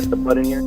touch the button here.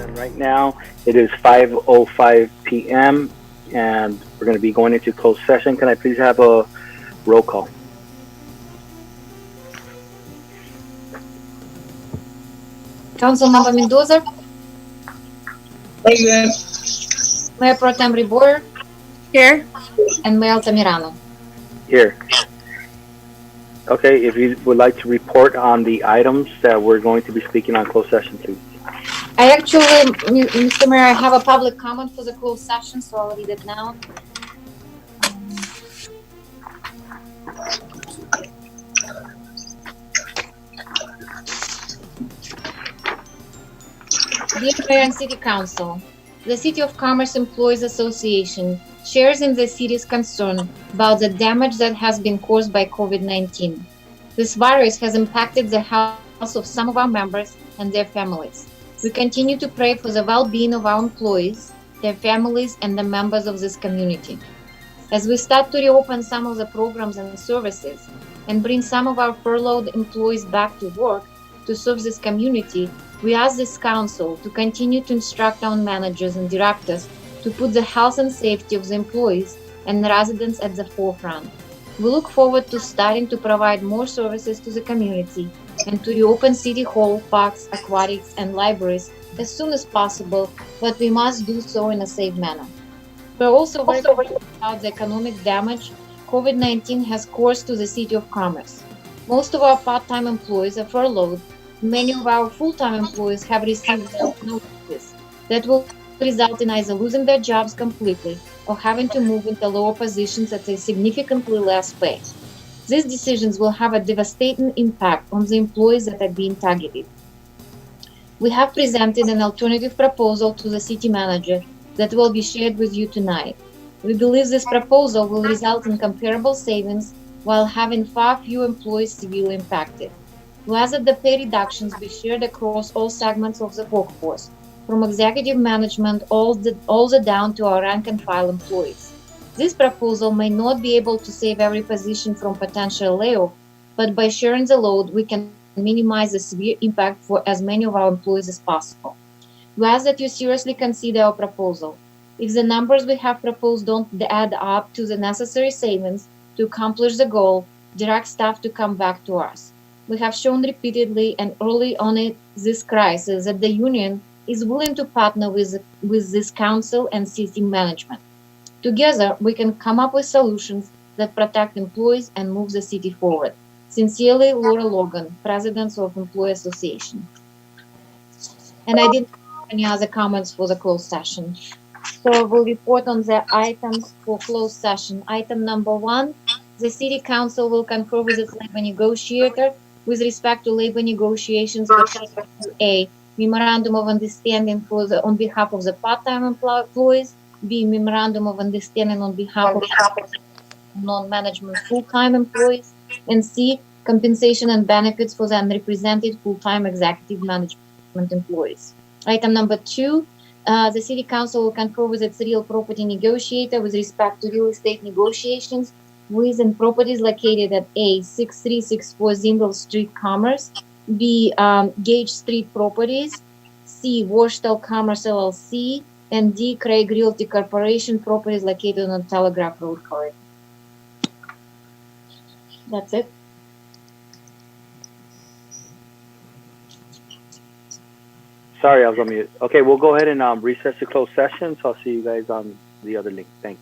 And right now it is 5:05 p.m. and we're going to be going into closed session. Can I please have a roll call? Councilmember Mendoza, Present. Mayor Pro Tem Ribor, Here. and Mayor Altamirano. Here. Okay, if you would like to report on the items that we're going to be speaking on closed session, please. I actually, Mr. Mayor, I have a public comment for the closed session, so I'll read it now. Dear Mayor and City Council, the City of Commerce Employees Association shares in the city's concern about the damage that has been caused by COVID-19. This virus has impacted the health of some of our members and their families. We continue to pray for the well-being of our employees, their families, and the members of this community. As we start to reopen some of the programs and services and bring some of our furloughed employees back to work to serve this community, we ask this council to continue to instruct our managers and directors to put the health and safety of the employees and the residents at the forefront. We look forward to starting to provide more services to the community and to reopen City Hall, parks, aquatics, and libraries as soon as possible, but we must do so in a safe manner. We're also very concerned about the economic damage COVID-19 has caused to the City of Commerce. Most of our part-time employees are furloughed, Many of our full-time employees have received notices that will result in either losing their jobs completely or having to move into lower positions at a significantly less pay. These decisions will have a devastating impact on the employees that are being targeted. We have presented an alternative proposal to the city manager that will be shared with you tonight. We believe this proposal will result in comparable savings while having far fewer employees severely impacted. We ask that the pay reductions be shared across all segments of the workforce, from executive management all the down to our rank and file employees. This proposal may not be able to save every position from potential layoff, but by sharing the load, we can minimize the severe impact for as many of our employees as possible. We ask that you seriously consider our proposal. If the numbers we have proposed don't add up to the necessary savings to accomplish the goal, direct staff to come back to us. We have shown repeatedly and early on in this crisis that the union is willing to partner with this council and city management. Together, we can come up with solutions that protect employees and move the city forward. Sincerely, Laura Logan, President of Employee Association. And I didn't have any other comments for the closed session. So we'll report on the items for closed session. Item number 1, the City Council will confer with its labor negotiator with respect to labor negotiations pertaining to A, memorandum of understanding on behalf of the part-time employees, B, memorandum of understanding on behalf of non-management full-time employees, and C, compensation and benefits for the unrepresented full-time executive management employees. Item number 2, the City Council will confer with its real property negotiator with respect to real estate negotiations with and properties located at A, 6364 Zindel Street, Commerce, B, Gage Street Properties, C, Washtel Commerce LLC, and D, Craig Realty Corporation properties located on Telegraph Road corridor. That's it. Sorry, I was on mute. Okay, we'll go ahead and recess to closed session. So I'll see you guys on the other link. Thanks.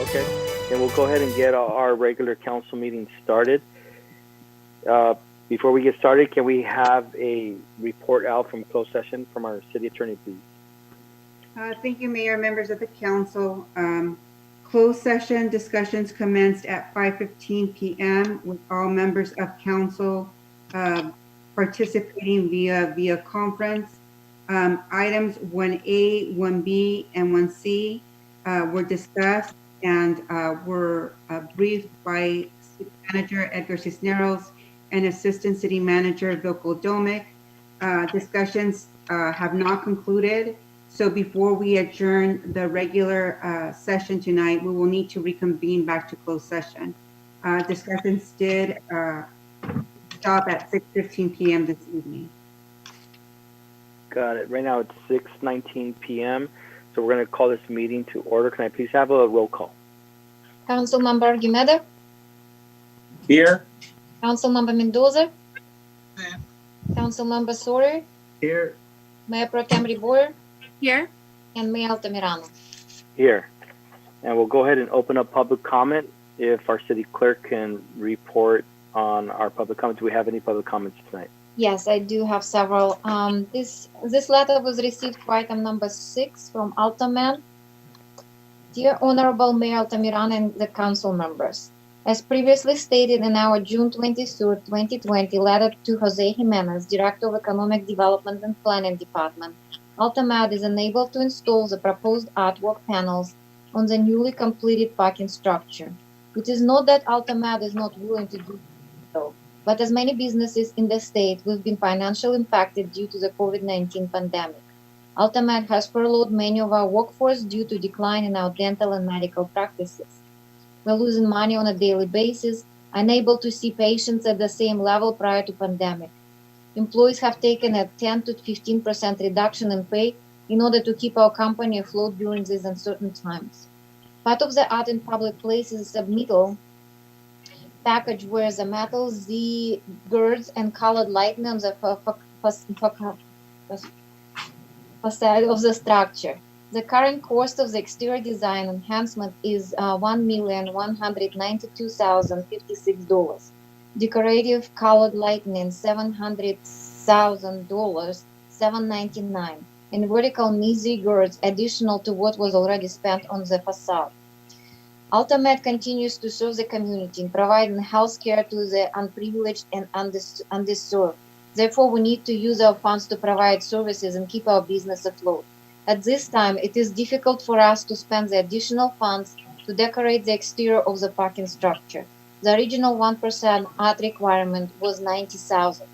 Okay, then we'll go ahead and get our regular council meeting started. Before we get started, can we have a report out from closed session from our city attorney, please? Thank you, Mayor, members of the council. Closed session discussions commenced at 5:15 p.m. with all members of council participating via conference. Items 1A, 1B, and 1C were discussed and were briefed by City Manager Edgar Cisneros and Assistant City Manager Vilko Domic. Discussions have not concluded. So before we adjourn the regular session tonight, we will need to reconvene back to closed session. Discussions did stop at 6:15 p.m. this evening. Got it. Right now it's 6:19 p.m. So we're going to call this meeting to order. Can I please have a roll call? Councilmember Argumedo, Here. Councilmember Mendoza, Here. Councilmember Sawyer, Here. Mayor Pro Tem Reboyer, Here. and Mayor Altamirano. Here. And we'll go ahead and open up public comment. If our city clerk can report on our public comment. Do we have any public comments tonight? Yes, I do have several. This letter was received for item number 6 from Altaman. Dear Honorable Mayor Altamirano and the council members, as previously stated in our June 23rd, 2020 letter to Jose Jimenez, Director of Economic Development and Planning Department, Altamad is unable to install the proposed artwork panels on the newly completed parking structure. It is not that Altamad is not willing to do so, but as many businesses in the state, we've been financially impacted due to the COVID-19 pandemic. Altamad has furloughed many of our workforce due to decline in our dental and medical practices. We're losing money on a daily basis, unable to see patients at the same level prior to pandemic. Employees have taken a 10 to 15% reduction in pay in order to keep our company afloat during these uncertain times. Part of the art in public places is a submittal package where the metal Z girds and colored lighting on the facade of the structure. The current cost of the exterior design enhancement is $1,192,056. Decorative colored lighting $700,000, $799, and vertical knee girds additional to what was already spent on the facade. Altamed continues to serve the community in providing health care to the unprivileged and underserved. Therefore, we need to use our funds to provide services and keep our business afloat. At this time, it is difficult for us to spend the additional funds to decorate the exterior of the parking structure. The original 1% art requirement was $90,000.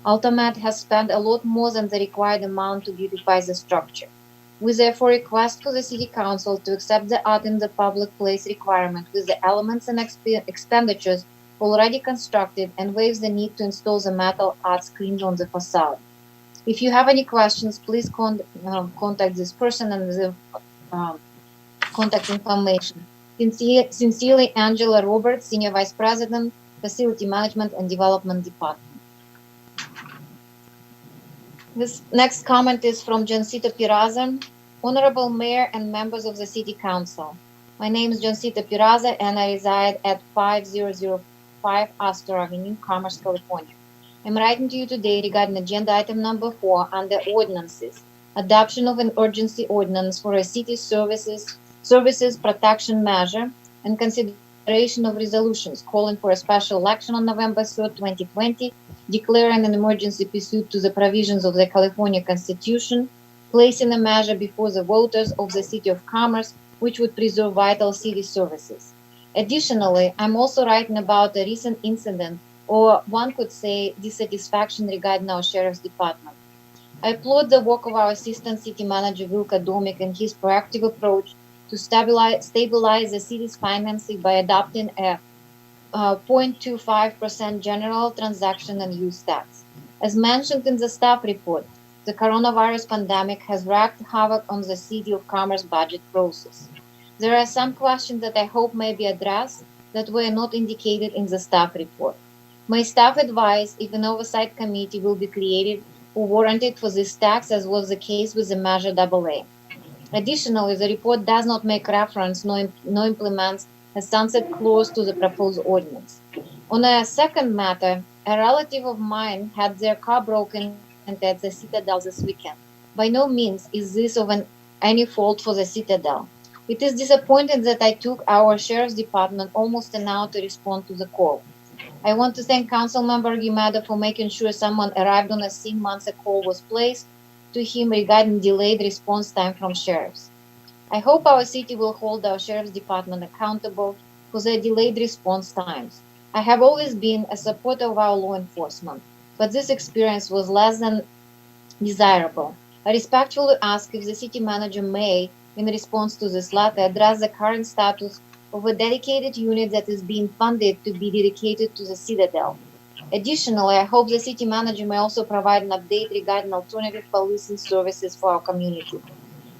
Altamed has spent a lot more than the required amount to beautify the structure. We therefore request for the City Council to accept the art in the public place requirement with the elements and expenditures already constructed and waives the need to install the metal art screens on the facade. If you have any questions, please contact this person and the contact information. Sincerely, Angela Roberts, Senior Vice President, Facility Management and Development Department. This next comment is from Jancita Piraza. Honorable Mayor and members of the City Council. My name is Jancita Piraza and I reside at 5005 Astor Avenue, Commerce, California. I'm writing to you today regarding agenda item number 4 under ordinances, adoption of an urgency ordinance for a city services protection measure and consideration of resolutions calling for a special election on November 3rd, 2020, declaring an emergency pursuant to the provisions of the California Constitution, placing a measure before the voters of the City of Commerce, which would preserve vital city services. Additionally, I'm also writing about a recent incident, or one could say dissatisfaction regarding our Sheriff's Department. I applaud the work of our Assistant City Manager Vilko Domic and his proactive approach to stabilize the city's finances by adopting a 0.25% general transaction and use tax. As mentioned in the staff report, the coronavirus pandemic has wreaked havoc on the City of Commerce budget process. There are some questions that I hope may be addressed that were not indicated in the staff report. My staff advised if an oversight committee will be created or warranted for this tax, as was the case with the Measure AA. Additionally, the report does not make reference nor implements a sunset clause to the proposed ordinance. On a second matter, a relative of mine had their car broken into at the Citadel this weekend. By no means is this of any fault for the Citadel. It is disappointing that I took our sheriff's department almost an hour to respond to the call. I want to thank Councilmember Guimada for making sure someone arrived on the scene once a call was placed to him regarding delayed response time from sheriffs. I hope our city will hold our sheriff's department accountable for their delayed response times. I have always been a supporter of our law enforcement, but this experience was less than desirable. I respectfully ask if the city manager may, in response to this letter, address the current status of a dedicated unit that is being funded to be dedicated to the Citadel. Additionally, I hope the city manager may also provide an update regarding alternative policing services for our community.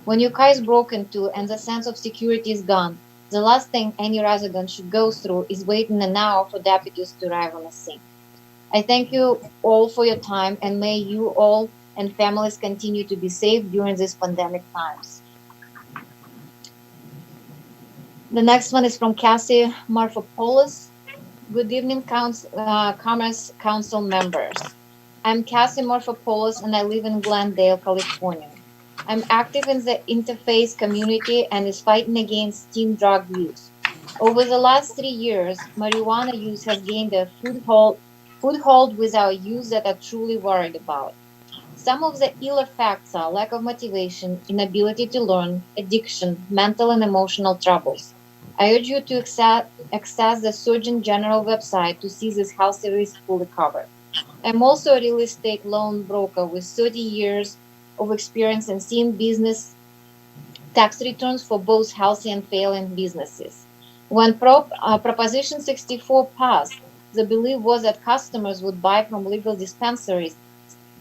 When your car is broken into and the sense of security is gone, the last thing any resident should go through is waiting an hour for deputies to arrive on the scene. I thank you all for your time, and may you all and families continue to be safe during these pandemic times. The next one is from Cassie Marfopoulos. Good evening, Commerce Council members. I'm Cassie Morphopoulos and I live in Glendale, California. I'm active in the interfaith community and is fighting against teen drug use. Over the last 3 years, marijuana use has gained a foothold with our youth that are truly worried about. Some of the ill effects are lack of motivation, inability to learn, addiction, mental and emotional troubles. I urge you to access the Surgeon General website to see this healthy risk fully covered. I'm also a real estate loan broker with 30 years of experience in seeing business tax returns for both healthy and failing businesses. When Proposition 64 passed, the belief was that customers would buy from legal dispensaries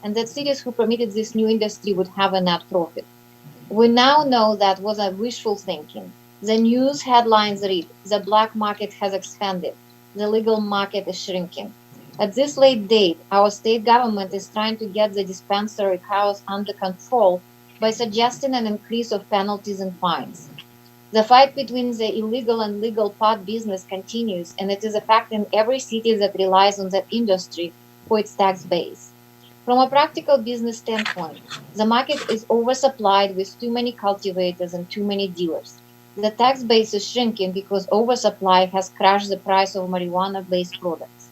and that cities who permitted this new industry would have a net profit. We now know that was a wishful thinking. The news headlines read, the black market has expanded, the legal market is shrinking. At this late date, our state government is trying to get the dispensary chaos under control by suggesting an increase of penalties and fines. The fight between the illegal and legal pot business continues, and it is affecting every city that relies on that industry for its tax base. From a practical business standpoint, the market is oversupplied with too many cultivators and too many dealers. The tax base is shrinking because oversupply has crashed the price of marijuana-based products.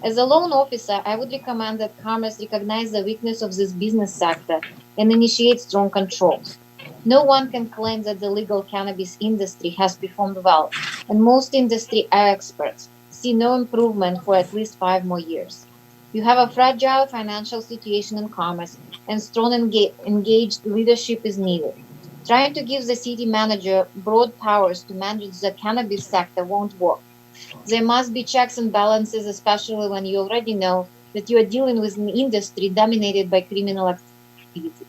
As a loan officer, I would recommend that Commerce recognize the weakness of this business sector and initiate strong controls. No one can claim that the legal cannabis industry has performed well, and most industry experts see no improvement for at least 5 more years. You have a fragile financial situation in Commerce, and strong engaged leadership is needed. Trying to give the city manager broad powers to manage the cannabis sector won't work. There must be checks and balances, especially when you already know that you are dealing with an industry dominated by criminal activity.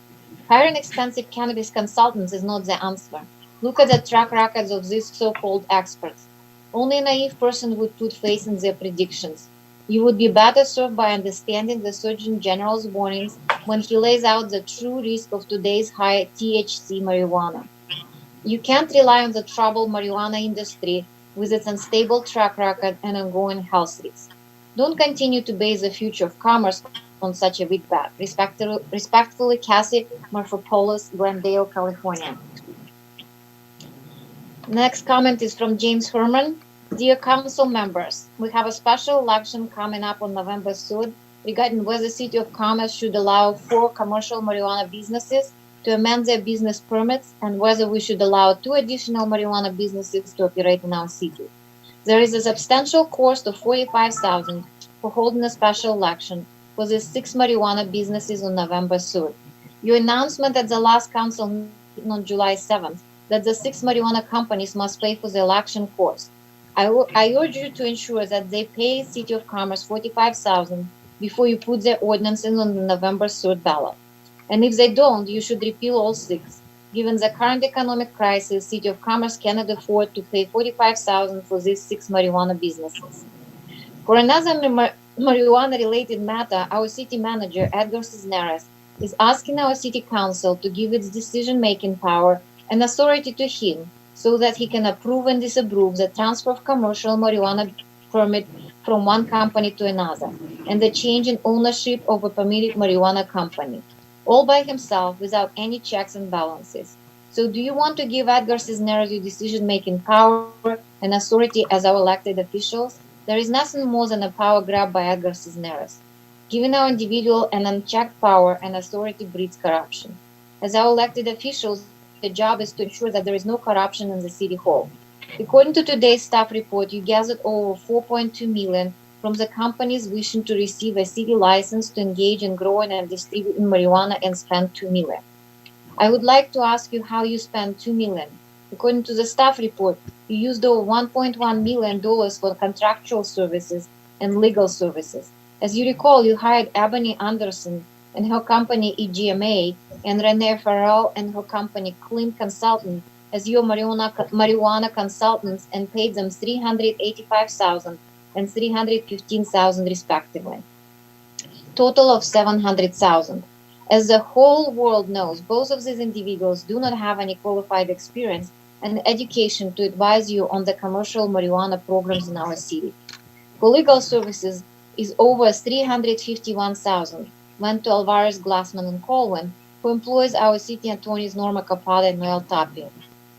Hiring expensive cannabis consultants is not the answer. Look at the track records of these so-called experts. Only a naive person would put faith in their predictions. You would be better served by understanding the Surgeon General's warnings when he lays out the true risk of today's high THC marijuana. You can't rely on the troubled marijuana industry with its unstable track record and ongoing health risks. Don't continue to base the future of commerce on such a big bet. Respectfully, Cassie Morphopoulos, Glendale, California. Next comment is from James Herman. Dear council members, we have a special election coming up on November 3rd regarding whether the City of Commerce should allow 4 commercial marijuana businesses to amend their business permits and whether we should allow 2 additional marijuana businesses to operate in our city. There is a substantial cost of $45,000 for holding a special election for the 6 marijuana businesses on November 3rd. Your announcement at the last council meeting on July 7th that the 6 marijuana companies must pay for the election cost. I urge you to ensure that they pay City of Commerce $45,000 before you put their ordinances on the November 3rd ballot. And if they don't, you should repeal all 6. Given the current economic crisis, City of Commerce cannot afford to pay $45,000 for these 6 marijuana businesses. For another marijuana-related matter, our city manager, Edgar Cisneros, is asking our city council to give its decision-making power an authority to him so that he can approve and disapprove the transfer of commercial marijuana permit from one company to another, and the change in ownership of a permitted marijuana company, all by himself without any checks and balances. So do you want to give Edgar Cisneros your decision-making power and authority as our elected officials? There is nothing more than a power grab by Edgar Cisneros. Giving our individual an unchecked power and authority breeds corruption. As our elected officials, the job is to ensure that there is no corruption in the city hall. According to today's staff report, you gathered over 4.2 million from the companies wishing to receive a city license to engage in growing and distributing marijuana and spent 2 million. I would like to ask you how you spent 2 million. According to the staff report, you used over $1.1 million for contractual services and legal services. As you recall, you hired Ebony Anderson and her company EGMA and Renee Farrell and her company Clean Consultant as your marijuana consultants and paid them $385,000 and $315,000 respectively. Total of $700,000. As the whole world knows, both of these individuals do not have any qualified experience and education to advise you on the commercial marijuana programs in our city. For legal services is over $351,000 went to Alvarez, Glassman, and Colwin, who employs our city attorneys Norma Capada and Noel Tapio.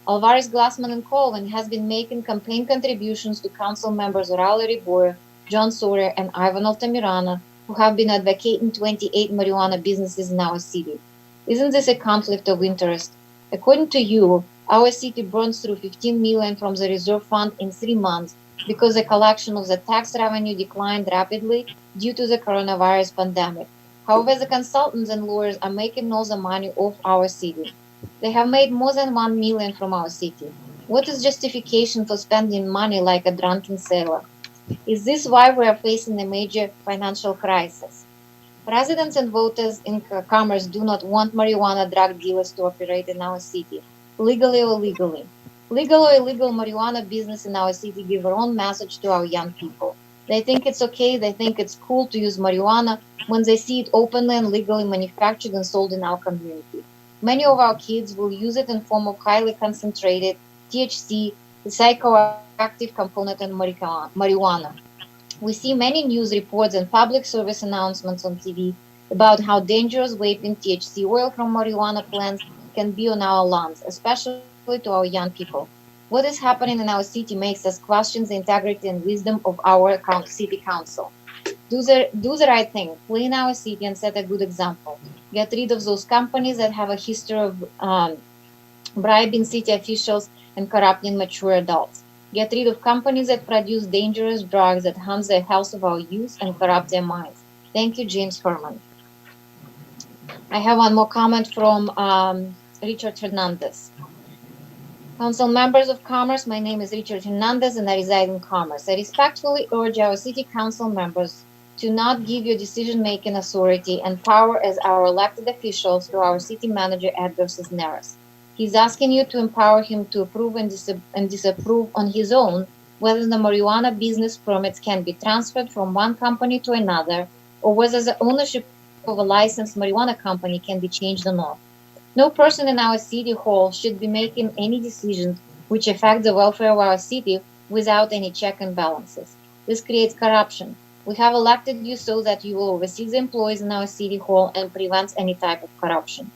Alvarez, Glassman, and Colwin has been making campaign contributions to council members Orauli Riboyer, John Sawyer, and Ivan Altamirano, who have been advocating 28 marijuana businesses in our city. Isn't this a conflict of interest? According to you, our city burns through $15 million from the reserve fund in 3 months because the collection of the tax revenue declined rapidly due to the coronavirus pandemic. However, the consultants and lawyers are making all the money off our city. They have made more than $1 million from our city. What is justification for spending money like a drunken sailor? Is this why we are facing a major financial crisis? Residents and voters in Commerce do not want marijuana drug dealers to operate in our city, legally or illegally. Legal or illegal marijuana business in our city give a wrong message to our young people. They think it's okay, they think it's cool to use marijuana when they see it openly and legally manufactured and sold in our community. Many of our kids will use it in form of highly concentrated THC, the psychoactive component in marijuana. We see many news reports and public service announcements on TV about how dangerous vaping THC oil from marijuana plants can be on our lungs, especially to our young people. What is happening in our city makes us question the integrity and wisdom of our city council. Do the right thing, clean our city and set a good example. Get rid of those companies that have a history of bribing city officials and corrupting mature adults. Get rid of companies that produce dangerous drugs that harm the health of our youth and corrupt their minds. Thank you, James Herman. I have one more comment from Richard Hernandez. Council members of Commerce, my name is Richard Hernandez and I reside in Commerce. I respectfully urge our City Council members to not give your decision-making authority and power as our elected officials to our City Manager, Edgar Cisneros. He's asking you to empower him to approve and disapprove on his own whether the marijuana business permits can be transferred from one company to another or whether the ownership of a licensed marijuana company can be changed or not. No person in our city hall should be making any decisions which affect the welfare of our city without any check and balances. This creates corruption. We have elected you so that you will oversee the employees in our city hall and prevent any type of corruption.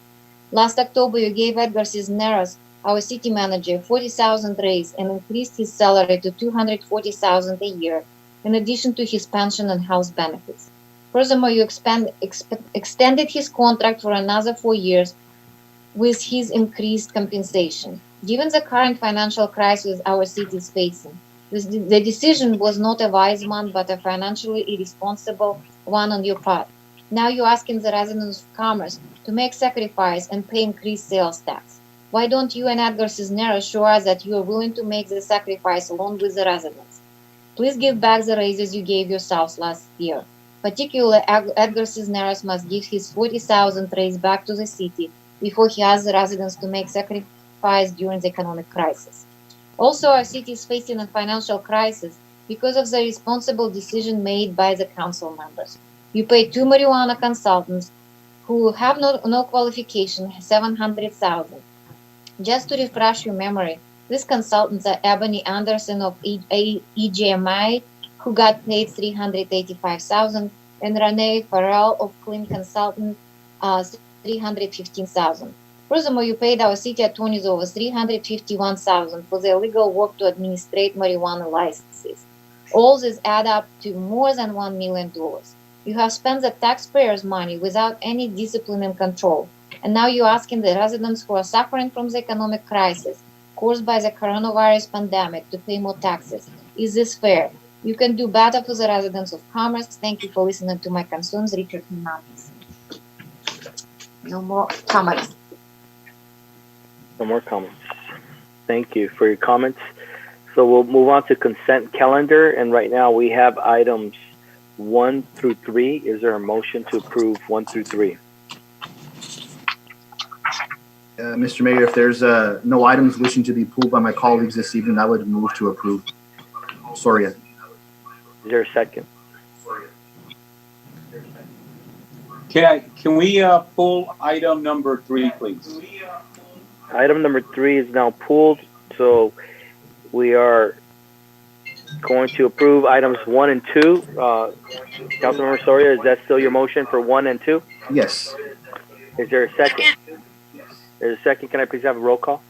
Last October, you gave Edgar Cisneros, our city manager, $40,000 raise and increased his salary to $240,000 a year, in addition to his pension and health benefits. Furthermore, you extended his contract for another 4 years with his increased compensation. Given the current financial crisis our city is facing, the decision was not a wise one, but a financially irresponsible one on your part. Now you're asking the residents of Commerce to make sacrifice and pay increased sales tax. Why don't you and Edgar Cisneros show us that you are willing to make the sacrifice along with the residents? Please give back the raises you gave yourselves last year. Particularly, Edgar Cisneros must give his $40,000 raise back to the city before he asks the residents to make sacrifice during the economic crisis. Also, our city is facing a financial crisis because of the responsible decision made by the council members. You paid 2 marijuana consultants who have no qualification $700,000. Just to refresh your memory, these consultants are Ebony Anderson of EGMI, who got paid $385,000, and Renee Farrell of Clean Consultant, $315,000. Furthermore, you paid our city attorneys over $351,000 for their legal work to administrate marijuana licenses. All this add up to more than $1 million. You have spent the taxpayers' money without any discipline and control. And now you're asking the residents who are suffering from the economic crisis caused by the coronavirus pandemic to pay more taxes. Is this fair? You can do better for the residents of Commerce. Thank you for listening to my concerns, Richard Hernandez. No more comments. No more comments. Thank you for your comments. So we'll move on to consent calendar. And right now we have items 1 through 3. Is there a motion to approve 1 through 3? Mr. Mayor, if there's no items wishing to be pulled by my colleagues this evening, I would move to approve. Soria. Is there a second? Can we pull item number 3, please? Item number 3 is now pulled. So we are going to approve items 1 and 2. Councilmember Soria, is that still your motion for 1 and 2? Yes. Is there a second? There's a second. Can I please have a roll call?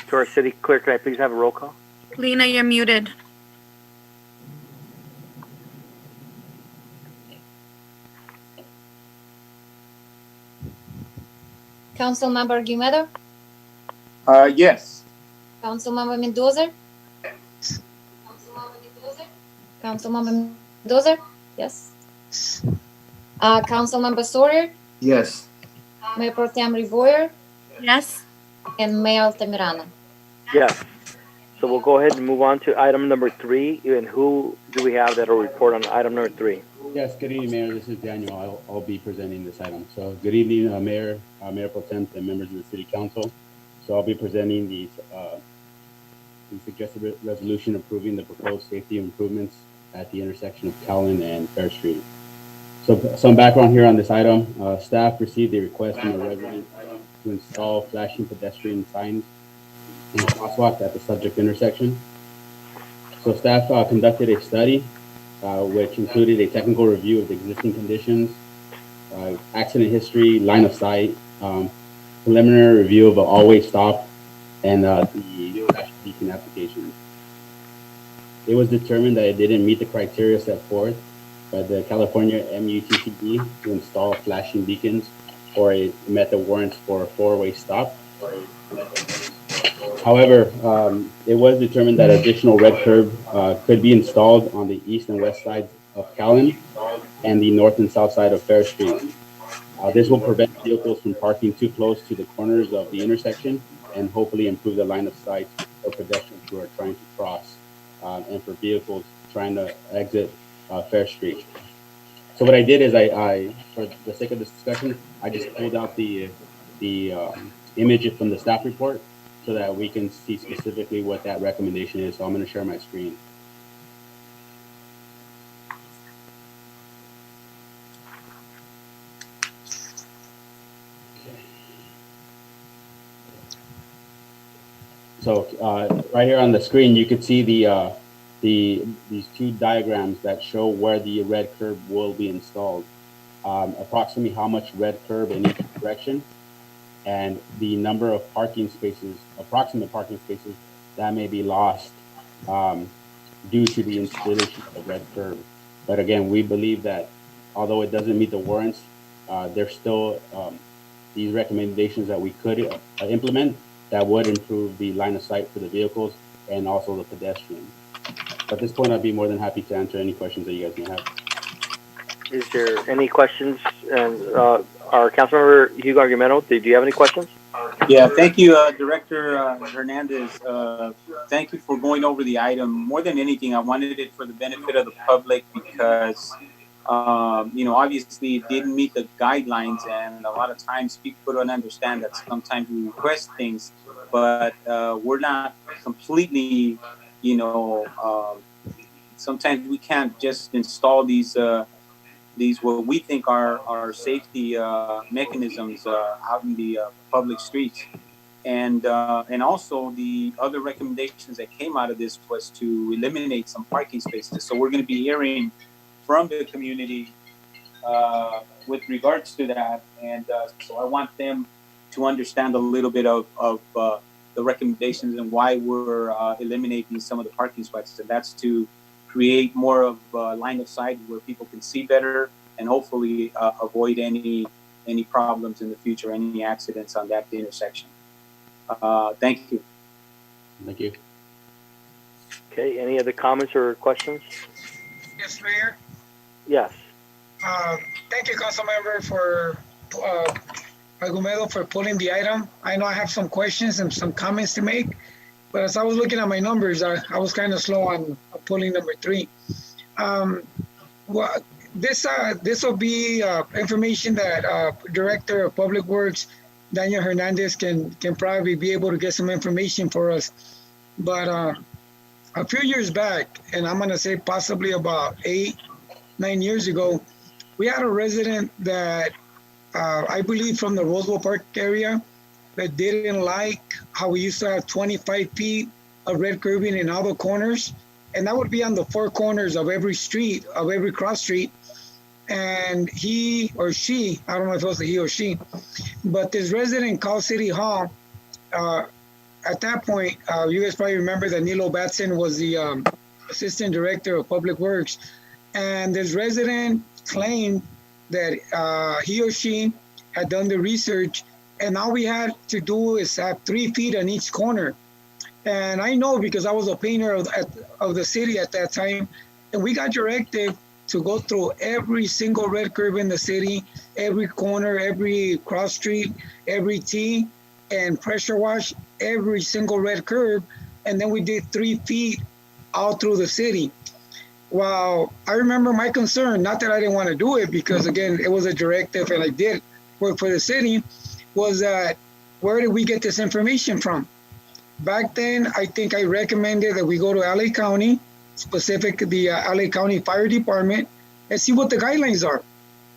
To our city clerk, can I please have a roll call? Lena, you're muted. Councilmember Guimedo? Yes. Councilmember Mendoza? Councilmember Mendoza? Yes. Councilmember Sawyer? Yes. Mayor Pro Tem Rivoyer? Yes. And Mayor Altamirano? Yes. So we'll go ahead and move on to item number 3. And who do we have that will report on item number 3? Yes, good evening, Mayor. This is Daniel. I'll be presenting this item. So good evening, Mayor, Mayor Pro Tem, and members of the City Council. So I'll be presenting the suggested resolution approving the proposed safety improvements at the intersection of Callan and Fair Street. So some background here on this item. Staff received a request from a resident to install flashing pedestrian signs in crosswalk at the subject intersection. So staff conducted a study which included a technical review of the existing conditions, accident history, line of sight, preliminary review of an all-way stop, and the flashing beacon application. It was determined that it didn't meet the criteria set forth by the California MUTCD to install flashing beacons, or it met the warrants for a 4-way stop. However, it was determined that additional red curb could be installed on the east and west sides of Callan and the north and south side of Fair Street. This will prevent vehicles from parking too close to the corners of the intersection and hopefully improve the line of sight for pedestrians who are trying to cross and for vehicles trying to exit Fair Street. So what I did is I for the sake of this discussion, I just pulled out the image from the staff report so that we can see specifically what that recommendation is. So I'm going to share my screen. So right here on the screen, you can see these two diagrams that show where the red curb will be installed, approximately how much red curb in each direction, and the number of parking spaces, approximate parking spaces that may be lost due to the installation of the red curb. But again, we believe that although it doesn't meet the warrants, there's still these recommendations that we could implement that would improve the line of sight for the vehicles and also the pedestrians. At this point, I'd be more than happy to answer any questions that you guys may have. Is there any questions? And our Councilmember Hugo Argumento, do you have any questions? Yeah, thank you, Director Hernandez. Thank you for going over the item. More than anything, I wanted it for the benefit of the public because, obviously it didn't meet the guidelines, and a lot of times people don't understand that sometimes we request things, but we're not completely, sometimes we can't just install these these what we think are safety mechanisms out in the public streets. And also the other recommendations that came out of this was to eliminate some parking spaces. So we're going to be hearing from the community with regards to that. And so I want them to understand a little bit of the recommendations and why we're eliminating some of the parking spots. And that's to create more of a line of sight where people can see better and hopefully avoid any problems in the future, any accidents on that intersection. Thank you. Thank you. Okay, any other comments or questions? Yes, Mayor. Yes. Thank you, Councilmember, for Argumedo for pulling the item. I know I have some questions and some comments to make, but as I was looking at my numbers, I was kind of slow on pulling number 3. Well, this will be information that Director of Public Works Daniel Hernandez can probably be able to get some information for us. But a few years back, and I'm gonna say possibly about 8-9 years ago, we had a resident that I believe from the Roswell Park area that didn't like how we used to have 25 feet of red curbing in all the corners, and that would be on the 4 corners of every street, of every cross street. And he or she, I don't know if it was a he or she, but this resident called City Hall. At that point, you guys probably remember that Nilo Batson was the Assistant Director of Public Works. And this resident claimed that he or she had done the research and all we had to do is have 3 feet on each corner. And I know because I was a painter of the city at that time, and we got directed to go through every single red curb in the city, every corner, every cross street, every T, and pressure wash every single red curb. And then we did 3 feet all through the city. Well, I remember my concern, not that I didn't want to do it, because again, it was a directive and I did work for the city, was that where did we get this information from? Back then, I think I recommended that we go to LA County, the LA County Fire Department, and see what the guidelines are.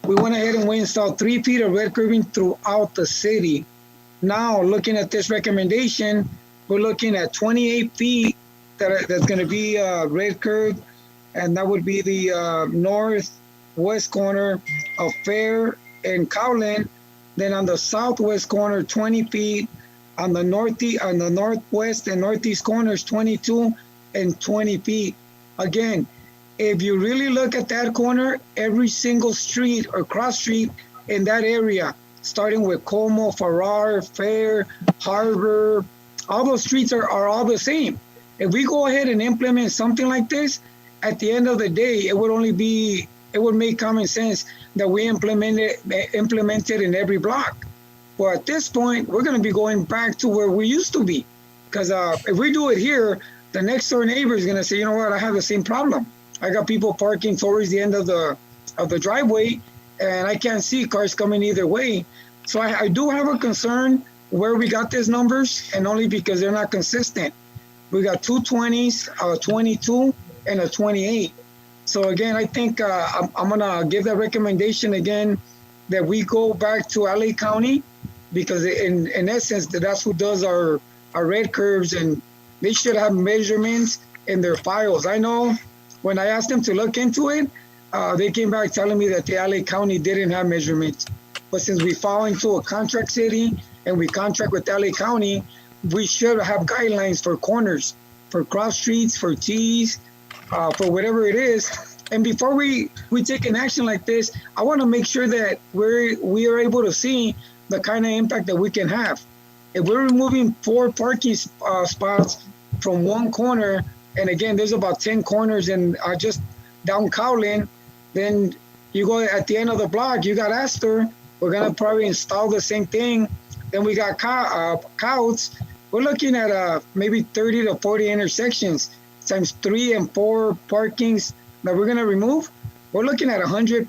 We went ahead and we installed 3 feet of red curbing throughout the city. Now, looking at this recommendation, we're looking at 28 feet that's going to be red curb, and that would be the northwest corner of Fair and Cowland. Then on the southwest corner, 20 feet. On the northwest and northeast corners, 22 and 20 feet. Again, if you really look at that corner, every single street or cross street in that area, starting with Como, Farrar, Fair, Harbor, all those streets are all the same. If we go ahead and implement something like this, at the end of the day, it would make common sense that we implement it in every block. Well, at this point, we're going to be going back to where we used to be. Because if we do it here, the next door neighbor is going to say, you know what, I have the same problem. I got people parking towards the end of the driveway, and I can't see cars coming either way. So I do have a concern where we got these numbers, and only because they're not consistent. We got 2 20s, a 22, and a 28. So again, I think I'm going to give that recommendation again that we go back to LA County, because in essence, that's who does our red curves, and they should have measurements in their files. I know when I asked them to look into it, they came back telling me that the LA County didn't have measurements. But since we fall into a contract city and we contract with LA County, we should have guidelines for corners, for cross streets, for T's, for whatever it is. And before we take an action like this, I want to make sure that we are able to see the kind of impact that we can have. If we're removing 4 parking spots from one corner, and again, there's about 10 corners in just down Cowland, then you go at the end of the block, you got Astor, we're going to probably install the same thing. Then we got Couts. We're looking at maybe 30 to 40 intersections times 3 and 4 parkings that we're going to remove. We're looking at 100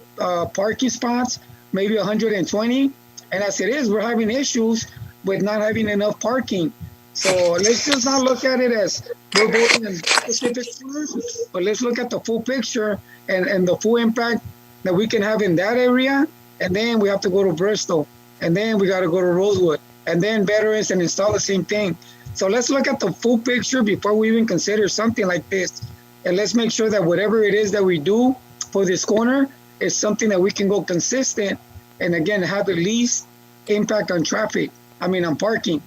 parking spots, maybe 120. And as it is, we're having issues with not having enough parking. So let's just not look at it as we're voting in specific corners, but let's look at the full picture and the full impact that we can have in that area, and then we have to go to Bristol, and then we got to go to Rosewood, and then Veterans and install the same thing. So let's look at the full picture before we even consider something like this. And let's make sure that whatever it is that we do for this corner is something that we can go consistent and again have the least impact on traffic. I mean, on parking.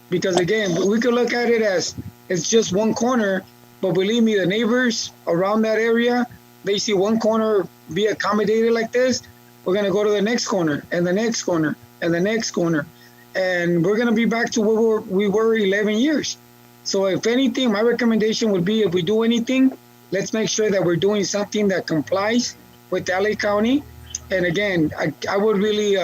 Because again, we could look at it as it's just one corner, but believe me, the neighbors around that area, they see one corner be accommodated like this, we're gonna go to the next corner and the next corner and the next corner. And we're gonna be back to where we were 11 years. So if anything, my recommendation would be if we do anything, let's make sure that we're doing something that complies with LA County. And again, I would really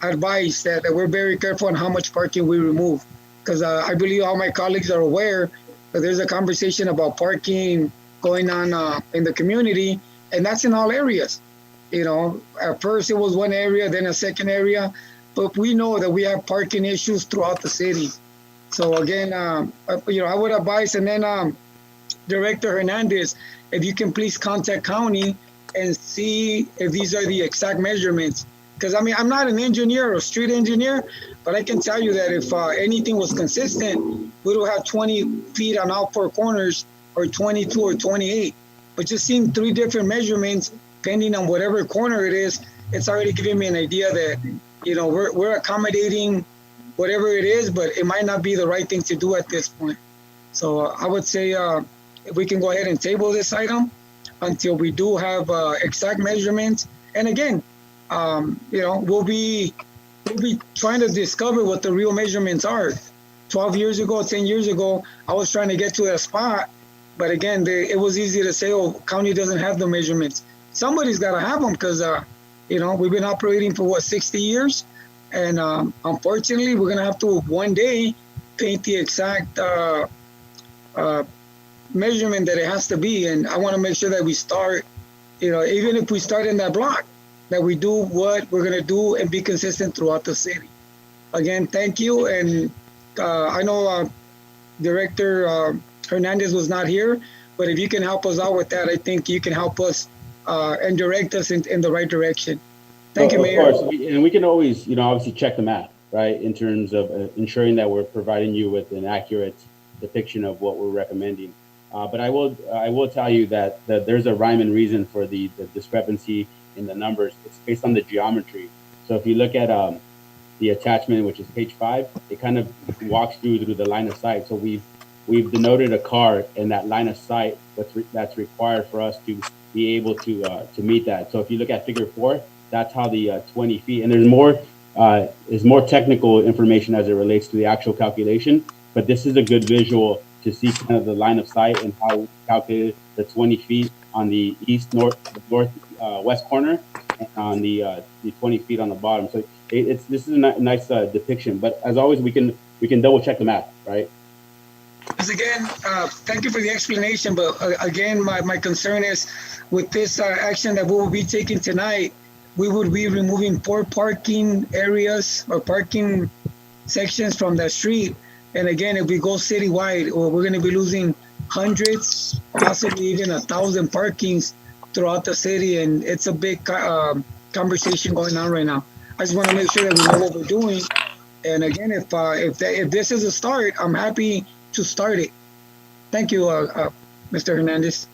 advise that we're very careful on how much parking we remove. Because I believe all my colleagues are aware that there's a conversation about parking going on in the community, and that's in all areas. You know, at first it was one area, then a second area, but we know that we have parking issues throughout the city. So again, I would advise, and then Director Hernandez, if you can please contact county and see if these are the exact measurements. Because I mean, I'm not an engineer or street engineer, but I can tell you that if anything was consistent, we would have 20 feet on all four corners, or 22 or 28. But just seeing 3 different measurements, depending on whatever corner it is, it's already giving me an idea that, you know, we're accommodating whatever it is, but it might not be the right thing to do at this point. So I would say if we can go ahead and table this item until we do have exact measurements. And again, you know, we'll be trying to discover what the real measurements are. 12 years ago, 10 years ago, I was trying to get to that spot, but again, it was easy to say, oh, county doesn't have the measurements. Somebody's got to have them because, you know, we've been operating for 60 years. And unfortunately, we're going to have to one day paint the exact measurement that it has to be. And I want to make sure that we start, you know, even if we start in that block, that we do what we're going to do and be consistent throughout the city. Again, thank you. And I know Director Hernandez was not here, but if you can help us out with that, I think you can help us and direct us in the right direction. Thank you, Mayor. Of course, and we can always, you know, obviously check the math, right, in terms of ensuring that we're providing you with an accurate depiction of what we're recommending. But I will tell you that there's a rhyme and reason for the discrepancy in the numbers. It's based on the geometry. So if you look at the attachment, which is page 5, it kind of walks through the line of sight. So we've denoted a car in that line of sight that's required for us to be able to meet that. So if you look at figure 4, that's how the 20 feet, and there's more technical information as it relates to the actual calculation, but this is a good visual to see kind of the line of sight and how we calculated the 20 feet on the west corner and on the 20 feet on the bottom. So this is a nice depiction, but as always, we can double check the math, right? Because again, thank you for the explanation, but again, my concern is with this action that we will be taking tonight, we would be removing 4 parking areas or parking sections from the street. And again, if we go citywide, we're going to be losing hundreds, possibly even 1,000 parkings throughout the city. And it's a big conversation going on right now. I just want to make sure that we know what we're doing. And again, if this is a start, I'm happy to start it. Thank you, Mr. Hernandez.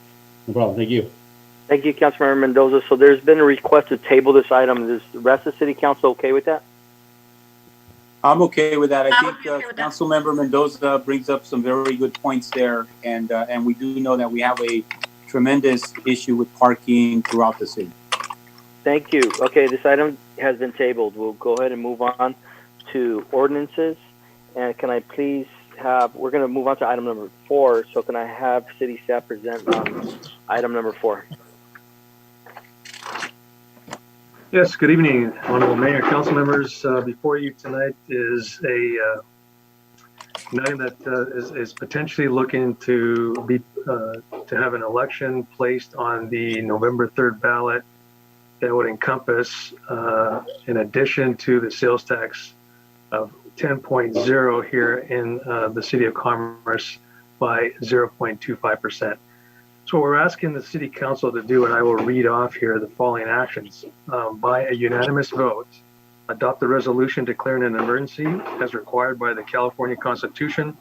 No problem. Thank you. Thank you, Councilmember Mendoza. So there's been a request to table this item. Is the rest of the City Council okay with that? I'm okay with that. I I'm think okay with that. Councilmember Mendoza brings up some very good points there, and we do know that we have a tremendous issue with parking throughout the city. Thank you. Okay, this item has been tabled. We'll go ahead and move on to ordinances. And can I please we're going to move on to item number 4. So can I have city staff present on item number 4? Yes, good evening, Honorable Mayor, council members. Before you tonight is an item that is potentially looking to have an election placed on the November 3rd ballot that would encompass, in addition to the sales tax of 10.0 here in the City of Commerce by 0.25%. So what we're asking the city council to do, and I will read off here the following actions. By a unanimous vote, adopt the resolution declaring an emergency as required by the California Constitution,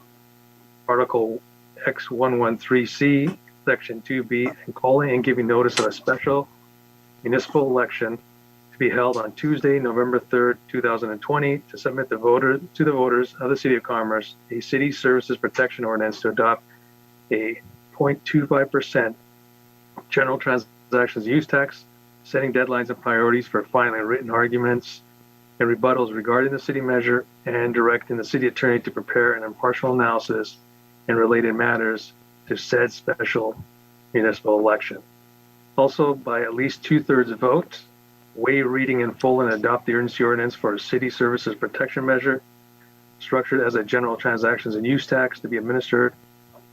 Article X113C, Section 2B, and calling and giving notice of a special municipal election to be held on Tuesday, November 3rd, 2020, to submit to the voters of the City of Commerce a city services protection ordinance to adopt a 0.25% general transactions use tax, setting deadlines and priorities for filing written arguments and rebuttals regarding the city measure, and directing the city attorney to prepare an impartial analysis and related matters to said special municipal election. Also, by at least 2/3 vote, waive reading in full and adopt the urgency ordinance for a city services protection measure structured as a general transactions and use tax to be administered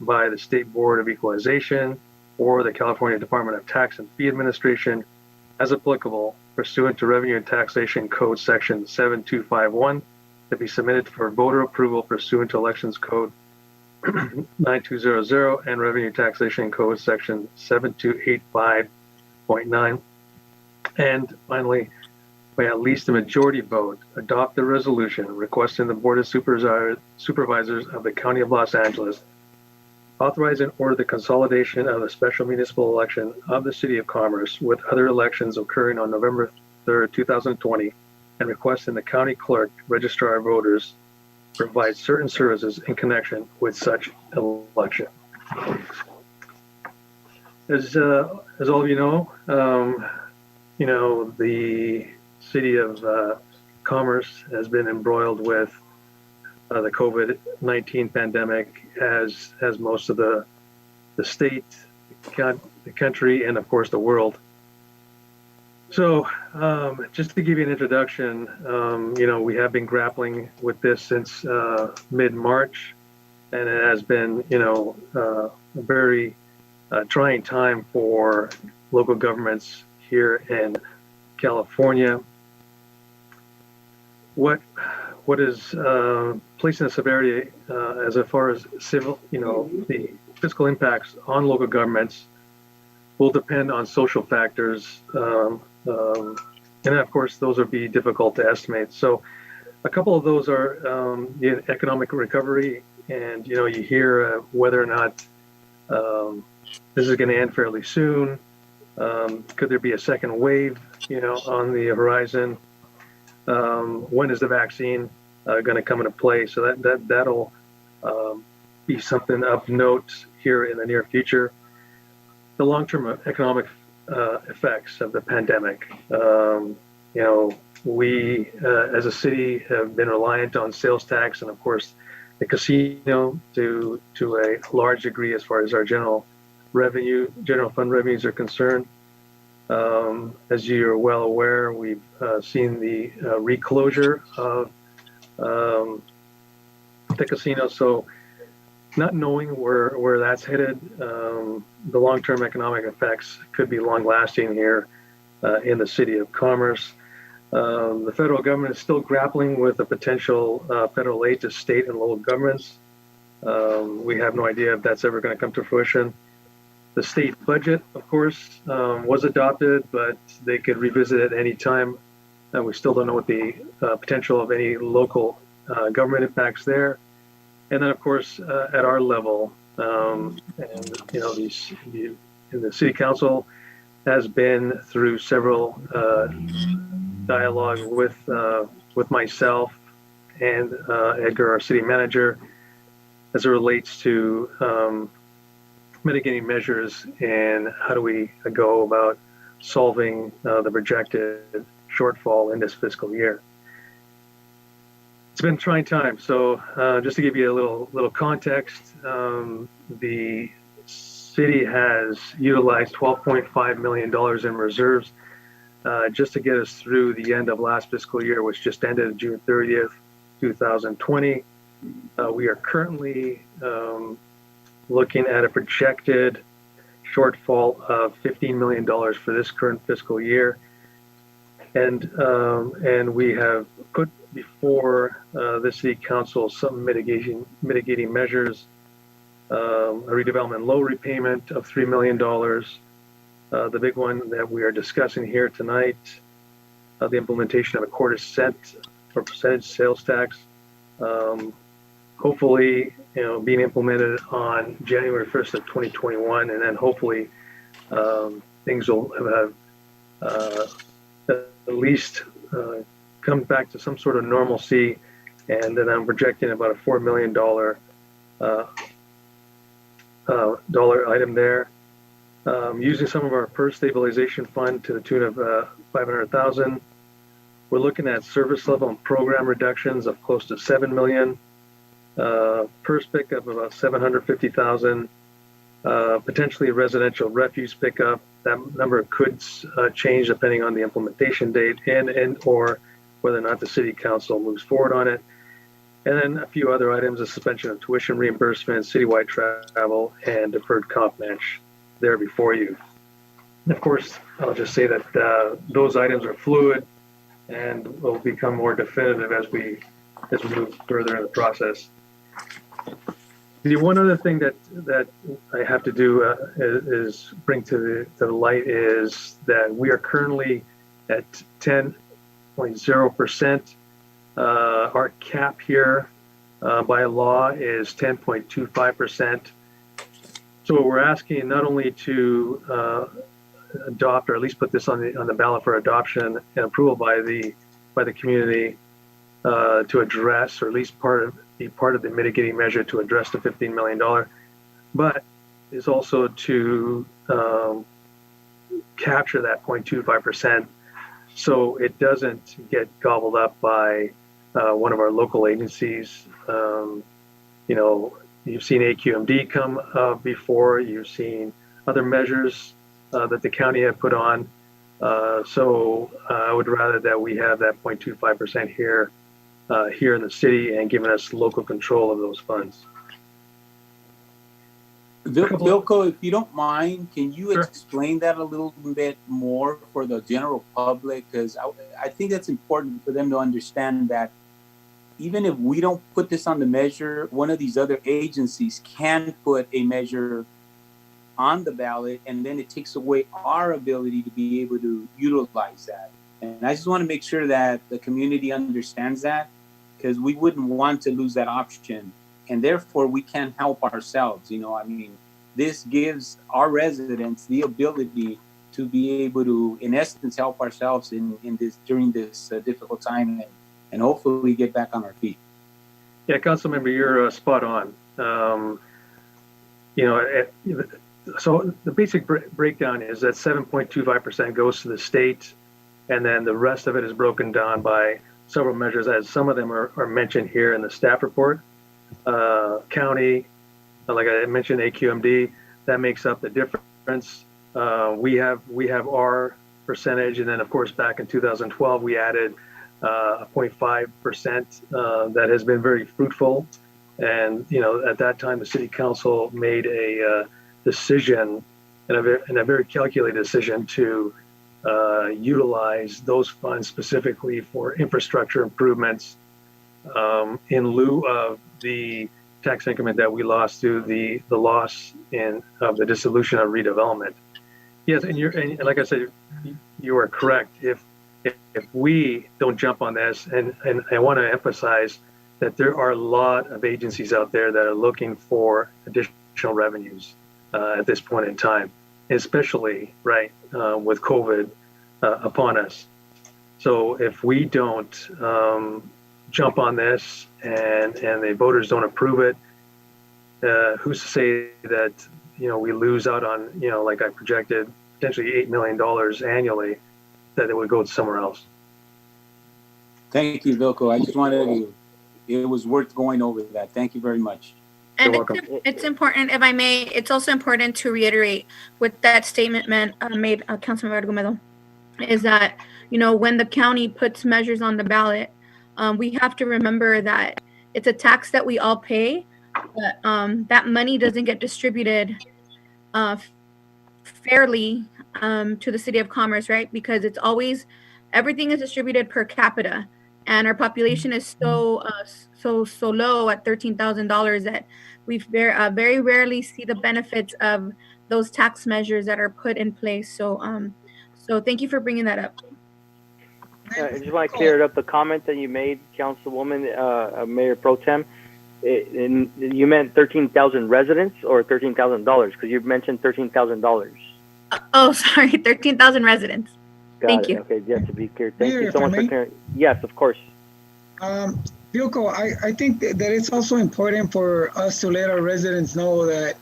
by the State Board of Equalization or the California Department of Tax and Fee Administration as applicable pursuant to Revenue and Taxation Code Section 7251 to be submitted for voter approval pursuant to Elections Code 9200 and Revenue Taxation Code Section 7285.9. And finally, by at least a majority vote, adopt the resolution requesting the Board of Supervisors of the County of Los Angeles authorize and order the consolidation of the special municipal election of the City of Commerce with other elections occurring on November 3rd, 2020, and requesting the county clerk register our voters provide certain services in connection with such election. As all of you know, the City of Commerce has been embroiled with the COVID-19 pandemic, as most of the state, the country, and of course the world. So just to give you an introduction, we have been grappling with this since mid-March, and it has been, a very trying time for local governments here in California. What is placing the severity as far as civil, the fiscal impacts on local governments will depend on social factors, and of course those will be difficult to estimate. So a couple of those are economic recovery, and you hear whether or not this is going to end fairly soon. Could there be a second wave, on the horizon? When is the vaccine going to come into play? So that'll be something of note here in the near future. The long-term economic effects of the pandemic. We as a city have been reliant on sales tax and of course the casino to a large degree as far as our general fund revenues are concerned. As you're well aware, we've seen the reclosure of the casino. So not knowing where that's headed, the long-term economic effects could be long-lasting here in the City of Commerce. The federal government is still grappling with the potential federal aid to state and local governments. We have no idea if that's ever going to come to fruition. The state budget, of course, was adopted, but they could revisit it any time. And we still don't know what the potential of any local government impacts there. And then, of course, at our level, the City Council has been through several dialogue with myself and Edgar, our city manager, as it relates to mitigating measures and how do we go about solving the projected shortfall in this fiscal year. It's been a trying time. So just to give you a little context, the city has utilized $12.5 million in reserves just to get us through the end of last fiscal year, which just ended June 30th, 2020. We are currently looking at a projected shortfall of $15 million for this current fiscal year. And we have put before the City Council some mitigating measures a redevelopment loan repayment of $3 million. The big one that we are discussing here tonight, the implementation of a quarter cent for percentage sales tax. Hopefully, being implemented on January 1st of 2021, and then hopefully things will have at least come back to some sort of normalcy. And then I'm projecting about a $4 million item there. Using some of our PERS stabilization fund to the tune of $500,000. We're looking at service level and program reductions of close to $7 million. PERS pickup about $750,000. Potentially residential refuse pickup. That number could change depending on the implementation date and or whether or not the city council moves forward on it. And then a few other items: the suspension of tuition reimbursement, citywide travel, and deferred comp match there before you. And of course, I'll just say that those items are fluid and will become more definitive as we move further in the process. The one other thing that I have to do is bring to the light is that we are currently at 10.0%. Our cap here by law is 10.25%. So we're asking not only to adopt, or at least put this on the ballot for adoption and approval by the community to address, or at least be part of the mitigating measure to address the $15 million, but is also to capture that 0.25% so it doesn't get gobbled up by one of our local agencies. You've seen AQMD come before, you've seen other measures that the county had put on. So I would rather that we have that 0.25% here in the city and giving us local control of those funds. Vilko, if you don't mind, can you explain that a little bit more for the general public? Because I think that's important for them to understand that even if we don't put this on the measure, one of these other agencies can put a measure on the ballot, and then it takes away our ability to be able to utilize that. And I just want to make sure that the community understands that, because we wouldn't want to lose that option. And therefore, we can help ourselves. This gives our residents the ability to be able to, in essence, help ourselves during this difficult time, and hopefully get back on our feet. Yeah, Councilmember, you're spot on. So the basic breakdown is that 7.25% goes to the state, and then the rest of it is broken down by several measures, as some of them are mentioned here in the staff report. County, like I mentioned, AQMD, that makes up the difference. We have our percentage, and then of course back in 2012 we added a 0.5% that has been very fruitful. And at that time the city council made a decision, and a very calculated decision, to utilize those funds specifically for infrastructure improvements in lieu of the tax increment that we lost through the loss of the dissolution of redevelopment. Yes, and like I said, you are correct. If we don't jump on this, and I want to emphasize that there are a lot of agencies out there that are looking for additional revenues at this point in time, especially with COVID upon us. So if we don't jump on this and the voters don't approve it, who's to say that we lose out on like I projected potentially $8 million annually, that it would go somewhere else. Thank you, Vilko. I just wanted to, it was worth going over that. Thank you very much. And it's important, if I may, it's also important to reiterate with that statement made Councilmember Argumedo, is that, when the county puts measures on the ballot, we have to remember that it's a tax that we all pay, but that money doesn't get distributed fairly to the City of Commerce, right? Because it's always, everything is distributed per capita. and our population is so low at $13,000 that we very rarely see the benefits of those tax measures that are put in place. So thank you for bringing that up. I just want to clear it up. The comment that you made, Councilwoman, Mayor Pro Tem, you meant 13,000 residents or $13,000? Because you mentioned $13,000. Oh, sorry, 13,000 residents. Thank you. Okay, yeah, to be clear. Thank Mayor, you so if I much for may? clearing. Yes, of course. Vilko, I think that it's also important for us to let our residents know that,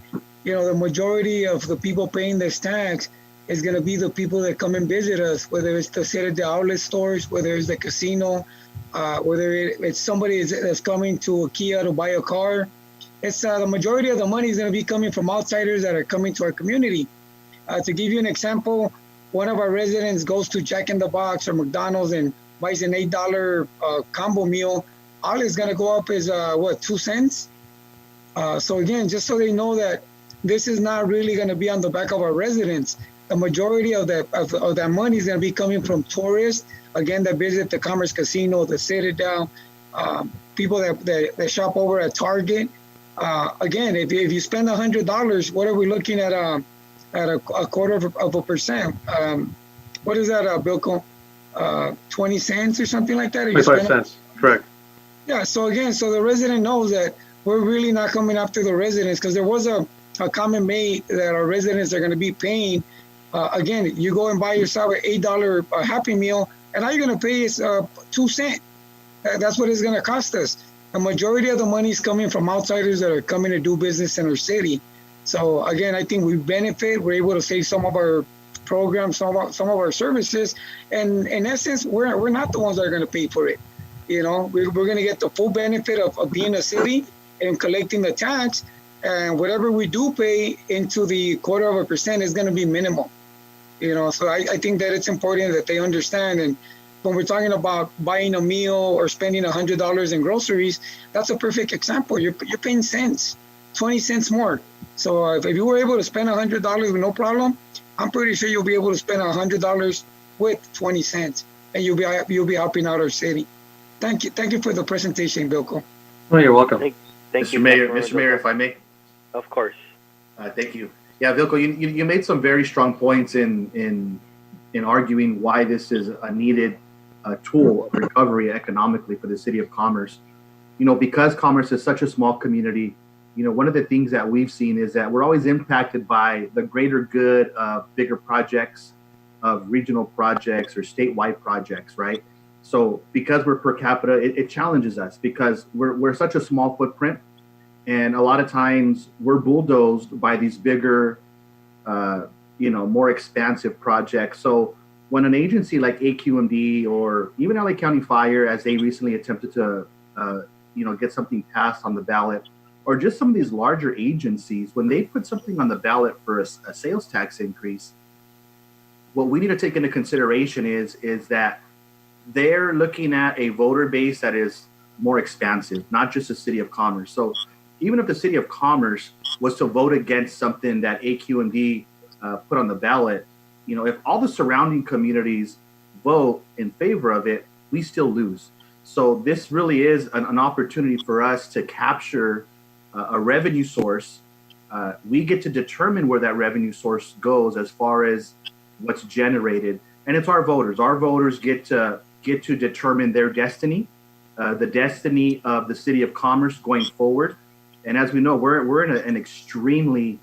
the majority of the people paying this tax is going to be the people that come and visit us, whether it's the City outlet stores, whether it's the casino, whether it's somebody that's coming to a Kia to buy a car. It's the majority of the money is going to be coming from outsiders that are coming to our community. To give you an example, one of our residents goes to Jack in the Box or McDonald's and buys an $8 combo meal. All it's going to go up is 2 cents. So again, just so they know that this is not really going to be on the back of our residents. The majority of that money is going to be coming from tourists, again, that visit the Commerce Casino, the Citadel, people that shop over at Target. Again, if you spend $100, what are we looking at a quarter of a percent? What is that, Bilko? 20 cents or something like that? 25 cents, correct. Yeah, so again, so the resident knows that we're really not coming after the residents, because there was a comment made that our residents are going to be paying. Again, you go and buy yourself an $8 Happy Meal, and all you're going to pay is 2 cents. That's what it's going to cost us. The majority of the money is coming from outsiders that are coming to do business in our city. So again, I think we benefit. We're able to save some of our programs, some of our services, and in essence, we're not the ones that are going to pay for it. We're going to get the full benefit of being a city and collecting the tax, and whatever we do pay into the quarter of a percent is going to be minimal. So I think that it's important that they understand. And when we're talking about buying a meal or spending $100 in groceries, that's a perfect example. You're paying cents, 20 cents more. So if you were able to spend $100 with no problem, I'm pretty sure you'll be able to spend $100 with 20 cents, and you'll be helping out our city. Thank you for the presentation, Bilko. Oh, you're welcome. Thank Mr. you, Mayor, Councilwoman. Mr. Mayor, if I may. Of course. Thank you. Yeah, Vilko, you made some very strong points in arguing why this is a needed tool of recovery economically for the city of Commerce. Because Commerce is such a small community, one of the things that we've seen is that we're always impacted by the greater good of bigger projects, of regional projects or statewide projects, right? So because we're per capita, it challenges us because we're such a small footprint. And a lot of times we're bulldozed by these bigger, more expansive projects. So when an agency like AQMD or even LA County Fire, as they recently attempted to, get something passed on the ballot, or just some of these larger agencies, when they put something on the ballot for a sales tax increase, what we need to take into consideration is that they're looking at a voter base that is more expansive, not just the city of Commerce. So even if the city of Commerce was to vote against something that AQMD put on the ballot, if all the surrounding communities vote in favor of it, we still lose. So this really is an opportunity for us to capture a revenue source. We get to determine where that revenue source goes as far as what's generated. And it's our voters. Our voters get to determine their destiny, the destiny of the city of Commerce going forward. And as we know, we're in an extremely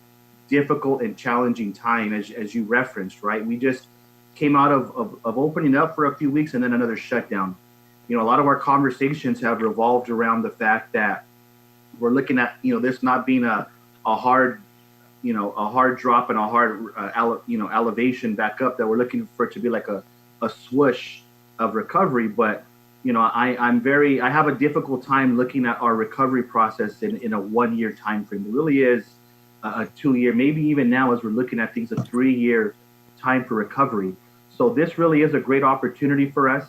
difficult and challenging time, as you referenced, right? We just came out of opening up for a few weeks and then another shutdown. A lot of our conversations have revolved around the fact that we're looking at, this not being a hard drop and a hard, elevation back up, that we're looking for it to be like a swoosh of recovery. But, I have a difficult time looking at our recovery process in a 1 year time frame. It really is a 2 year, maybe even now as we're looking at things, a 3 year time for recovery. So this really is a great opportunity for us.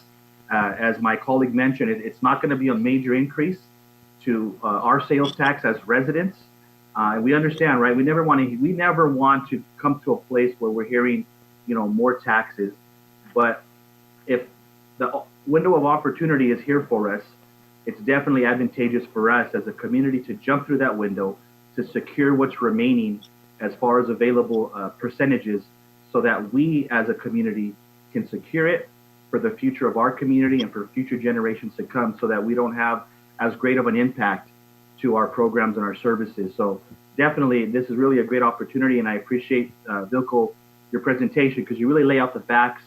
As my colleague mentioned, it's not going to be a major increase to our sales tax as residents. We understand, right? We never want to come to a place where we're hearing, more taxes. But if the window of opportunity is here for us. It's definitely advantageous for us as a community to jump through that window to secure what's remaining as far as available percentages, so that we as a community can secure it for the future of our community and for future generations to come, so that we don't have as great of an impact to our programs and our services. So definitely, this is really a great opportunity, and I appreciate, Vilko, your presentation, because you really lay out the facts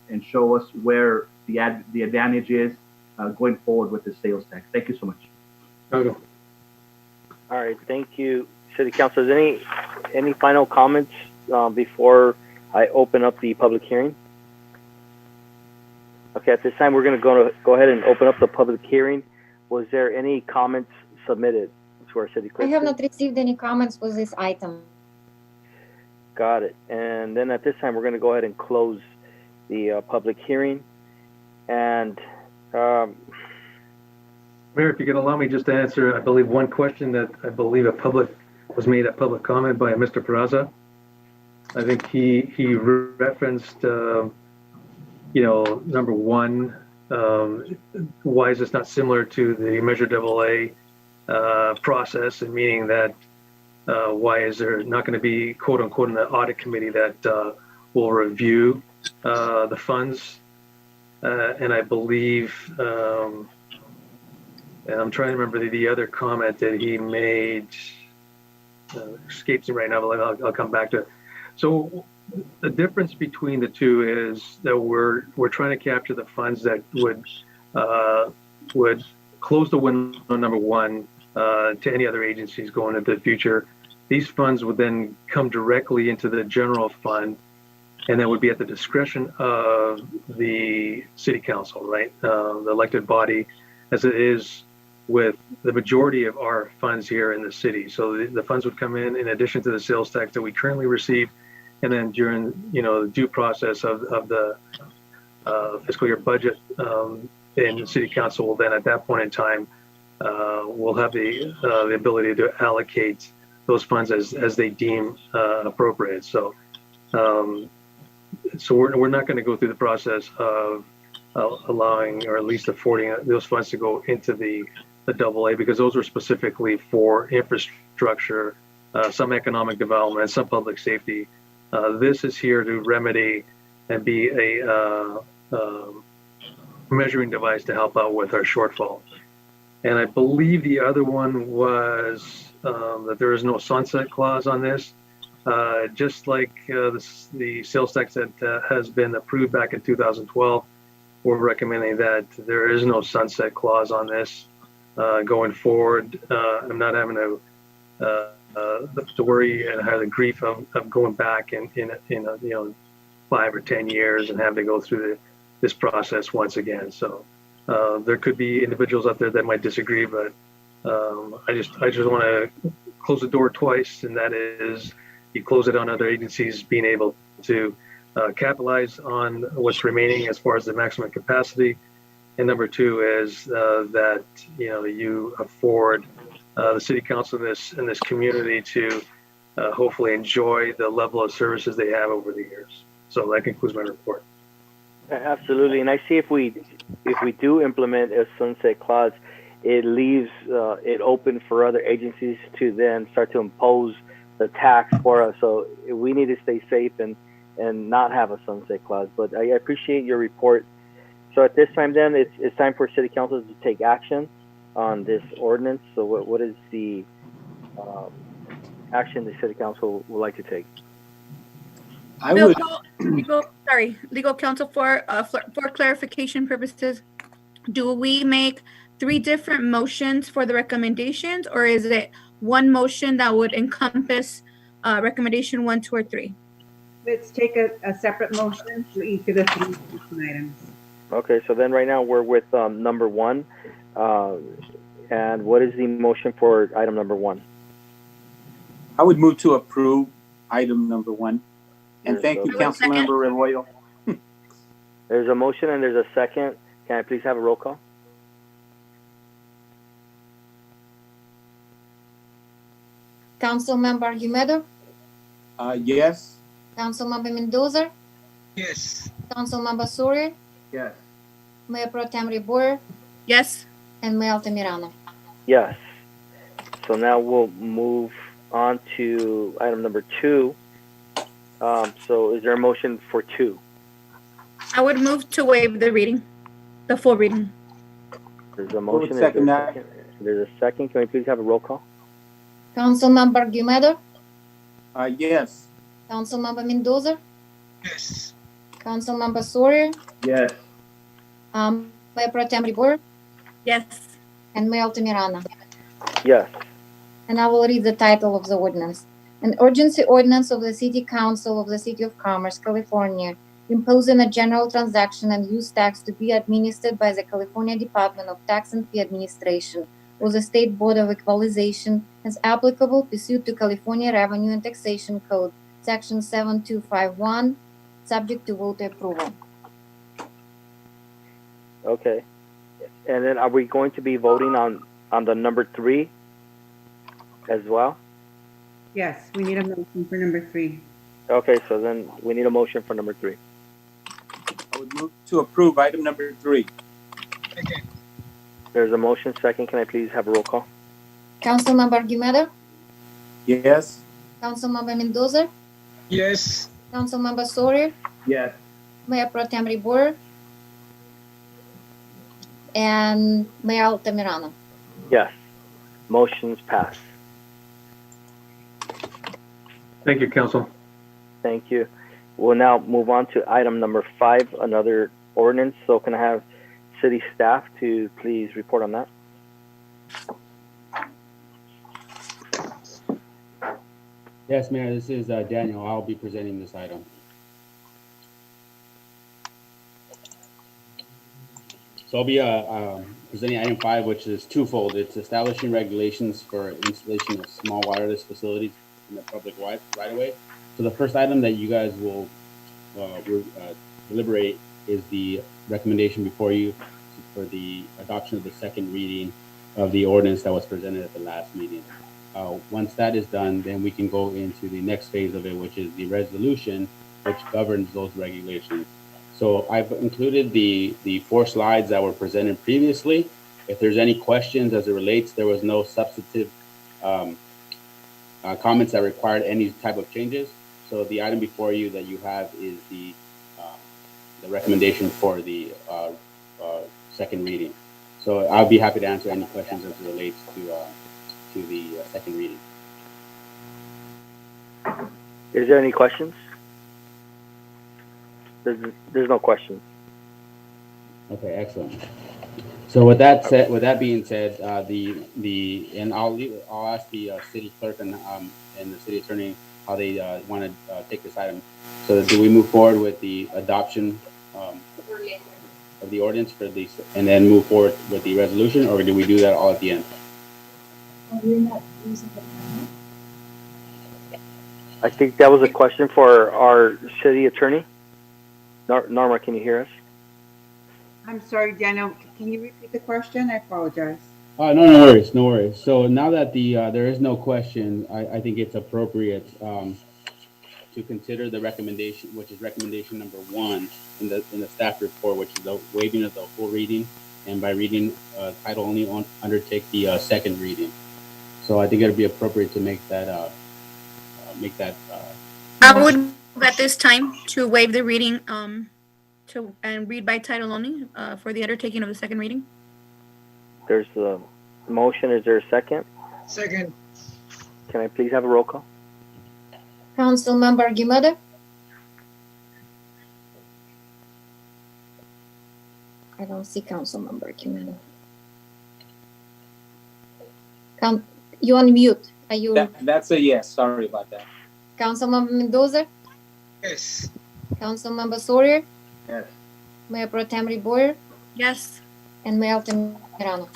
and show us where the advantage is going forward with the sales tax. Thank you so much. Okay. All right, thank you, City Council. Is any final comments before I open up the public hearing? Okay, at this time, we're going to go ahead and open up the public hearing. Was there any comments submitted to our city clerk? I have not received any comments with this item. Got it. And then at this time, we're going to go ahead and close the public hearing. And Mayor, if you could allow me just to answer, I believe, one question that I believe was made a public comment by Mr. Peraza. I think he referenced, number one, why is this not similar to the Measure AA process, and meaning that why is there not going to be, quote unquote, an audit committee that will review the funds? And I believe, and I'm trying to remember the other comment that he made, escapes me right now, but I'll come back to it. So the difference between the two is that we're trying to capture the funds that would close the window, number one, to any other agencies going into the future. These funds would then come directly into the general fund, and that would be at the discretion of the city council, right? The elected body, as it is with the majority of our funds here in the city. So the funds would come in addition to the sales tax that we currently receive. And then during, the due process of the fiscal year budget, and the city council will then, at that point in time, will have the ability to allocate those funds as they deem appropriate. So we're not going to go through the process of allowing, or at least affording those funds to go into the AA, because those were specifically for infrastructure, some economic development, some public safety. This is here to remedy and be a measuring device to help out with our shortfall. And I believe the other one was that there is no sunset clause on this. Just like the sales tax that has been approved back in 2012, we're recommending that there is no sunset clause on this going forward. I'm not having to worry and have the grief of going back in 5 or 10 years and have to go through this process once again. So there could be individuals out there that might disagree, but I just want to close the door twice, and that is, you close it on other agencies being able to capitalize on what's remaining as far as the maximum capacity. And number two is that you afford the city council in this community to hopefully enjoy the level of services they have over the years. So that concludes my report. Absolutely, and I see if we do implement a sunset clause, it leaves it open for other agencies to then start to impose the tax for us. So we need to stay safe and not have a sunset clause. But I appreciate your report. So at this time, then it's time for city council to take action on this ordinance. So what is the action the city council would like to take? Legal counsel, for clarification purposes, do we make 3 different motions for the recommendations, or is it one motion that would encompass recommendation 1, 2, or 3? Let's take a separate motion for each of the 3 items. Okay, so then right now we're with number 1. And what is the motion for item number 1? I would move to approve item number 1. And thank you, Councilmember Arroyo. There's a motion and there's a second. Can I please have a roll call? Councilmember Argumedo, Yes. Councilmember Mendoza, Yes. Councilmember Soria, Yes. Mayor Pro Tem Reboer, Yes. and Mayor Altamirano. Yes. So now we'll move on to item number 2. So is there a motion for 2? I would move to waive the reading, the full reading. There's a motion. Is there second a that. second? There's a second. Can we please have a roll call? Councilmember Guimedo, Yes. Councilmember Mendoza, Yes. Councilmember Sawyer, Yes. Mayor Pro Tem Reboer, Yes. and Mayor Altamirano. Yes. And I will read the title of the ordinance. An urgency ordinance of the City Council of the City of Commerce, California, imposing a general transaction and use tax to be administered by the California Department of Tax and Fee Administration or the State Board of Equalization as applicable pursuant to California Revenue and Taxation Code, Section 7251, subject to voter approval. Okay. And then are we going to be voting on the number 3 as well? Yes, we need a motion for number 3. Okay, so then we need a motion for number 3. I would move to approve item number 3. Second. There's a motion. Second. Can I please have a roll call? Councilmember Guimedo, Yes. Councilmember Mendoza, Yes. Councilmember Sawyer, Yes. Mayor Pro Tem Reboer, and Mayor Altamirano. Yes. Motion's passed. Thank you, council. Thank you. We'll now move on to item number 5, another ordinance. So can I have city staff to please report on that? Yes, Mayor, this is Daniel. I'll be presenting this item. So I'll be presenting item 5, which is twofold. It's establishing regulations for installation of small wireless facilities in the public right-of-way. So the first item that you guys will deliberate is the recommendation before you for the adoption of the second reading of the ordinance that was presented at the last meeting. Once that is done, then we can go into the next phase of it, which is the resolution, which governs those regulations. So I've included the 4 slides that were presented previously. If there's any questions as it relates, there was no substantive comments that required any type of changes. So the item before you that you have is the recommendation for the second reading. So I'll be happy to answer any questions as it relates to the second reading. Is there any questions? There's no questions. Okay, excellent. So with that being said, and I'll ask the city clerk and the city attorney how they want to take this item. So do we move forward with the adoption of the ordinance for these, and then move forward with the resolution, or do we do that all at the end? I think that was a question for our city attorney. Norma, can you hear us? I'm sorry, Daniel, can you repeat the question? I apologize. No worries, no worries. So now that there is no question, I think it's appropriate to consider the recommendation, which is recommendation number 1 in the staff report, which is the waiving of the full reading, and by reading title only, undertake the second reading. So I think it'd be appropriate to make that. I would move at this time to waive the reading and read by title only for the undertaking of the second reading. There's a motion. Is there a second? Second. Can I please have a roll call? Councilmember Guimedo, I don't see Councilmember Guimedo. You on mute. Are you? That's a yes. Sorry about that. Councilmember Mendoza, Yes. Councilmember Sawyer, Yes. Mayor Pro Tem Reboer, Yes. and Mayor Altamirano.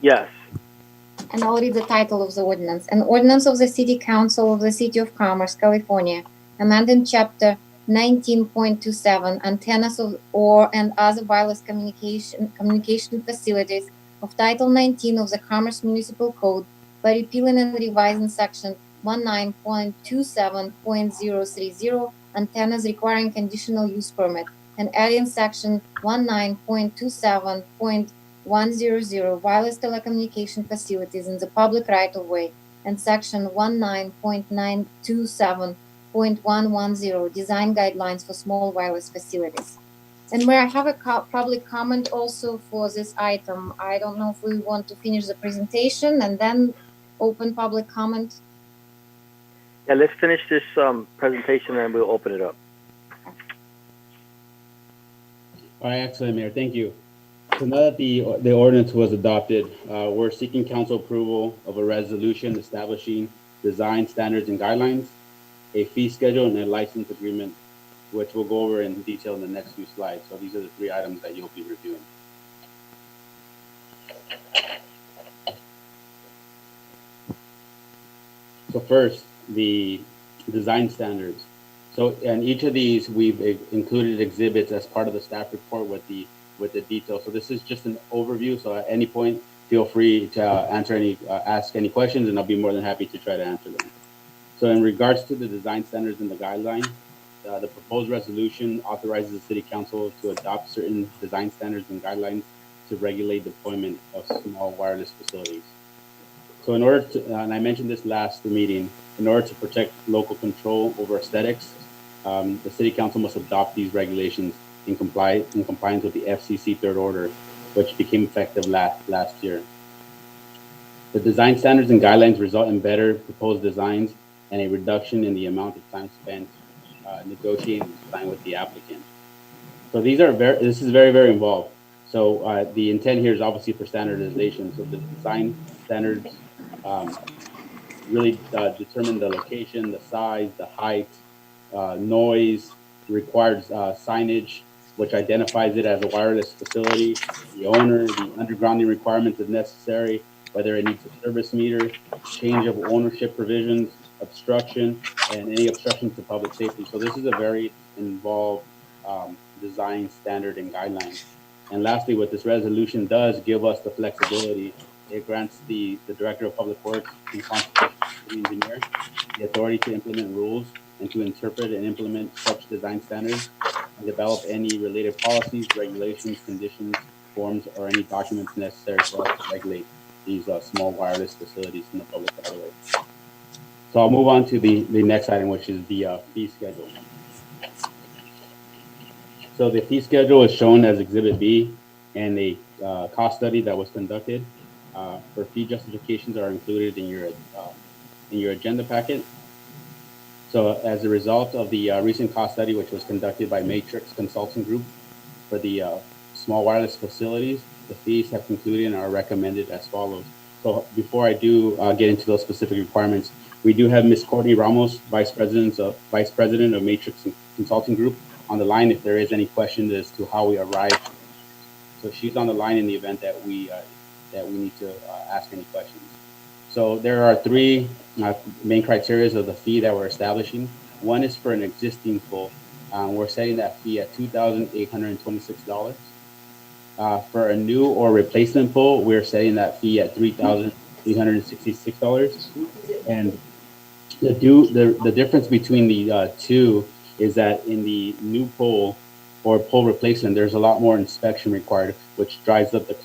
Yes. And I'll read the title of the ordinance. An ordinance of the City Council of the City of Commerce, California, amending Chapter 19.27, antennas and other wireless communication facilities of Title 19 of the Commerce Municipal Code by repealing and revising Section 19.27.030, antennas requiring conditional use permit, and adding section 19.27.100 wireless telecommunication facilities in the public right-of-way and section 19.927.110 design guidelines for small wireless facilities. And may I have a public comment also for this item? I don't know if we want to finish the presentation and then open public comment. Yeah, let's finish this presentation and we'll open it up. All right, excellent, Mayor. Thank you. So now that the ordinance was adopted, we're seeking council approval of a resolution establishing design standards and guidelines, a fee schedule, and a license agreement, which we'll go over in detail in the next few slides. So these are the three items that you'll be reviewing. So first, the design standards. So in each of these, we've included exhibits as part of the staff report with the details. So this is just an overview. So at any point, feel free to ask any questions, and I'll be more than happy to try to answer them. So in regards to the design standards and the guidelines, the proposed resolution authorizes the City Council to adopt certain design standards and guidelines to regulate deployment of small wireless facilities. So in order to, and I mentioned this last meeting, in order to protect local control over aesthetics, the City Council must adopt these regulations in compliance with the FCC Third Order, which became effective last year. The design standards and guidelines result in better proposed designs and a reduction in the amount of time spent negotiating design with the applicant. So this is very, very involved. So the intent here is obviously for standardization. So the design standards really determine the location, the size, the height, noise, required signage, which identifies it as a wireless facility, the owner, the undergrounding requirements if necessary, whether it needs a service meter, change of ownership provisions, obstruction, and any obstruction to public safety. So this is a very involved design standard and guidelines. And lastly, what this resolution does give us the flexibility. It grants the Director of Public Works and Conservation Engineer the authority to implement rules and to interpret and implement such design standards and develop any related policies, regulations, conditions, forms, or any documents necessary for us to regulate these small wireless facilities in the public right of way. So I'll move on to the next item, which is the fee schedule. So the fee schedule is shown as Exhibit B, and a cost study that was conducted for fee justifications are included in your agenda packet. So as a result of the recent cost study, which was conducted by Matrix Consulting Group for the small wireless facilities, the fees have concluded and are recommended as follows. So before I do get into those specific requirements, we do have Ms. Courtney Ramos, Vice President of Matrix Consulting Group, on the line if there is any questions as to how we arrived. So she's on the line in the event that we need to ask any questions. So there are three main criteria of the fee that we're establishing. One is for an existing pole. We're setting that fee at $2,826. For a new or replacement pole, we're setting that fee at $3,366. And the difference between the two is that in the new pole or pole replacement, there's a lot more inspection required, which drives up the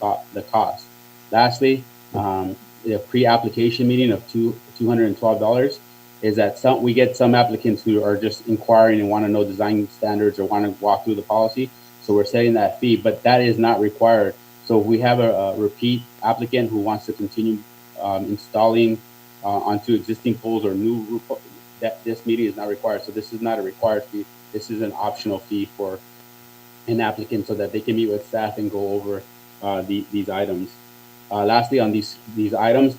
cost. Lastly, the pre-application meeting of $212 is that we get some applicants who are just inquiring and want to know design standards or want to walk through the policy. So we're setting that fee, but that is not required. So if we have a repeat applicant who wants to continue installing onto existing poles or new roof, this meeting is not required. So this is not a required fee. This is an optional fee for an applicant so that they can meet with staff and go over these items. Lastly, on these items,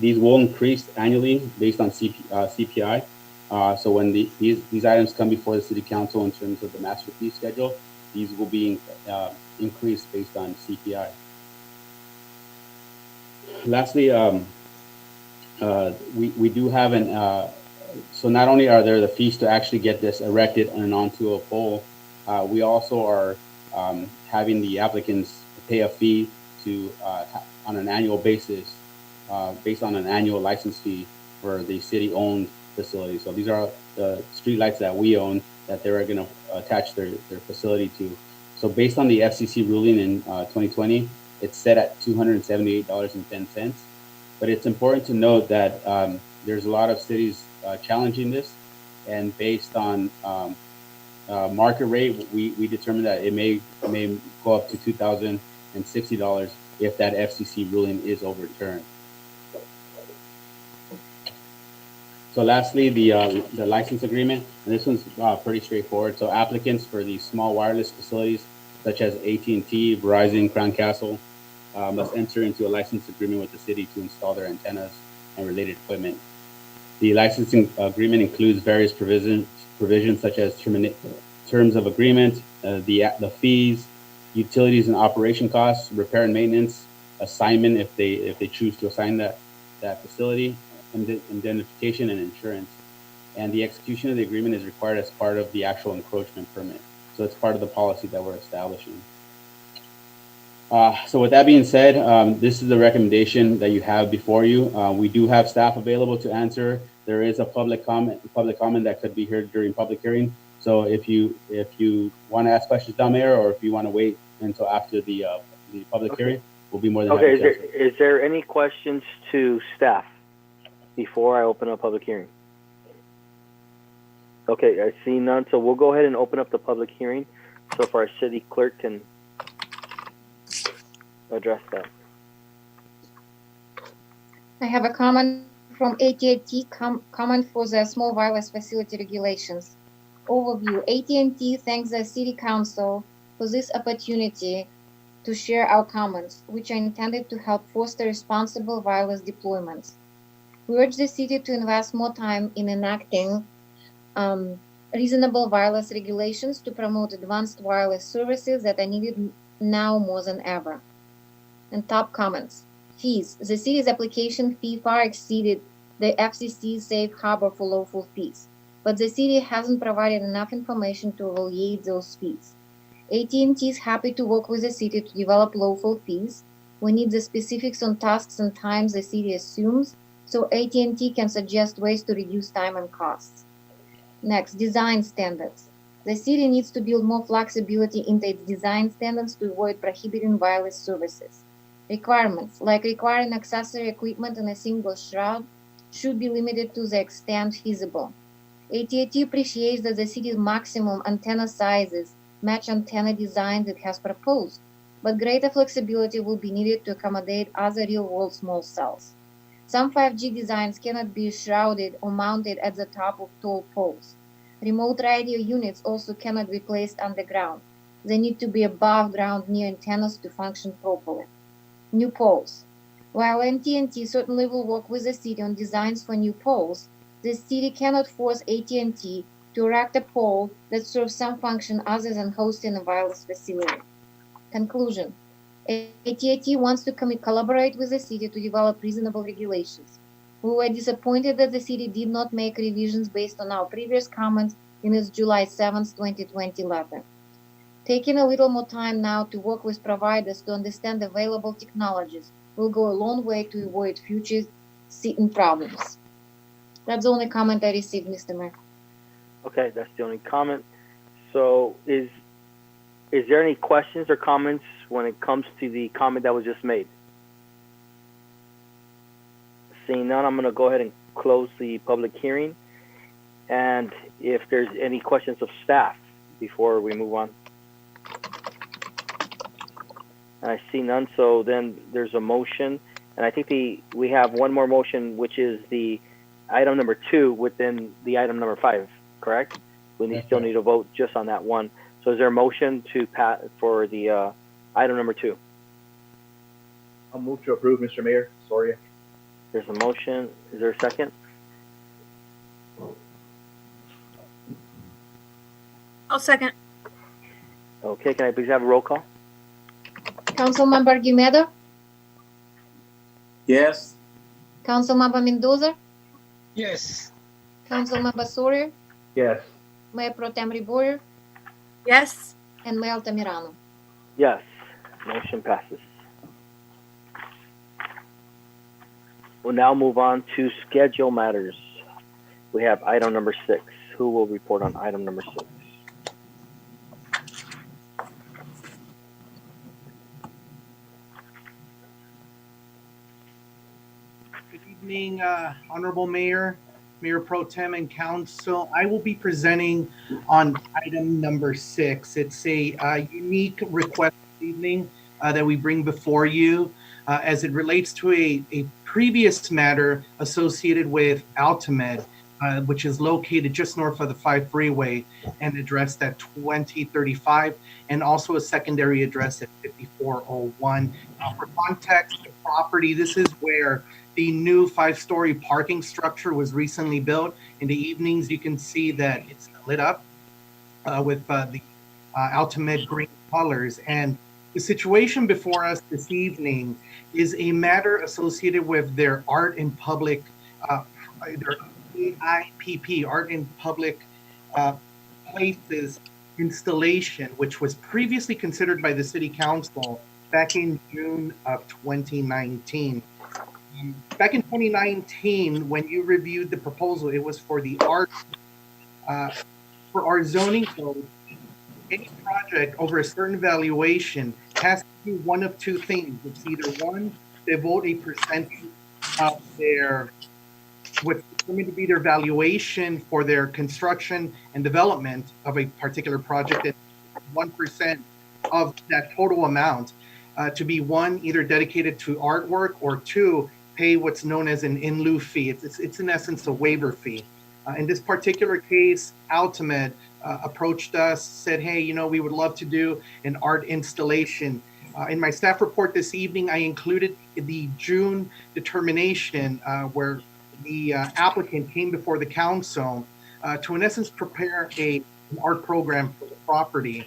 these will increase annually based on CPI. So when these items come before the City Council in terms of the master fee schedule, these will be increased based on CPI. Lastly, we do have so not only are there the fees to actually get this erected and onto a pole, we also are having the applicants pay a fee to on an annual basis, based on an annual license fee for the city-owned facility. So these are the street lights that we own, that they were going to attach their facility to. So based on the FCC ruling in 2020, it's set at $278.10. But it's important to note that there's a lot of cities challenging this, and based on market rate, we determined that it may go up to $2,060 if that FCC ruling is overturned. So lastly, the license agreement, and this one's pretty straightforward. So applicants for these small wireless facilities, such as AT&T, Verizon, Crown Castle, must enter into a license agreement with the city to install their antennas and related equipment. The licensing agreement includes various provisions such as terms of agreement, the fees, utilities and operation costs, repair and maintenance, assignment if they choose to assign that facility, indemnification and insurance. And the execution of the agreement is required as part of the actual encroachment permit. So it's part of the policy that we're establishing. So with that being said, this is the recommendation that you have before you. We do have staff available to answer. There is a public comment that could be heard during public hearing. So if you want to ask questions down there, or if you want to wait until after the public hearing, we'll be more than happy to answer. Is there any questions to staff before I open up public hearing? Okay, I see none, so we'll go ahead and open up the public hearing so if our city clerk can address that. I have a comment from AT&T, comment for the small wireless facility regulations. Overview. AT&T thanks the City Council for this opportunity to share our comments, which are intended to help foster responsible wireless deployments. We urge the city to invest more time in enacting reasonable wireless regulations to promote advanced wireless services that are needed now more than ever. And top comments. Fees. The city's application fee far exceeded the FCC's safe harbor for lawful fees, but the city hasn't provided enough information to evaluate those fees. AT&T is happy to work with the city to develop lawful fees. We need the specifics on tasks and times the city assumes, so AT&T can suggest ways to reduce time and costs. Next, design standards. The city needs to build more flexibility into its design standards to avoid prohibiting wireless services. Requirements, like requiring accessory equipment in a single shroud, should be limited to the extent feasible. AT&T appreciates that the city's maximum antenna sizes match antenna designs it has proposed, but greater flexibility will be needed to accommodate other real-world small cells. Some 5G designs cannot be shrouded or mounted at the top of tall poles. Remote radio units also cannot be placed underground. They need to be above ground near antennas to function properly. New poles. While AT&T certainly will work with the city on designs for new poles, the city cannot force AT&T to erect a pole that serves some function other than hosting a wireless facility. Conclusion. AT&T wants to collaborate with the city to develop reasonable regulations. We were disappointed that the city did not make revisions based on our previous comments in its July 7, 2020 letter. Taking a little more time now to work with providers to understand available technologies will go a long way to avoid future seating problems. That's the only comment I received, Mr. Mayor. Okay, that's the only comment. So is there any questions or comments when it comes to the comment that was just made? Seeing none, I'm going to go ahead and close the public hearing. And if there's any questions of staff before we move on. And I see none, so then there's a motion. And I think we have one more motion, which is the item number 2 within the item number 5, correct? We still need to vote just on that one. So is there a motion to pass for the item number 2? I'll move to approve, Mr. Mayor. Sorry. There's a motion. Is there a second? I'll second. Okay, can I please have a roll call? Councilmember Guimedo, Yes. Councilmember Mendoza, Yes. Councilmember Sawyer, Yes. Mayor Pro Tem Riboyer, Yes. and Mayor Altamirano. Yes. Motion passes. We'll now move on to schedule matters. We have item number 6. who will report on item number 6? Good evening, Honorable Mayor, Mayor Pro Tem, and Council. I will be presenting on item number 6. It's a unique request this evening that we bring before you as it relates to a previous matter associated with Altamed, which is located just north of the 5 freeway and addressed at 2035, and also a secondary address at 5401. For context, the property, this is where the new 5-story parking structure was recently built. In the evenings, you can see that it's lit up with the Altamed green colors. And the situation before us this evening is a matter associated with their art in public, their AIPP, art in public places installation, which was previously considered by the City Council back in June of 2019. Back in 2019, when you reviewed the proposal, it was for the art, for our zoning code. Any project over a certain valuation has to do one of two things. It's either one, devote a percentage of their, what's determined to be their valuation for their construction and development of a particular project, at 1% of that total amount to be one, either dedicated to artwork, or two, pay what's known as an in lieu fee. It's in essence a waiver fee. In this particular case, Altamed approached us, said, hey, you know, we would love to do an art installation. In my staff report this evening, I included the June determination where the applicant came before the council to, in essence, prepare an art program for the property.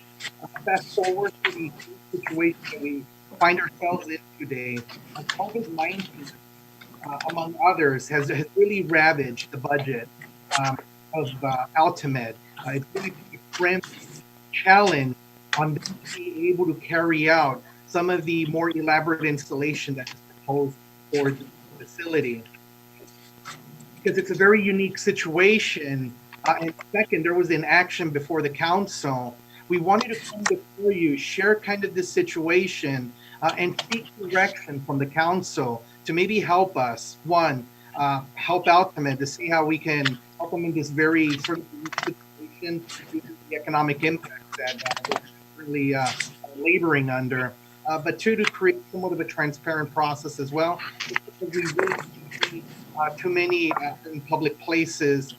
Fast forward to the situation that we find ourselves in today. COVID-19, among others, has really ravaged the budget of Altamed. It's really a grim challenge on them being able to carry out some of the more elaborate installation that is proposed for the facility. Because it's a very unique situation. And second, there was an action before the council. We wanted to come before you, share kind of this situation, and seek direction from the council to maybe help us. One, help Altamed to see how we can help them in this very sort of situation due to the economic impact that they're really laboring under. But two, to create somewhat of a transparent process as well. Because we really see too many in public places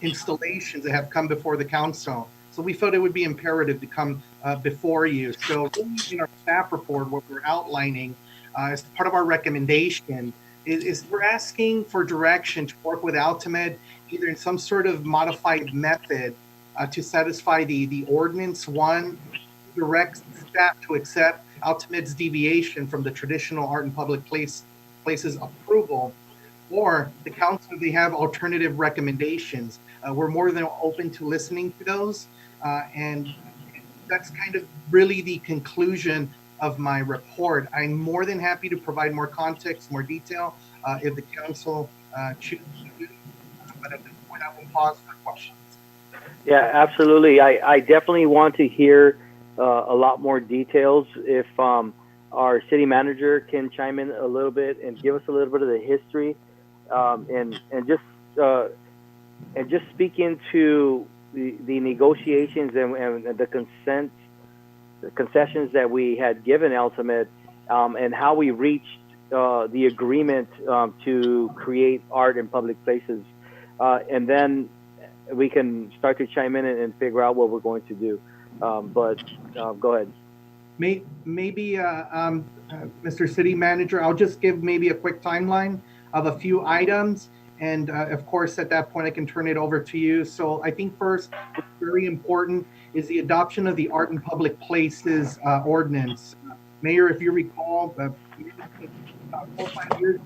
installations that have come before the council. So we felt it would be imperative to come before you. So in our staff report, what we're outlining as part of our recommendation is we're asking for direction to work with Altamed, either in some sort of modified method to satisfy the ordinance. One, direct staff to accept Altamed's deviation from the traditional art in public places approval, or the council, they have alternative recommendations. We're more than open to listening to those. And that's kind of really the conclusion of my report. I'm more than happy to provide more context, more detail, if the council chooses to do. But at this point, I will pause for questions. Yeah, absolutely. I definitely want to hear a lot more details. If our city manager can chime in a little bit and give us a little bit of the history, and just speak into the negotiations and the concessions that we had given Altamed, and how we reached the agreement to create art in public places, and then we can start to chime in and figure out what we're going to do. But go ahead. Maybe, Mr. City Manager, I'll just give maybe a quick timeline of a few items. And of course, at that point, I can turn it over to you. So I think first, what's very important is the adoption of the Art in Public Places ordinance. Mayor, if you recall, 4 or 5 years ago,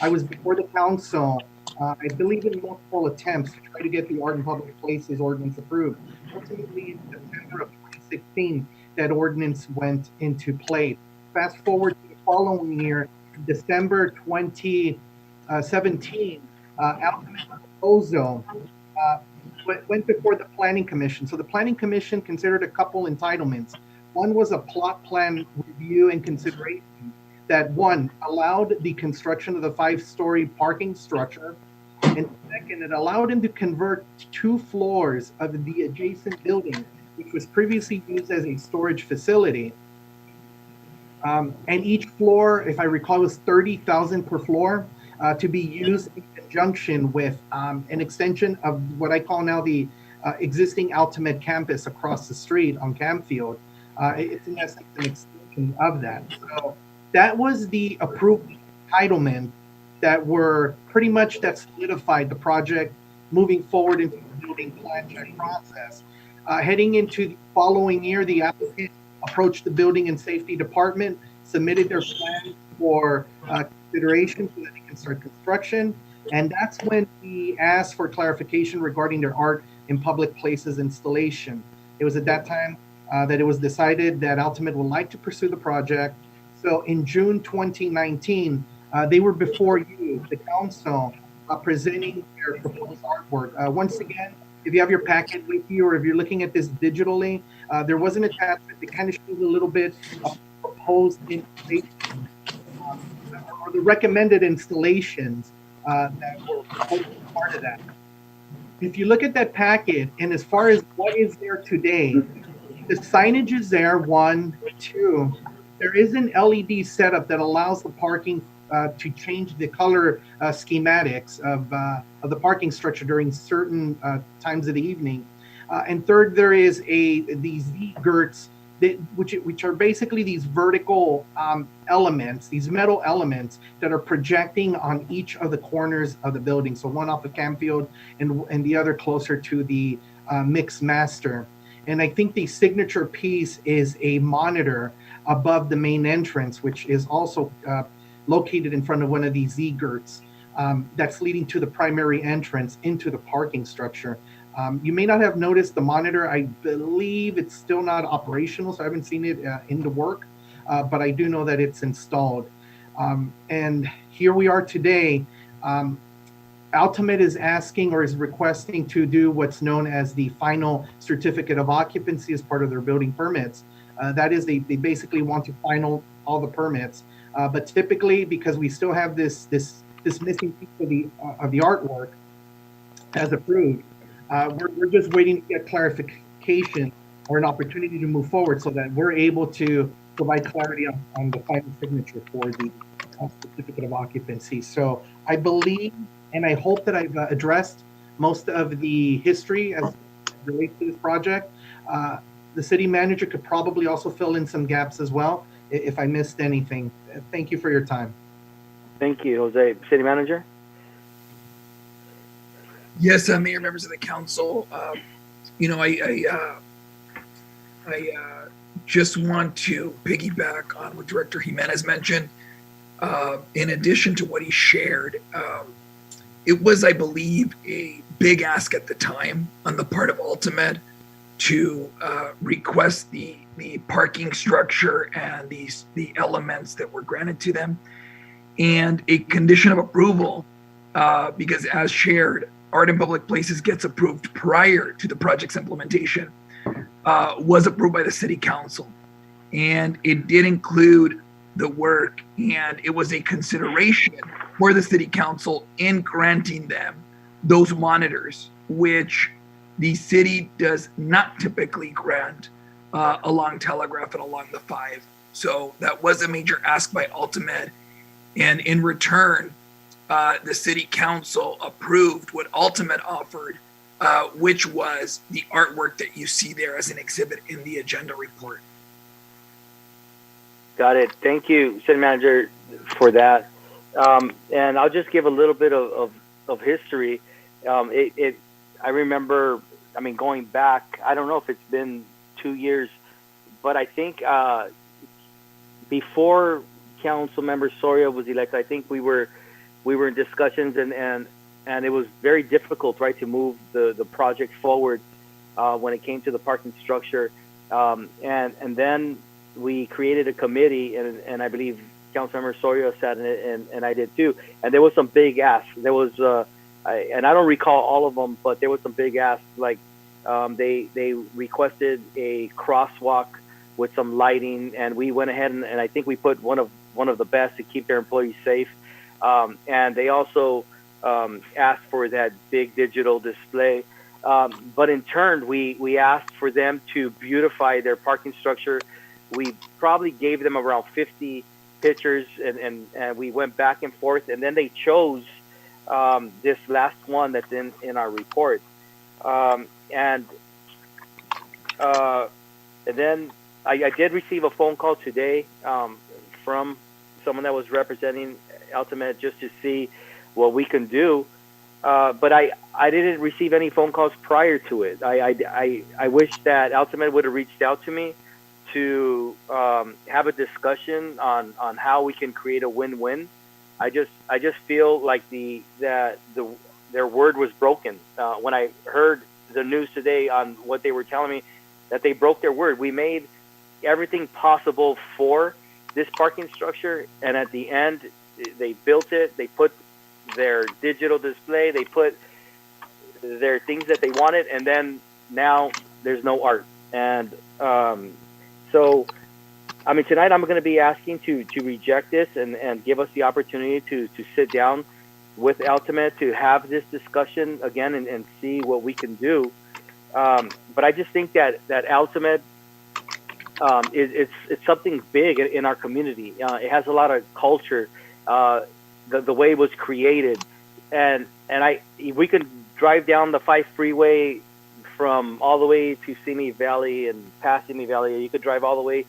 I was before the council, I believe in multiple attempts to try to get the Art in Public Places ordinance approved. Ultimately, in September of 2016, that ordinance went into place. Fast forward to the following year, December 2017, Altamed proposal went before the Planning Commission. So the Planning Commission considered a couple entitlements. One was a plot plan review and consideration that, one, allowed the construction of the 5-story parking structure, and second, it allowed him to convert 2 floors of the adjacent building, which was previously used as a storage facility. And each floor, if I recall, was $30,000 per floor, to be used in conjunction with an extension of what I call now the existing Altimed campus across the street on Camfield. It's in essence an extension of that. So that was the approved entitlement that were pretty much that solidified the project moving forward into the building plan check process. Heading into the following year, the applicant approached the building and safety department, submitted their plan for consideration so that they can start construction. And that's when we asked for clarification regarding their art in public places installation. It was at that time that it was decided that Altimed would like to pursue the project. So in June 2019, they were before you, the council, presenting their proposed artwork. Once again, if you have your packet with you, or if you're looking at this digitally, there was an attachment that kind of shows a little bit of proposed installation, or the recommended installations that were proposed as part of that. If you look at that packet, and as far as what is there today, the signage is there, 1, 2. There is an LED setup that allows the parking to change the color schematics of the parking structure during certain times of the evening. And third, there is these Z-girts, which are basically these vertical elements, these metal elements that are projecting on each of the corners of the building. So one off of Camfield and the other closer to the Mix Master. And I think the signature piece is a monitor above the main entrance, which is also located in front of one of these Z-girts that's leading to the primary entrance into the parking structure. You may not have noticed the monitor. I believe it's still not operational, so I haven't seen it in the work, but I do know that it's installed. And here we are today. Altimed is asking or is requesting to do what's known as the final certificate of occupancy as part of their building permits. That is, they basically want to final all the permits. But typically, because we still have this missing piece of the artwork as approved, we're just waiting to get clarification or an opportunity to move forward so that we're able to provide clarity on the final signature for the certificate of occupancy. So I believe and I hope that I've addressed most of the history as it relates to this project. The city manager could probably also fill in some gaps as well if I missed anything. Thank you for your time. Thank you, Jose. City manager? Yes, Mayor, members of the council. I just want to piggyback on what Director Jimenez mentioned. In addition to what he shared, it was, I believe, a big ask at the time on the part of Altimed to request the parking structure and the elements that were granted to them, and a condition of approval, because as shared, Art in Public Places gets approved prior to the project's implementation, was approved by the city council. And it did include the work, and it was a consideration for the city council in granting them those monitors, which the city does not typically grant along Telegraph and along the 5. So that was a major ask by Altimed. And in return, the city council approved what Altimed offered, which was the artwork that you see there as an exhibit in the agenda report. Got it. Thank you, City Manager, for that. And I'll just give a little bit of history. I remember, going back, I don't know if it's been 2 years, but I think before Councilmember Soria was elected, I think we were in discussions, and it was very difficult, right, to move the project forward when it came to the parking structure. And then we created a committee, and I believe Councilmember Soria sat in it, and I did too. And there was some big asks. There was and I don't recall all of them, but there was some big asks. Like they requested a crosswalk with some lighting, and we went ahead and I think we put one of the best to keep their employees safe. And they also asked for that big digital display. But in turn, we asked for them to beautify their parking structure. We probably gave them around 50 pictures, and we went back and forth, and then they chose this last one that's in our report. And then I did receive a phone call today from someone that was representing Altimed just to see what we can do. But I didn't receive any phone calls prior to it. I wish that Altimed would have reached out to me to have a discussion on how we can create a win-win. I just feel like their word was broken. When I heard the news today on what they were telling me, that they broke their word. We made everything possible for this parking structure, and at the end, they built it. They put their digital display. They put their things that they wanted, and then now there's no art. And so, I mean, tonight I'm going to be asking to reject this and give us the opportunity to sit down with Altimed to have this discussion again and see what we can do. But I just think that Altimed it's something big in our community. It has a lot of culture. The way it was created, and we could drive down the 5 freeway from all the way to Simi Valley and past Simi Valley. You could drive all the way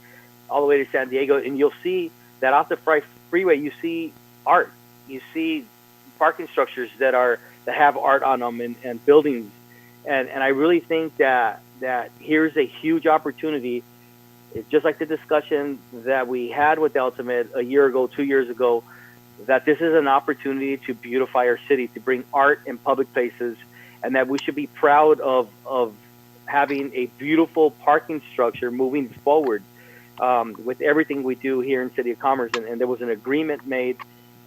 to San Diego, and you'll see that off the 5 freeway you see art. You see parking structures that have art on them and buildings, and I really think that here's a huge opportunity. It's just like the discussion that we had with Altimed a year ago, 2 years ago, that this is an opportunity to beautify our city, to bring art in public places, and that we should be proud of having a beautiful parking structure moving forward with everything we do here in City of Commerce. And there was an agreement made.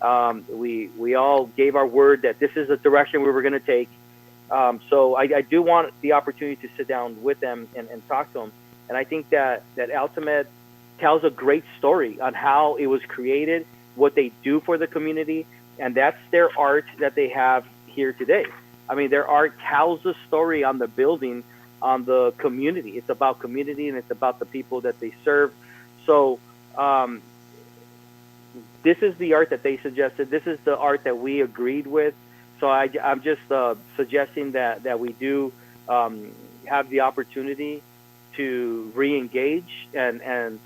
We all gave our word that this is the direction we were going to take. So I do want the opportunity to sit down with them and talk to them. And I think that Altimed tells a great story on how it was created, what they do for the community, and that's their art that they have here today. I mean, their art tells a story on the building, on the community. It's about community, and it's about the people that they serve. So this is the art that they suggested. This is the art that we agreed with. So I'm just suggesting that we do have the opportunity to re-engage and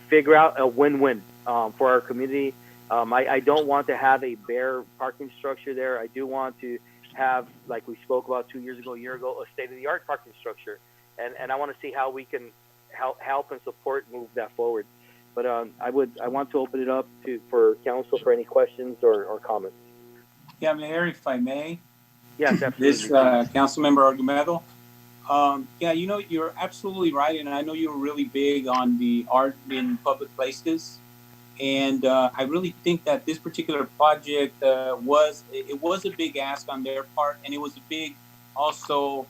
figure out a win-win for our community. I don't want to have a bare parking structure there. I do want to have, like we spoke about a year ago, a state-of-the-art parking structure. And I want to see how we can help and support move that forward. But I want to open it up for council for any questions or comments. Yeah, Mayor, if I may. Yes, absolutely. This Councilmember Argumedo. Yeah, you're absolutely right, and I know you're really big on the art in public places, and I really think that this particular project was a big ask on their part, and it was a big also.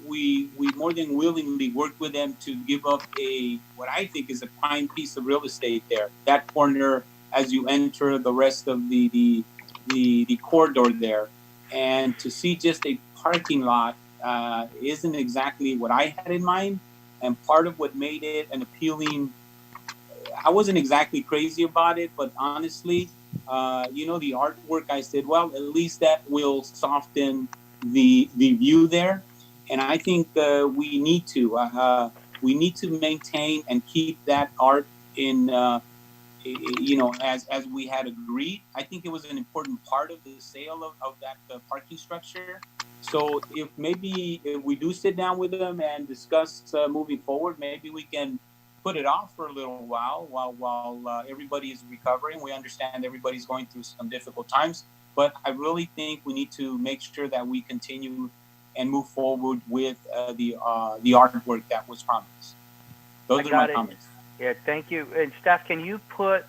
We more than willingly worked with them to give up what I think is a prime piece of real estate there. That corner as you enter the rest of the corridor there, and to see just a parking lot. Isn't exactly what I had in mind, and part of what made it an appealing. I wasn't exactly crazy about it, but honestly, the artwork. I said, well, at least that will soften the view there, and I think we need to maintain and keep that art in. As we had agreed. I think it was an important part of the sale of that parking structure. So if we do sit down with them and discuss moving forward, maybe we can put it off for a little while everybody is recovering. We understand everybody's going through some difficult times, but I really think we need to make sure that we continue and move forward with the artwork that was promised. Those are my comments. Yeah, thank you. And staff, can you put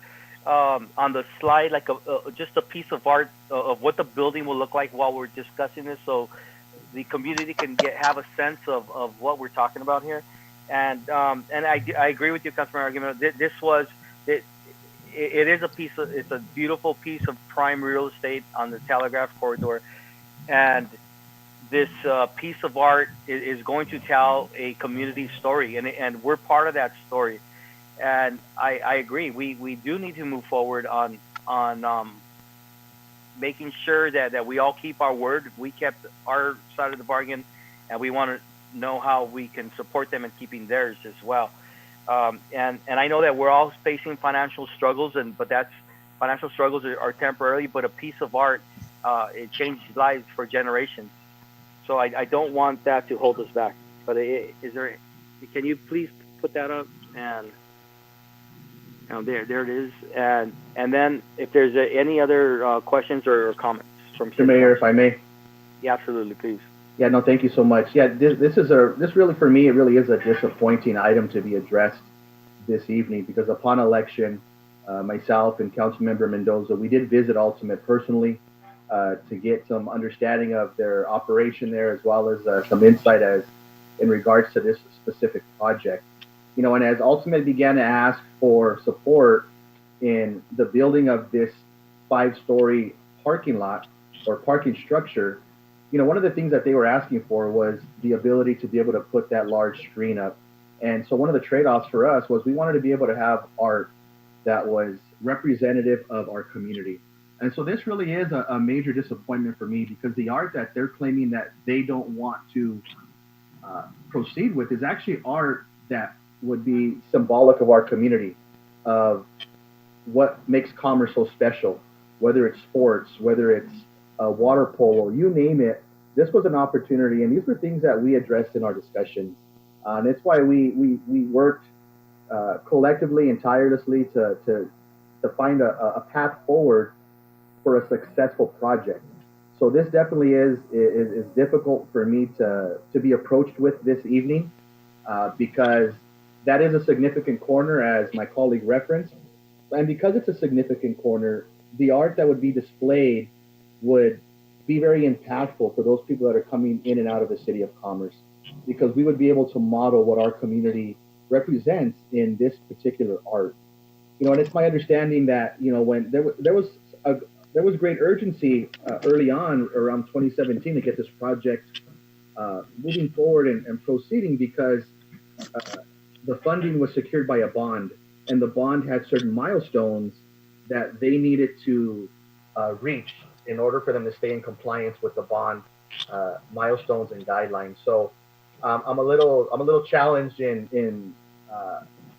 on the slide like just a piece of art of what the building will look like while we're discussing this, so the community can have a sense of what we're talking about here. And I agree with you, Councilman Argument. This was it. It is it's a beautiful piece of prime real estate on the Telegraph corridor, and this piece of art is going to tell a community story, and we're part of that story. And I agree. We do need to move forward on making sure that we all keep our word. We kept our side of the bargain, and we want to know how we can support them in keeping theirs as well. And I know that we're all facing financial struggles, but financial struggles are temporary. But a piece of art, it changes lives for generations. So I don't want that to hold us back. But can you please put that up? And there it is. And then if there's any other questions or comments from Mr. Mayor, if I may. Yeah, absolutely, please. Yeah, no, thank you so much. Yeah, this really, for me, it really is a disappointing item to be addressed this evening, because upon election, myself and Councilmember Mendoza, we did visit Ultimate personally to get some understanding of their operation there, as well as some insight in regards to this specific project. You know, and as Ultimate began to ask for support in the building of this 5-story parking lot or parking structure, you know, one of the things that they were asking for was the ability to be able to put that large screen up. And so one of the trade-offs for us was we wanted to be able to have art that was representative of our community. And so this really is a major disappointment for me, because the art that they're claiming that they don't want to proceed with is actually art that would be symbolic of our community, of what makes Commerce so special, whether it's sports, whether it's water polo, you name it. This was an opportunity, and these were things that we addressed in our discussions. And it's why we worked collectively and tirelessly to find a path forward for a successful project. So this definitely is difficult for me to be approached with this evening, because that is a significant corner, as my colleague referenced. And because it's a significant corner, the art that would be displayed would be very impactful for those people that are coming in and out of the City of Commerce, because we would be able to model what our community represents in this particular art. You know, and it's my understanding that, you know, when there was great urgency early on around 2017 to get this project moving forward and proceeding, because the funding was secured by a bond, and the bond had certain milestones that they needed to reach in order for them to stay in compliance with the bond milestones and guidelines. So I'm a little challenged in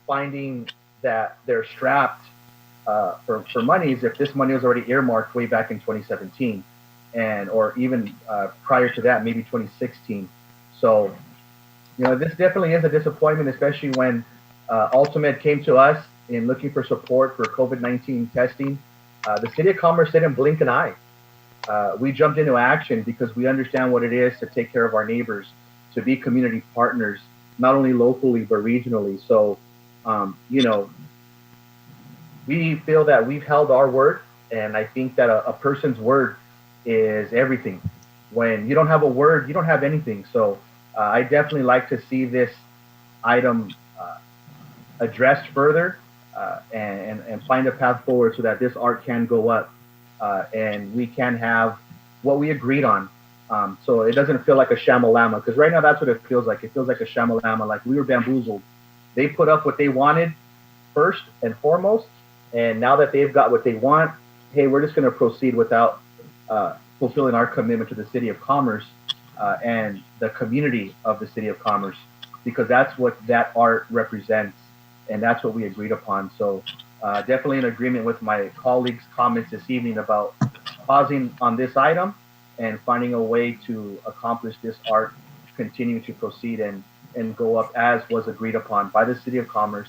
finding that they're strapped for monies if this money was already earmarked way back in 2017, or even prior to that, maybe 2016. So, you know, this definitely is a disappointment, especially when Ultimate came to us in looking for support for COVID-19 testing. The City of Commerce didn't blink an eye. We jumped into action because we understand what it is to take care of our neighbors, to be community partners, not only locally but regionally. So, you know, we feel that we've held our word, and I think that a person's word is everything. When you don't have a word, you don't have anything. So I definitely like to see this item addressed further and find a path forward so that this art can go up and we can have what we agreed on. So it doesn't feel like a shamalama, because right now that's what it feels like. It feels like a shamalama, like we were bamboozled. They put up what they wanted first and foremost, and now that they've got what they want, hey, we're just going to proceed without fulfilling our commitment to the City of Commerce and the community of the City of Commerce, because that's what that art represents, and that's what we agreed upon. So definitely in agreement with my colleagues' comments this evening about pausing on this item and finding a way to accomplish this art, continue to proceed and go up as was agreed upon by the City of Commerce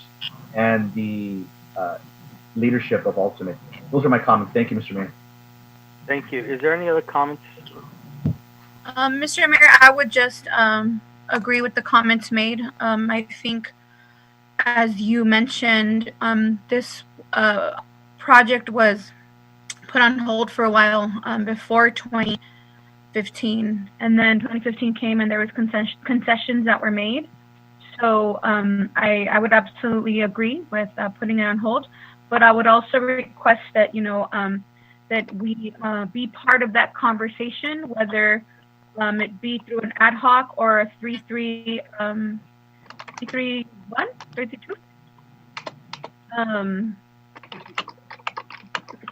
and the leadership of Ultimate. Those are my comments. Thank you, Mr. Mayor. Thank you. Is there any other comments? Mr. Mayor, I would just agree with the comments made. I think, as you mentioned, this project was put on hold for a while before 2015, and then 2015 came and there was concessions that were made. So I would absolutely agree with putting it on hold, but I would also request that that we be part of that conversation, whether it be through an ad hoc or a 3-3-1, 3-3-2.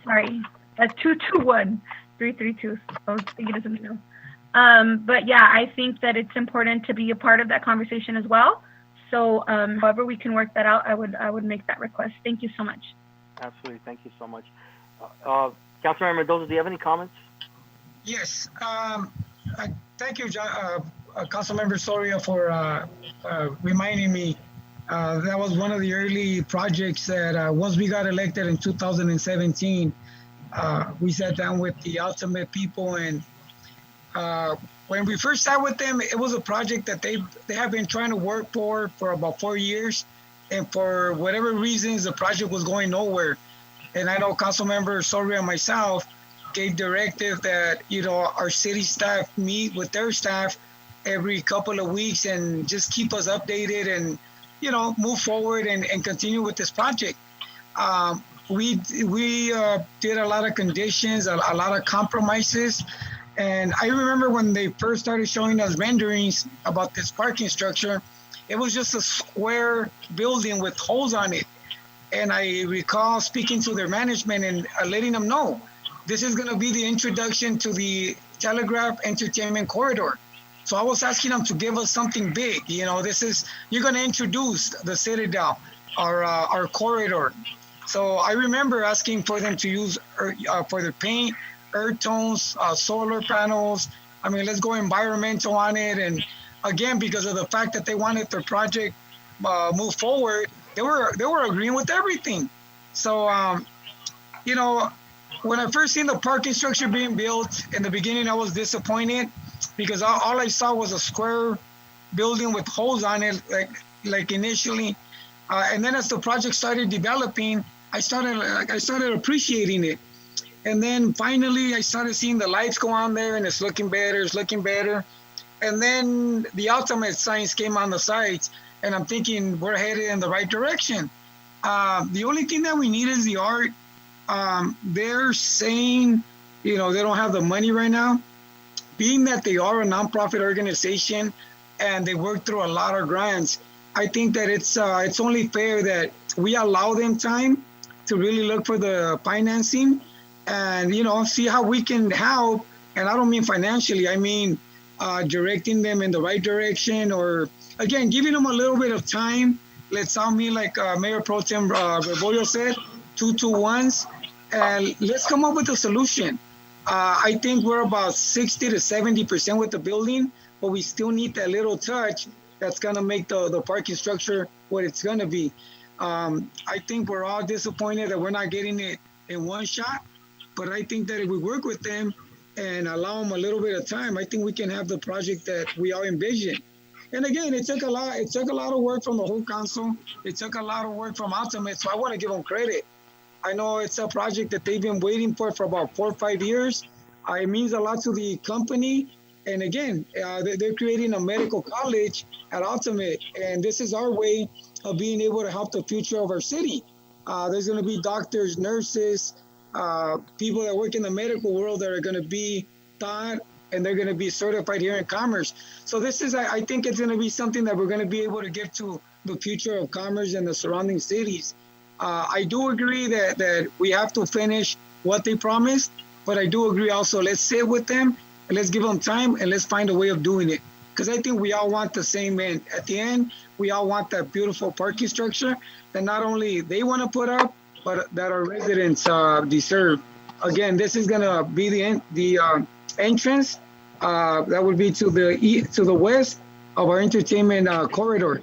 Sorry, a 2-2-1, 3-3-2. I was thinking of something else. But yeah, I think that it's important to be a part of that conversation as well. So however we can work that out, I would make that request. Thank you so much. Absolutely. Thank you so much. Councilmember Mendoza, do you have any comments? Yes. Thank you, Councilmember Soria, for reminding me. That was one of the early projects that once we got elected in 2017, we sat down with the Ultimate people, and when we first sat with them, it was a project that they have been trying to work for about 4 years, and for whatever reasons, the project was going nowhere. And I know Councilmember Soria and myself gave directive that our city staff meet with their staff every couple of weeks and just keep us updated and move forward and continue with this project. We did a lot of conditions, a lot of compromises. And I remember when they first started showing us renderings about this parking structure, it was just a square building with holes on it. And I recall speaking to their management and letting them know, this is going to be the introduction to the Telegraph Entertainment Corridor. So I was asking them to give us something big. You're going to introduce the Citadel, our corridor. So I remember asking for them to use for their paint, earth tones, solar panels. I mean, let's go environmental on it. And again, because of the fact that they wanted their project move forward, they were agreeing with everything. So, when I first seen the parking structure being built in the beginning, I was disappointed because all I saw was a square building with holes on it, like initially. And then as the project started developing, I started appreciating it. And then finally, I started seeing the lights go on there, and it's looking better. And then the Ultimate signs came on the sides, and I'm thinking we're headed in the right direction. The only thing that we need is the art. They're saying, they don't have the money right now. Being that they are a nonprofit organization and they work through a lot of grants, I think that it's only fair that we allow them time to really look for the financing and, see how we can help. And I don't mean financially, I mean directing them in the right direction, or again, giving them a little bit of time. Let's sound me like Mayor Pro Tem Rebollo said, 2-2-1s, and let's come up with a solution. I think we're about 60 to 70% with the building, but we still need that little touch that's going to make the parking structure what it's going to be. I think we're all disappointed that we're not getting it in one shot, but I think that if we work with them and allow them a little bit of time, I think we can have the project that we all envision. And again, it took a lot of work from the whole council. It took a lot of work from Ultimate, so I want to give them credit. I know it's a project that they've been waiting for about 4 or 5 years. It means a lot to the company. And again, they're creating a medical college at Ultimate, and this is our way of being able to help the future of our city. There's going to be doctors, nurses, people that work in the medical world that are going to be taught, and they're going to be certified here in Commerce. So this is, I think it's going to be something that we're going to be able to give to the future of Commerce and the surrounding cities. I do agree that we have to finish what they promised, but I do agree also, let's sit with them and let's give them time and let's find a way of doing it. Because I think we all want the same end. At the end, we all want that beautiful parking structure that not only they want to put up, but that our residents deserve. Again, this is going to be the entrance that would be to the west of our entertainment corridor.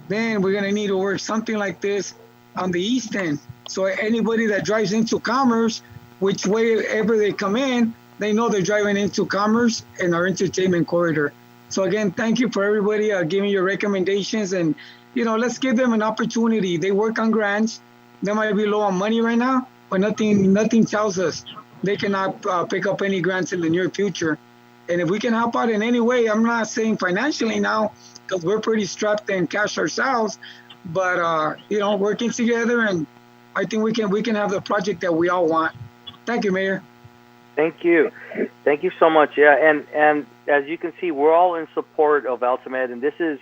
Then we're going to need to work something like this on the east end. So anybody that drives into Commerce, which way ever they come in, they know they're driving into Commerce and our entertainment corridor. So again, thank you for everybody giving your recommendations, and let's give them an opportunity. They work on grants. They might be low on money right now, but nothing tells us they cannot pick up any grants in the near future. And if we can help out in any way, I'm not saying financially now, because we're pretty strapped in cash ourselves, but working together, and I think we can have the project that we all want. Thank you, Mayor. Thank you so much. Yeah, and as you can see, we're all in support of Altamed, and this is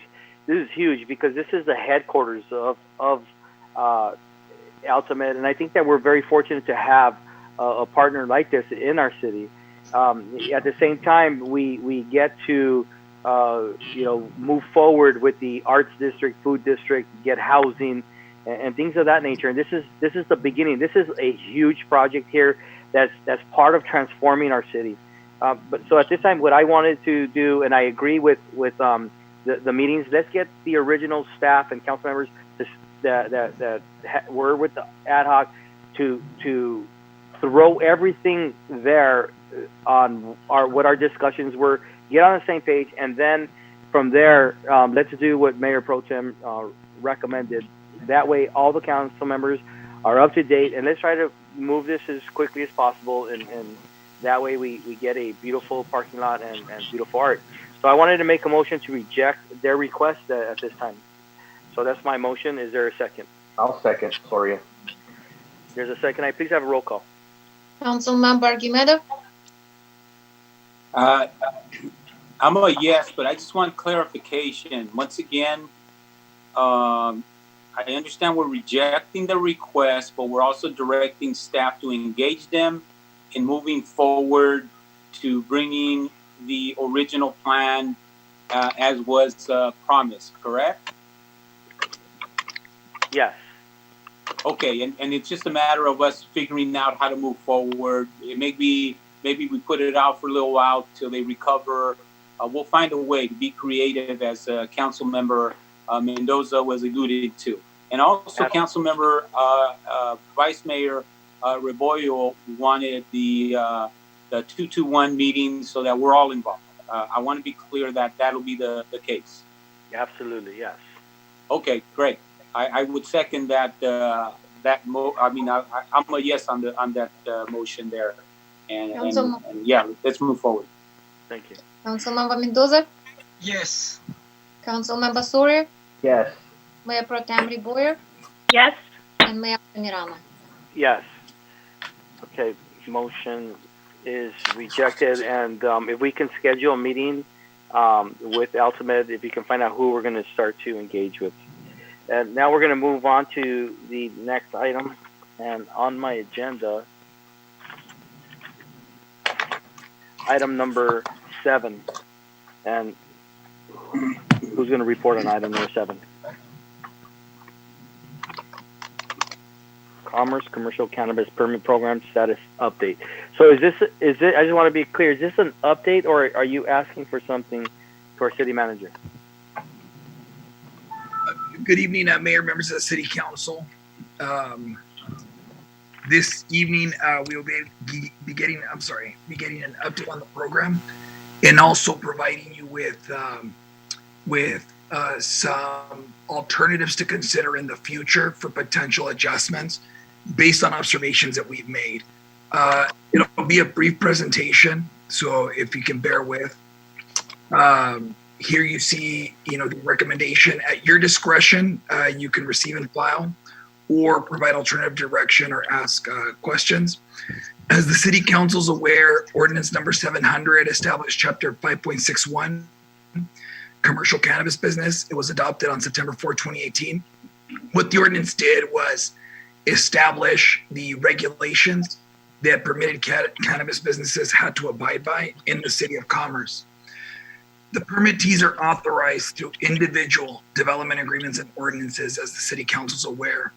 huge because this is the headquarters of Altamed, and I think that we're very fortunate to have a partner like this in our city. At the same time, we get to move forward with the arts district, food district, get housing, and things of that nature. And this is the beginning. This is a huge project here that's part of transforming our city. But so at this time, what I wanted to do, and I agree with the meetings, let's get the original staff and council members that were with the ad hoc to throw everything there on what our discussions were, get on the same page, and then from there, let's do what Mayor Pro Tem recommended. That way, all the council members are up to date, and let's try to move this as quickly as possible, and that way we get a beautiful parking lot and beautiful art. So I wanted to make a motion to reject their request at this time. So that's my motion. Is there a second? I'll second, Soria. There's a second. I please have a roll call. Councilmember Argumedo? I'm a yes, but I just want clarification. Once again, I understand we're rejecting the request, but we're also directing staff to engage them in moving forward to bringing the original plan as was promised, correct? Yes. Okay, and it's just a matter of us figuring out how to move forward. Maybe we put it out for a little while till they recover. We'll find a way to be creative, as Council Member Mendoza was alluding to. And also Council Member Vice Mayor Rebollo wanted the 2-1 meeting so that we're all involved. I want to be clear that that'll be the case. Absolutely, yes. Okay, great. I would second that. I'm a yes on that motion there, and yeah, let's move forward. Thank you. Councilmember Mendoza? Yes. Councilmember Soria? Yes. Mayor Pro Tem Rebollo? Yes. And Mayor Miranda? Yes. Okay, motion is rejected, and if we can schedule a meeting with Altamed, if you can find out who we're going to start to engage with. And now we're going to move on to the next item, and on my agenda, item number 7. And who's going to report on item number 7? Commerce Commercial Cannabis Permit Program Status Update. So is it, I just want to be clear, is this an update, or are you asking for something to our city manager? Good evening, Mayor, members of the City Council. This evening, we will be getting an update on the program, and also providing you with some alternatives to consider in the future for potential adjustments based on observations that we've made. It'll be a brief presentation, so if you can bear with. Here you see, the recommendation at your discretion. You can receive and file, or provide alternative direction or ask questions. As the City Council's aware, Ordinance Number 700 established Chapter 5.61, Commercial Cannabis Business. It was adopted on September 4, 2018. What the ordinance did was establish the regulations that permitted cannabis businesses had to abide by in the City of Commerce. The permittees are authorized through individual development agreements and ordinances, as the City Council's aware.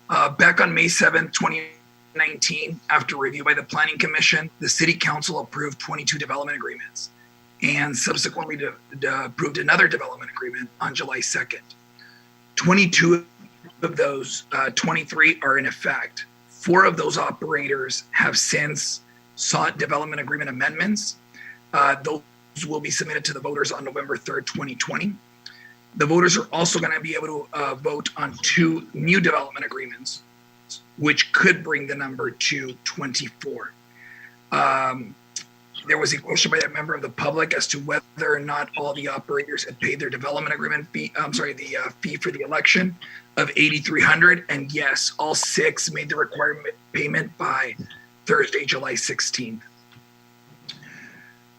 Back on May 7, 2019, after review by the Planning Commission, the City Council approved 22 development agreements and subsequently approved another development agreement on July 2nd. 22 of those 23 are in effect. 4 of those operators have since sought development agreement amendments. Those will be submitted to the voters on November 3rd, 2020. The voters are also going to be able to vote on 2 new development agreements. which could bring the number to 24. There was a question by a member of the public as to whether or not all the operators had paid their development agreement fee. The fee for the election of $8,300, and yes, all 6 made the required payment by Thursday, July 16th.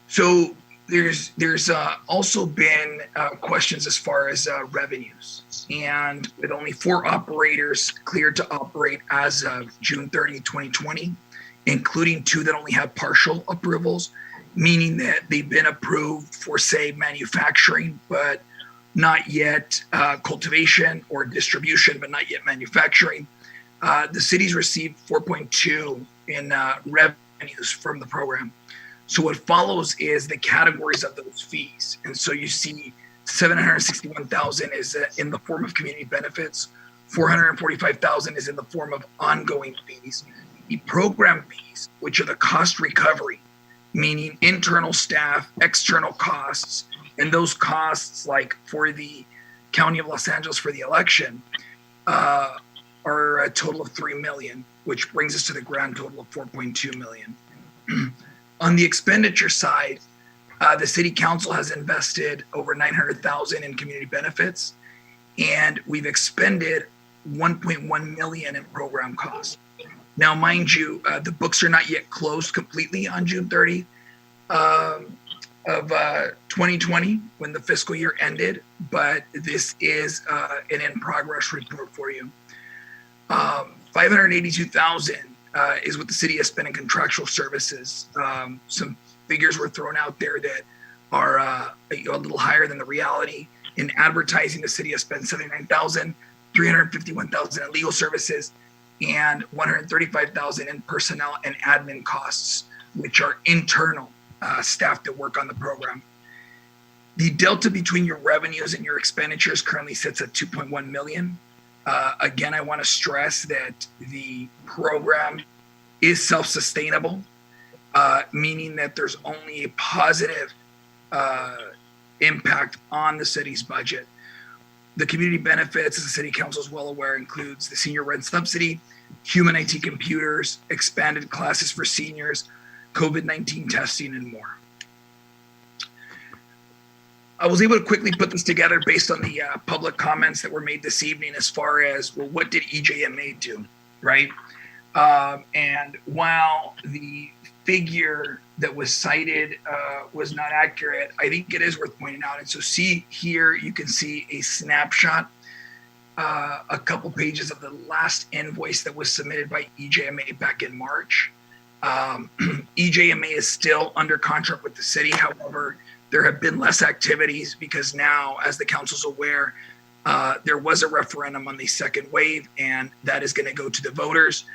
So there's also been questions as far as revenues, and with only 4 operators cleared to operate as of June 30, 2020, including 2 that only have partial approvals, meaning that they've been approved for, say, manufacturing, but not yet cultivation, or distribution, but not yet manufacturing. The city's received 4.2 in revenues from the program. So what follows is the categories of those fees. And so you see 761,000 is in the form of community benefits, 445,000 is in the form of ongoing fees. The program fees, which are the cost recovery, meaning internal staff, external costs, and those costs, like for the County of Los Angeles for the election, are a total of $3 million, which brings us to the grand total of $4.2 million. On the expenditure side, the city council has invested over $900,000 in community benefits, and we've expended $1.1 million in program costs. Now, mind you, the books are not yet closed completely on June 30 of 2020, when the fiscal year ended, but this is an in-progress report for you. $582,000 is what the city has spent in contractual services. Some figures were thrown out there that are a little higher than the reality. In advertising, the city has spent $79,000, $351,000 in legal services, and $135,000 in personnel and admin costs, which are internal staff that work on the program. The delta between your revenues and your expenditures currently sits at $2.1 million. Again, I want to stress that the program is self-sustainable, meaning that there's only a positive impact on the city's budget. The community benefits, as the city council is well aware, includes the senior rent subsidy, human IT computers, expanded classes for seniors, COVID-19 testing, and more. I was able to quickly put this together based on the public comments that were made this evening as far as, well, what did EJMA do, right? And while the figure that was cited was not accurate, I think it is worth pointing out. And so see here, you can see a snapshot, a couple pages of the last invoice that was submitted by EJMA back in March. EJMA is still under contract with the city. However, there have been less activities because now, as the council's aware, there was a referendum on the second wave, and that is going to go to the voters.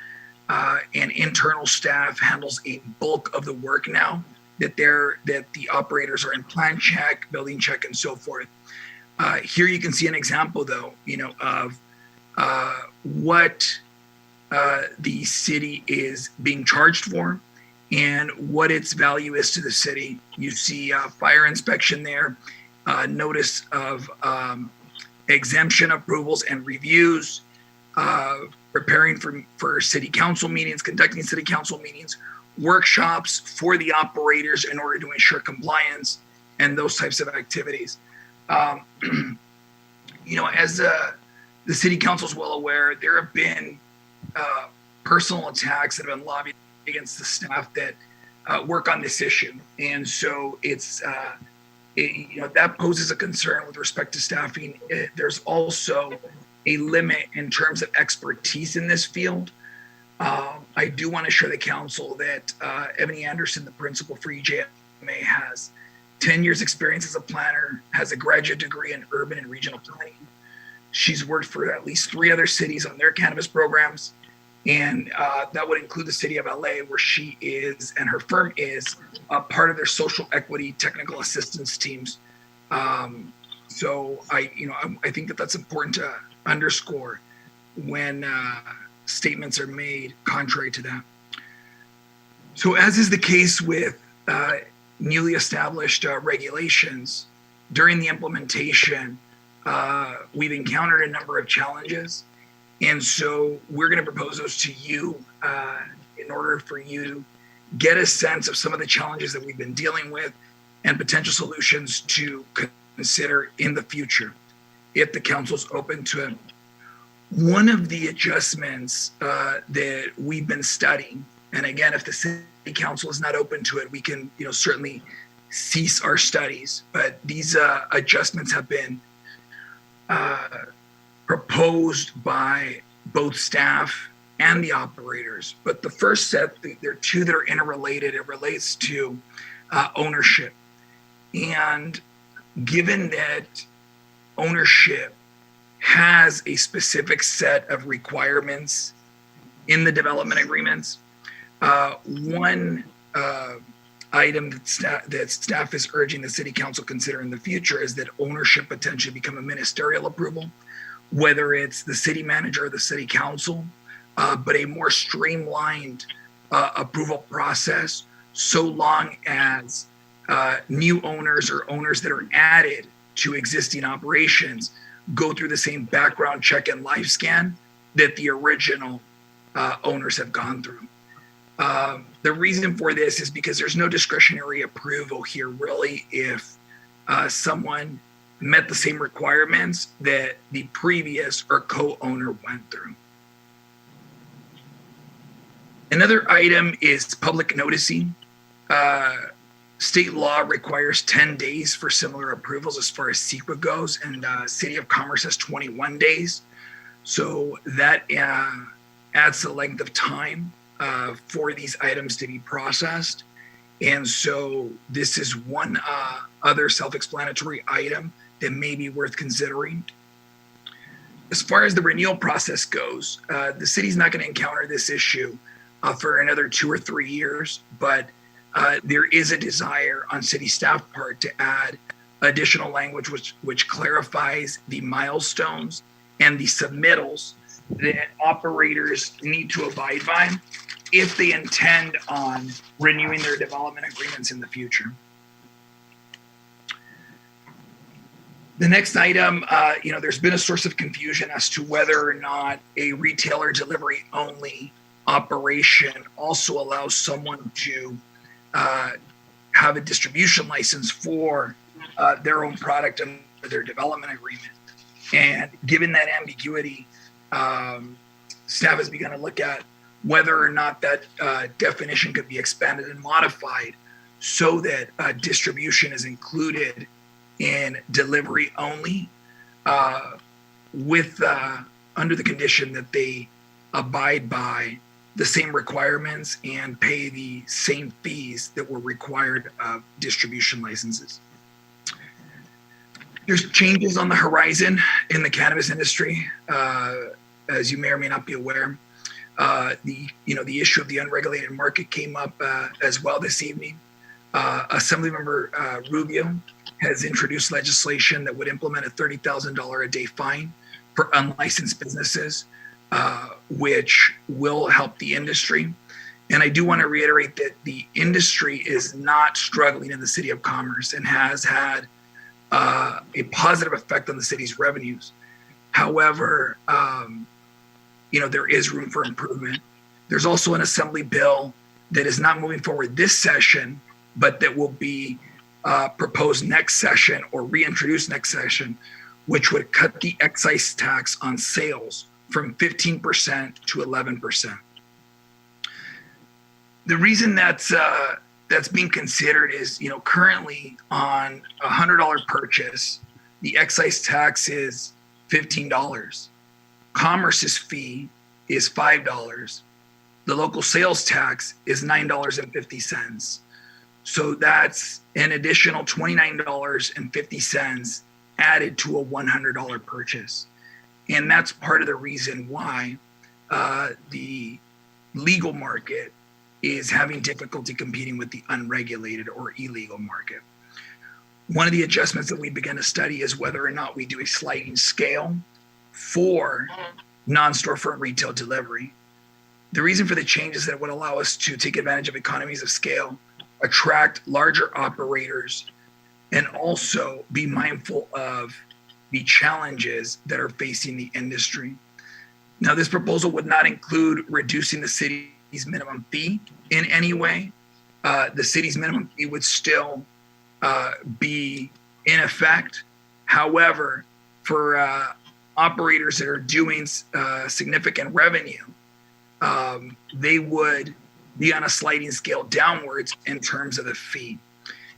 And internal staff handles a bulk of the work now that the operators are in plan check, building check, and so forth. Here you can see an example, though, of what the city is being charged for and what its value is to the city. You see fire inspection there, notice of exemption approvals and reviews, preparing for city council meetings, conducting city council meetings, workshops for the operators in order to ensure compliance, and those types of activities. As the city council is well aware, there have been personal attacks that have been lobbied against the staff that work on this issue. And so it's, that poses a concern with respect to staffing. There's also a limit in terms of expertise in this field. I do want to assure the council that Ebony Anderson, the principal for EJMA, has 10 years experience as a planner, has a graduate degree in urban and regional planning. She's worked for at least 3 other cities on their cannabis programs. And that would include the city of LA, where she is and her firm is a part of their social equity technical assistance teams. So I think that that's important to underscore when statements are made contrary to that. So as is the case with newly established regulations, during the implementation, we've encountered a number of challenges. And so we're going to propose those to you in order for you to get a sense of some of the challenges that we've been dealing with and potential solutions to consider in the future if the council's open to it. One of the adjustments that we've been studying, and again, if the city council is not open to it, we can, certainly cease our studies. But these adjustments have been proposed by both staff and the operators. But the first set, there are two that are interrelated. It relates to ownership. And given that ownership has a specific set of requirements in the development agreements, one item that staff is urging the city council consider in the future is that ownership potentially become a ministerial approval, whether it's the city manager or the city council, but a more streamlined approval process, so long as new owners or owners that are added to existing operations go through the same background check and life scan that the original owners have gone through. The reason for this is because there's no discretionary approval here, really, if someone met the same requirements that the previous or co-owner went through. Another item is public noticing. State law requires 10 days for similar approvals as far as CEQA goes, and City of Commerce has 21 days. So that adds the length of time for these items to be processed. And so this is one other self-explanatory item that may be worth considering. As far as the renewal process goes, the city's not going to encounter this issue for another 2 or 3 years, but there is a desire on city staff part to add additional language which clarifies the milestones and the submittals that operators need to abide by if they intend on renewing their development agreements in the future. The next item, there's been a source of confusion as to whether or not a retailer delivery only operation also allows someone to have a distribution license for their own product under their development agreement. And given that ambiguity, staff has begun to look at whether or not that definition could be expanded and modified so that distribution is included in delivery only, with under the condition that they abide by the same requirements and pay the same fees that were required of distribution licenses. There's changes on the horizon in the cannabis industry, as you may or may not be aware. The issue of the unregulated market came up as well this evening. Assemblymember Rubio has introduced legislation that would implement a $30,000 a day fine for unlicensed businesses, which will help the industry. And I do want to reiterate that the industry is not struggling in the City of Commerce and has had a positive effect on the city's revenues. However, there is room for improvement. There's also an assembly bill that is not moving forward this session, but that will be proposed next session or reintroduced next session, which would cut the excise tax on sales from 15% to 11%. The reason that's being considered is, currently on a $100 purchase, the excise tax is $15. Commerce's fee is $5. The local sales tax is $9.50. So that's an additional $29.50 added to a $100 purchase. And that's part of the reason why the legal market is having difficulty competing with the unregulated or illegal market. One of the adjustments that we began to study is whether or not we do a sliding scale for non-storefront retail delivery. The reason for the change is that it would allow us to take advantage of economies of scale, attract larger operators, and also be mindful of the challenges that are facing the industry. Now, this proposal would not include reducing the city's minimum fee in any way. The city's minimum fee would still be in effect. However, for operators that are doing significant revenue, they would be on a sliding scale downwards in terms of the fee.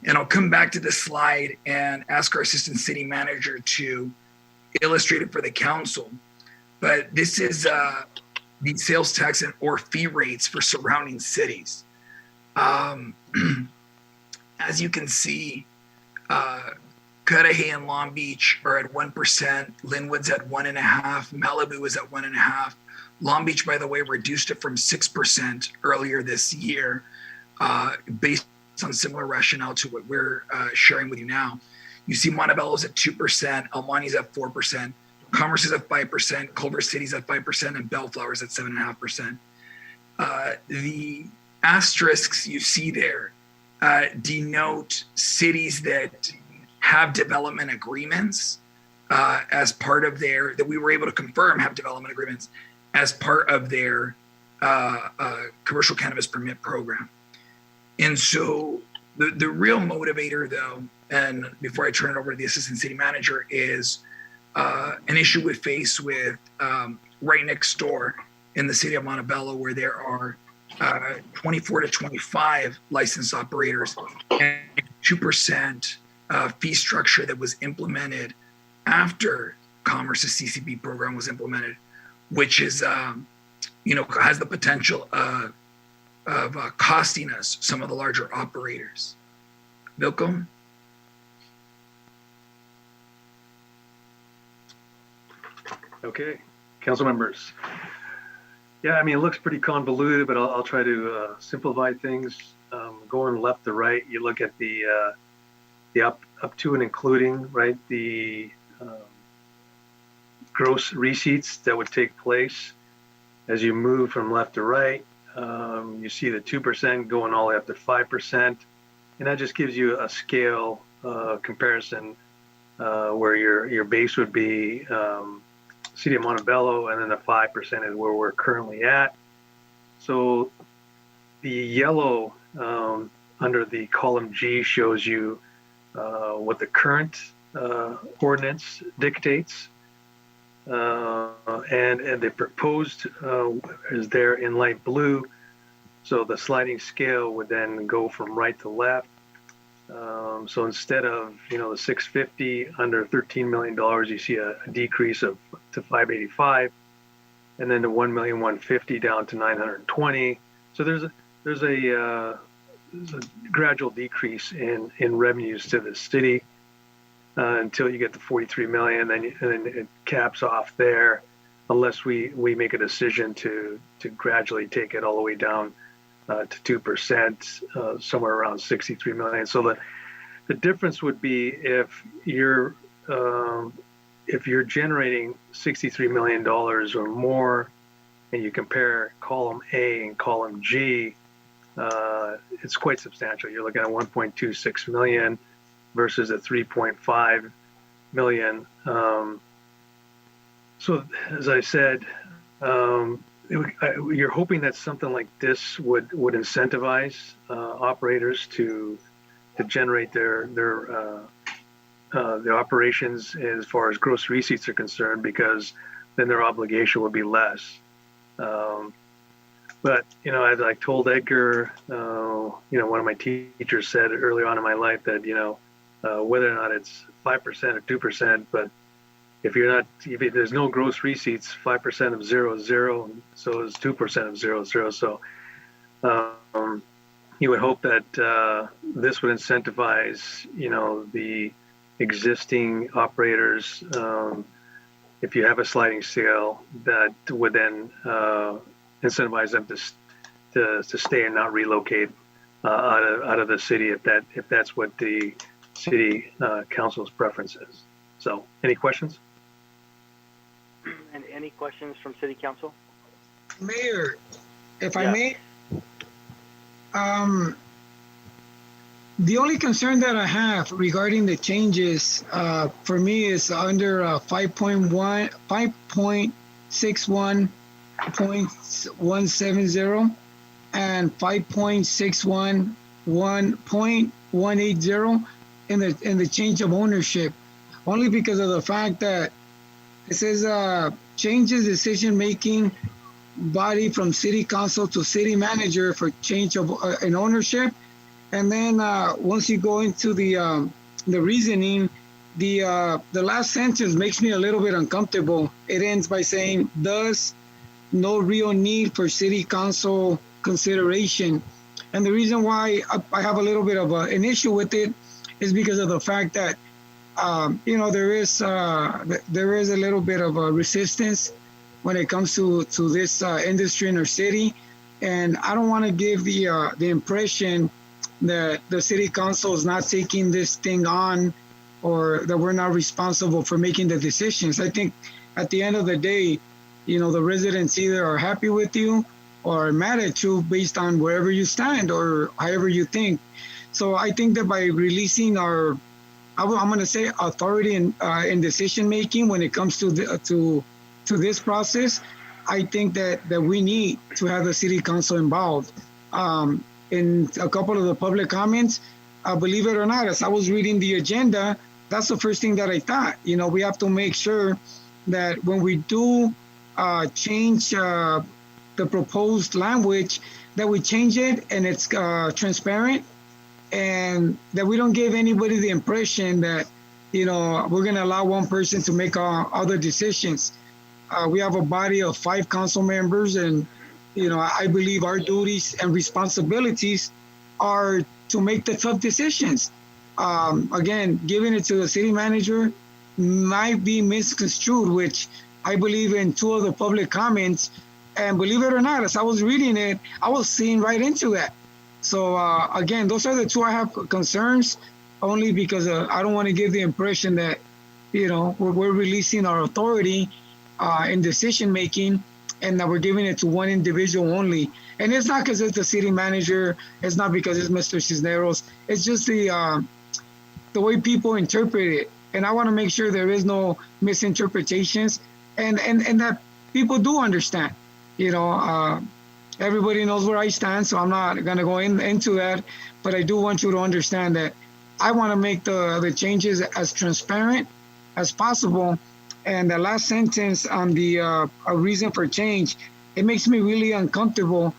And I'll come back to this slide and ask our assistant city manager to illustrate it for the council. But this is the sales tax and or fee rates for surrounding cities. As you can see, Cudahy and Long Beach are at 1%, Linwood's at 1.5%, Malibu is at 1.5%. Long Beach, by the way, reduced it from 6% earlier this year, based on similar rationale to what we're sharing with you now. You see Montebello's at 2%, El Monte's at 4%, Commerce is at 5%, Culver City's at 5%, and Bellflower's at 7.5%. The asterisks you see there denote cities that have development agreements as part of their, that we were able to confirm have development agreements as part of their commercial cannabis permit program. And so the real motivator, though, and before I turn it over to the assistant city manager, is an issue we face with right next door in the city of Montebello, where there are 24 to 25 licensed operators and 2% fee structure that was implemented after Commerce's CCB program was implemented, which is, has the potential of costing us some of the larger operators. Vilko? Okay, council members. Yeah, I mean, it looks pretty convoluted, but I'll try to simplify things. Going left to right, you look at the up to and including, right, the gross receipts that would take place as you move from left to right. You see the 2% going all the way up to 5%, and that just gives you a scale comparison where your base would be City of Montebello, and then the 5% is where we're currently at. So the yellow under the column G shows you what the current ordinance dictates, and the proposed is there in light blue. So the sliding scale would then go from right to left. So instead of the 650 under $13 million, you see a decrease to 585, and then the 1,150,000 down to 920. So there's a gradual decrease in revenues to the city until you get to 43 million, and then it caps off there, unless we make a decision to gradually take it all the way down to 2%, somewhere around 63 million. So the difference would be if you're generating $63 million or more, and you compare column A and column G, it's quite substantial. You're looking at 1.26 million versus a 3.5 million. So as I said, you're hoping that something like this would incentivize operators to generate their operations as far as gross receipts are concerned, because then their obligation would be less. But as I told Edgar, one of my teachers said early on in my life that whether or not it's 5% or 2%, but if there's no gross receipts, 5% of 0 is 0, and so is 2% of 0 is 0. So you would hope that this would incentivize the existing operators. If you have a sliding scale, that would then incentivize them to stay and not relocate out of the city if that's what the city council's preference is. So, any questions? And any questions from City Council? Mayor, if I may, the only concern that I have regarding the changes for me is under 5.1, 5.61.170 and 5.611.180 in the change of ownership, only because of the fact that it says changes decision making body from city council to city manager for change of in ownership. And then once you go into the reasoning, the last sentence makes me a little bit uncomfortable. It ends by saying, "Thus, no real need for city council consideration." And the reason why I have a little bit of an issue with it is because of the fact that there is a little bit of a resistance when it comes to this industry in our city, and I don't want to give the impression that the city council is not taking this thing on, or that we're not responsible for making the decisions. I think at the end of the day, the residents either are happy with you or are mad at you based on wherever you stand or however you think. So I think that by releasing I'm going to say authority in decision making when it comes to this process, I think that we need to have the city council involved. In a couple of the public comments, believe it or not, as I was reading the agenda, that's the first thing that I thought. We have to make sure that when we do change the proposed language, that we change it and it's transparent, and that we don't give anybody the impression that we're going to allow one person to make other decisions. We have a body of 5 council members, and I believe our duties and responsibilities are to make the tough decisions. Again, giving it to the city manager might be misconstrued, which I believe in 2 of the public comments. And believe it or not, as I was reading it, I was seeing right into that. So again, those are the 2 I have concerns, only because I don't want to give the impression that, we're releasing our authority in decision making, and that we're giving it to one individual only. And it's not because it's the city manager. It's not because it's Mr. Cisneros. It's just the way people interpret it. And I want to make sure there is no misinterpretations, and that people do understand. Everybody knows where I stand, so I'm not going to go into that. But I do want you to understand that I want to make the changes as transparent as possible. And the last sentence on the a reason for change, it makes me really uncomfortable.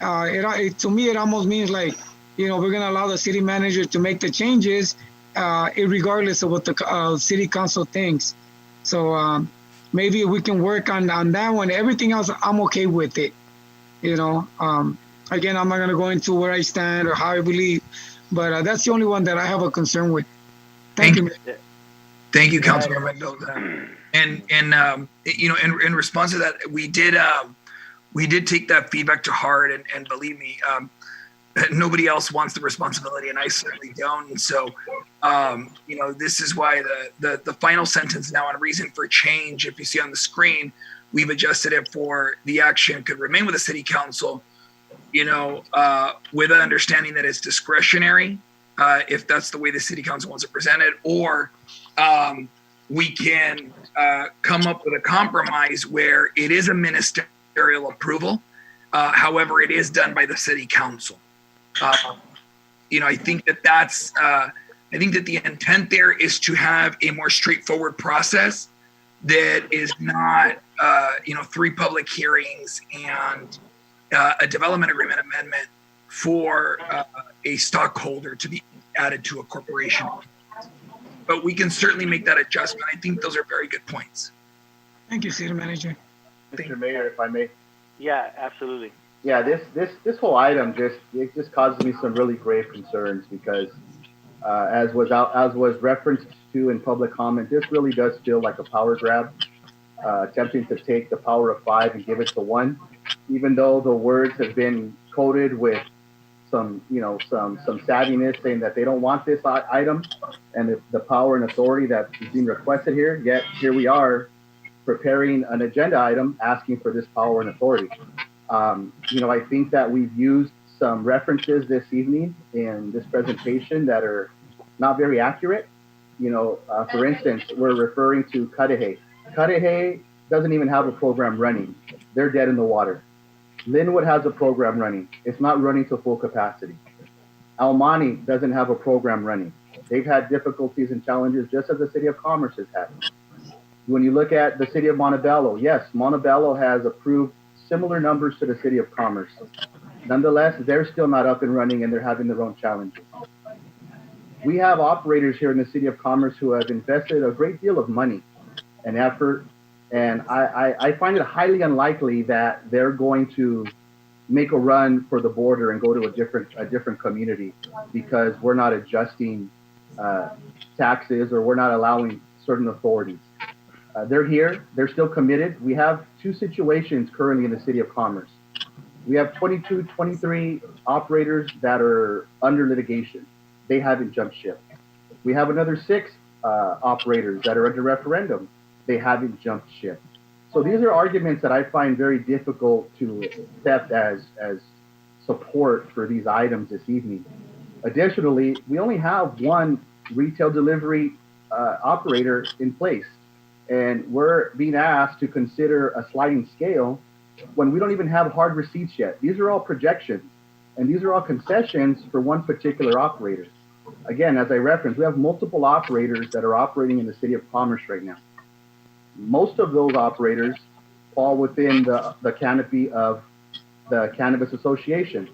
To me, it almost means like, we're going to allow the city manager to make the changes, regardless of what the city council thinks. So maybe we can work on that one. Everything else, I'm okay with it. Again, I'm not going to go into where I stand or how I believe, but that's the only one that I have a concern with. Thank you. Thank you, Councilor Mendoza. And in response to that, we did take that feedback to heart, and believe me, nobody else wants the responsibility, and I certainly don't. And so, this is why the final sentence now on reason for change, if you see on the screen, we've adjusted it for the action could remain with the city council, with an understanding that it's discretionary, if that's the way the city council wants to present it, or we can come up with a compromise where it is a ministerial approval. However, it is done by the city council. I think that I think that the intent there is to have a more straightforward process that is not, 3 public hearings and a development agreement amendment for a stockholder to be added to a corporation. But we can certainly make that adjustment. I think those are very good points. Thank you, City Manager. Mr. Mayor, if I may. Yeah, absolutely. Yeah, this whole item just causes me some really grave concerns, because as was referenced to in public comment, this really does feel like a power grab, attempting to take the power of 5 and give it to 1, even though the words have been coded with some savviness, saying that they don't want this item and the power and authority that is being requested here. Yet here we are preparing an agenda item asking for this power and authority. I think that we've used some references this evening in this presentation that are not very accurate. For instance, we're referring to Cudahy. Cudahy doesn't even have a program running. They're dead in the water. Linwood has a program running. It's not running to full capacity. Almani doesn't have a program running. They've had difficulties and challenges just as the City of Commerce has had. When you look at the City of Montebello, yes, Montebello has approved similar numbers to the City of Commerce. Nonetheless, they're still not up and running and they're having their own challenges. We have operators here in the City of Commerce who have invested a great deal of money and effort, and I find it highly unlikely that they're going to make a run for the border and go to a different community because we're not adjusting taxes or we're not allowing certain authorities. They're here, they're still committed. We have two situations currently in the City of Commerce. We have 22, 23 operators that are under litigation. They haven't jumped ship. We have another 6 operators that are under referendum. They haven't jumped ship. So these are arguments that I find very difficult to accept as support for these items this evening. Additionally, we only have one retail delivery operator in place, and we're being asked to consider a sliding scale when we don't even have hard receipts yet. These are all projections, and these are all concessions for one particular operator. Again, as I referenced, we have multiple operators that are operating in the City of Commerce right now. Most of those operators fall within the canopy of the Cannabis Association.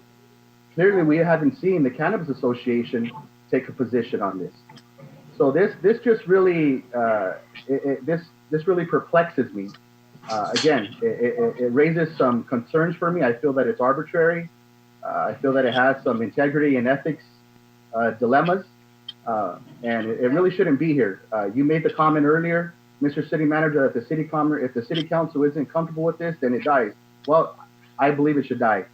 Clearly, we haven't seen the Cannabis Association take a position on this. So this just really this really perplexes me. Again, it raises some concerns for me. I feel that it's arbitrary. I feel that it has some integrity and ethics dilemmas, and it really shouldn't be here. You made the comment earlier, Mr. City Manager, that if the City Council isn't comfortable with this, then it dies. Well, I believe it should die.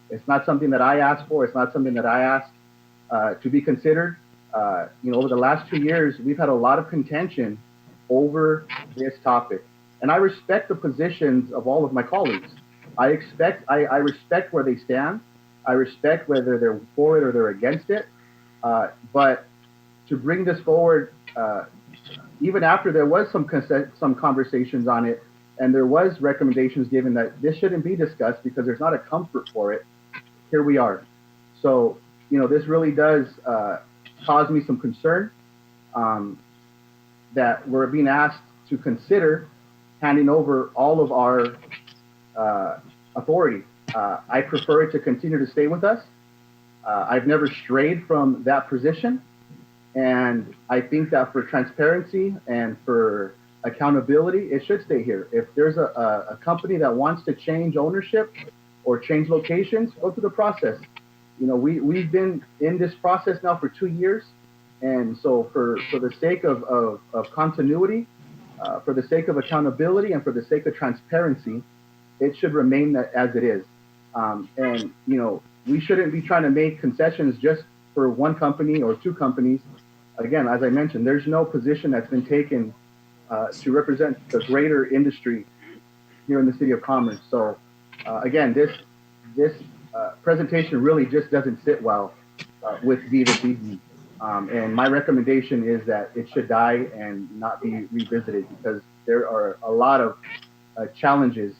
It's not something that I asked for. It's not something that I asked to be considered. Over the last 2 years, we've had a lot of contention over this topic. And I respect the positions of all of my colleagues. I respect where they stand. I respect whether they're for it or they're against it. But to bring this forward, even after there was some conversations on it, and there was recommendations given that this shouldn't be discussed because there's not a comfort for it, here we are. So, this really does cause me some concern that we're being asked to consider handing over all of our authority. I prefer it to continue to stay with us. I've never strayed from that position. And I think that for transparency and for accountability, it should stay here. If there's a company that wants to change ownership or change locations, go through the process. We've been in this process now for 2 years. And so for the sake of continuity, for the sake of accountability, and for the sake of transparency, it should remain as it is. And we shouldn't be trying to make concessions just for one company or 2 companies. Again, as I mentioned, there's no position that's been taken to represent the greater industry here in the City of Commerce. So again, this presentation really just doesn't sit well with me this evening. And my recommendation is that it should die and not be revisited because there are a lot of challenges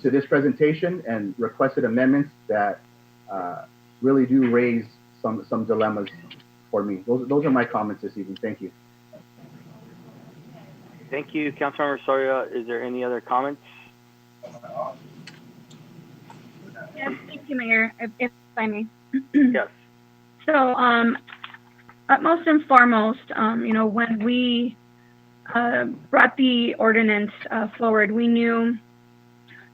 to this presentation and requested amendments that really do raise some dilemmas for me. Those are my comments this evening. Thank you. Thank you, Councilmember Soria. Is there any other comments? Yes, thank you, Mayor, if I may. Yes. So, most and foremost, when we brought the ordinance forward, we knew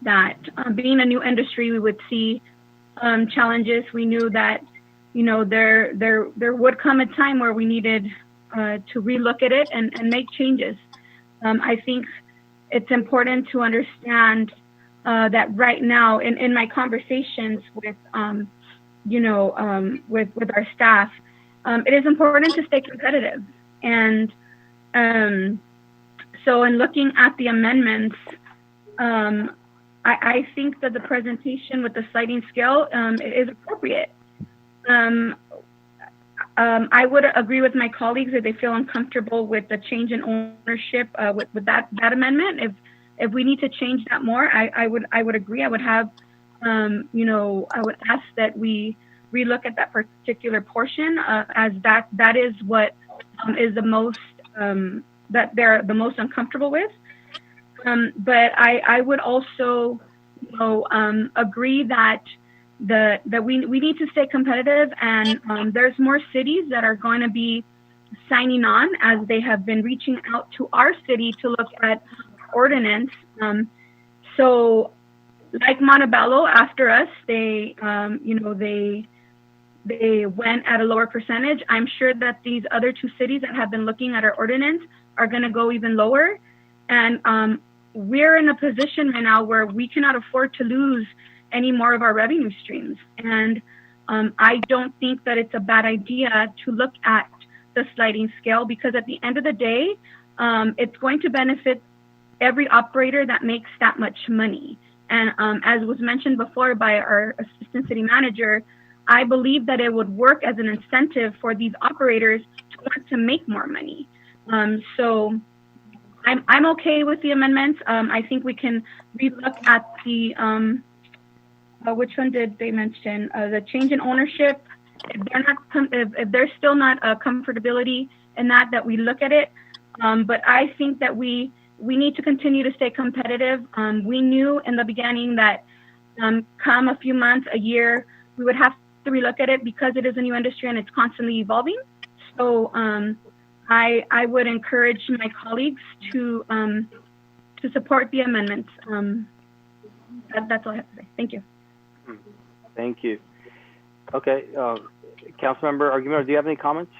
that being a new industry, we would see challenges. We knew that, there would come a time where we needed to relook at it and make changes. I think it's important to understand that right now, in my conversations with, with our staff, it is important to stay competitive. And so in looking at the amendments, I think that the presentation with the sliding scale is appropriate. I would agree with my colleagues if they feel uncomfortable with the change in ownership with that amendment. If if we need to change that more, I would agree. I would have, I would ask that we relook at that particular portion, as that is what is the most that they're the most uncomfortable with. But I would also, agree that we need to stay competitive, and there's more cities that are going to be signing on, as they have been reaching out to our city to look at ordinance. So like Montebello, after us, they went at a lower percentage. I'm sure that these other two cities that have been looking at our ordinance are going to go even lower. And we're in a position right now where we cannot afford to lose any more of our revenue streams. And I don't think that it's a bad idea to look at the sliding scale, because at the end of the day, it's going to benefit every operator that makes that much money. And as was mentioned before by our assistant city manager, I believe that it would work as an incentive for these operators to want to make more money. So I'm okay with the amendments. I think we can relook at the, which one did they mention? The change in ownership. If there's still not a comfortability in that we look at it. But I think that we need to continue to stay competitive. We knew in the beginning that come a few months, a year, we would have to relook at it because it is a new industry and it's constantly evolving. So I would encourage my colleagues to support the amendments. That's all I have to say. Thank you. Thank you. Okay, Councilmember Argumedo, do you have any comments?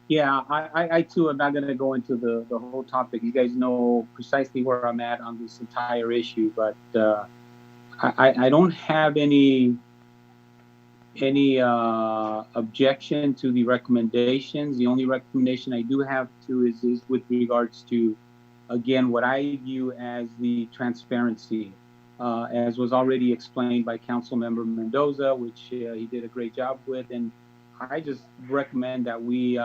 Yeah, I too am not going to go into the whole topic. You guys know precisely where I'm at on this entire issue, but I don't have any objection to the recommendations. The only recommendation I do have is with regards to, again, what I view as the transparency, as was already explained by Councilmember Mendoza, which he did a great job with, and I just recommend that we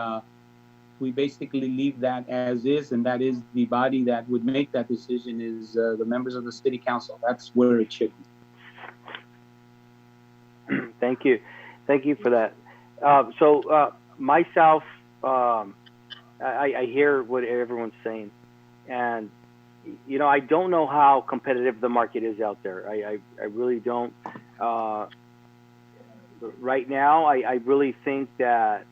basically leave that as is, and that is the body that would make that decision is the members of the city council. That's where it should be. Thank you for that. Myself, I hear what everyone's saying, and I don't know how competitive the market is out there. I really don't. Right now, I really think that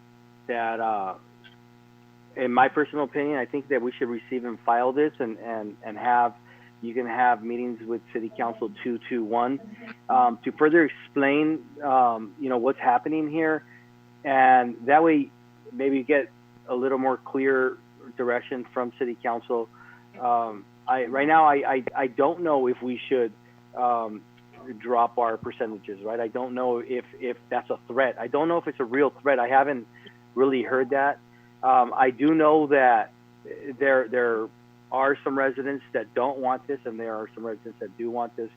in my personal opinion, I think that we should receive and file this and have, you can have meetings with City Council 221 to further explain, what's happening here. And that way, maybe get a little more clear direction from City Council. Right now, I don't know if we should drop our percentages, right? I don't know if that's a threat. I don't know if it's a real threat. I haven't really heard that. I do know that there are some residents that don't want this, and there are some residents that do want this.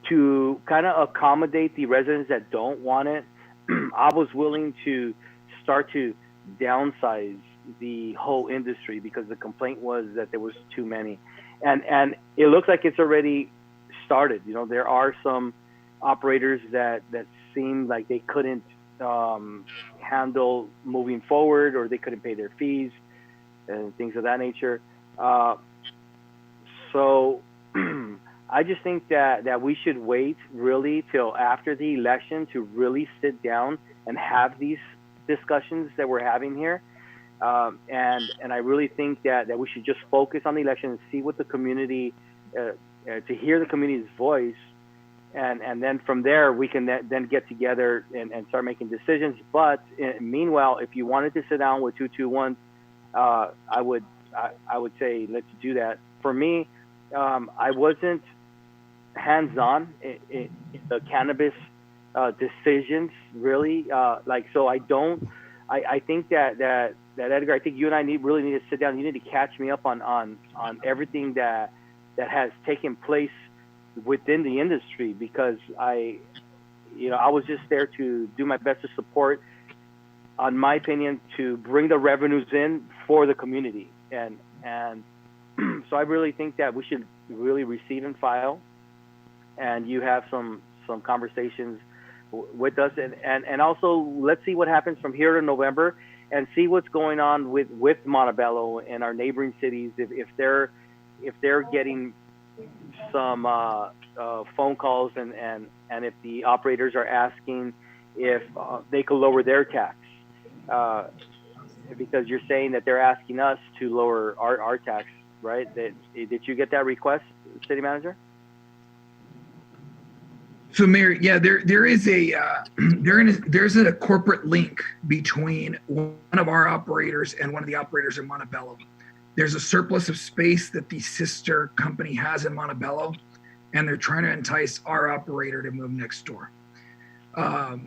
To kind of accommodate the residents that don't want it, I was willing to start to downsize the whole industry because the complaint was that there was too many. And it looks like it's already started. There are some operators that seem like they couldn't handle moving forward, or they couldn't pay their fees and things of that nature. So I just think that we should wait really till after the election to really sit down and have these discussions that we're having here. And I really think that we should just focus on the election and see what the community, to hear the community's voice. And then from there, we can then get together and start making decisions. But meanwhile, if you wanted to sit down with 221, I would say let's do that. For me, I wasn't hands-on in the cannabis decisions, really. So I think that Edgar, I think you and I really need to sit down. You need to catch me up on everything that has taken place within the industry, because I was just there to do my best to support on my opinion, to bring the revenues in for the community. And so I really think that we should really receive and file, and you have some conversations with us, and also let's see what happens from here to November, and see what's going on with Montebello and our neighboring cities, if they're getting some phone calls, and if the operators are asking if they could lower their tax, because you're saying that they're asking us to lower our tax, right? Did you get that request, City Manager? So, Mayor, yeah, there is there's a corporate link between one of our operators and one of the operators in Montebello. There's a surplus of space that the sister company has in Montebello, and they're trying to entice our operator to move next door.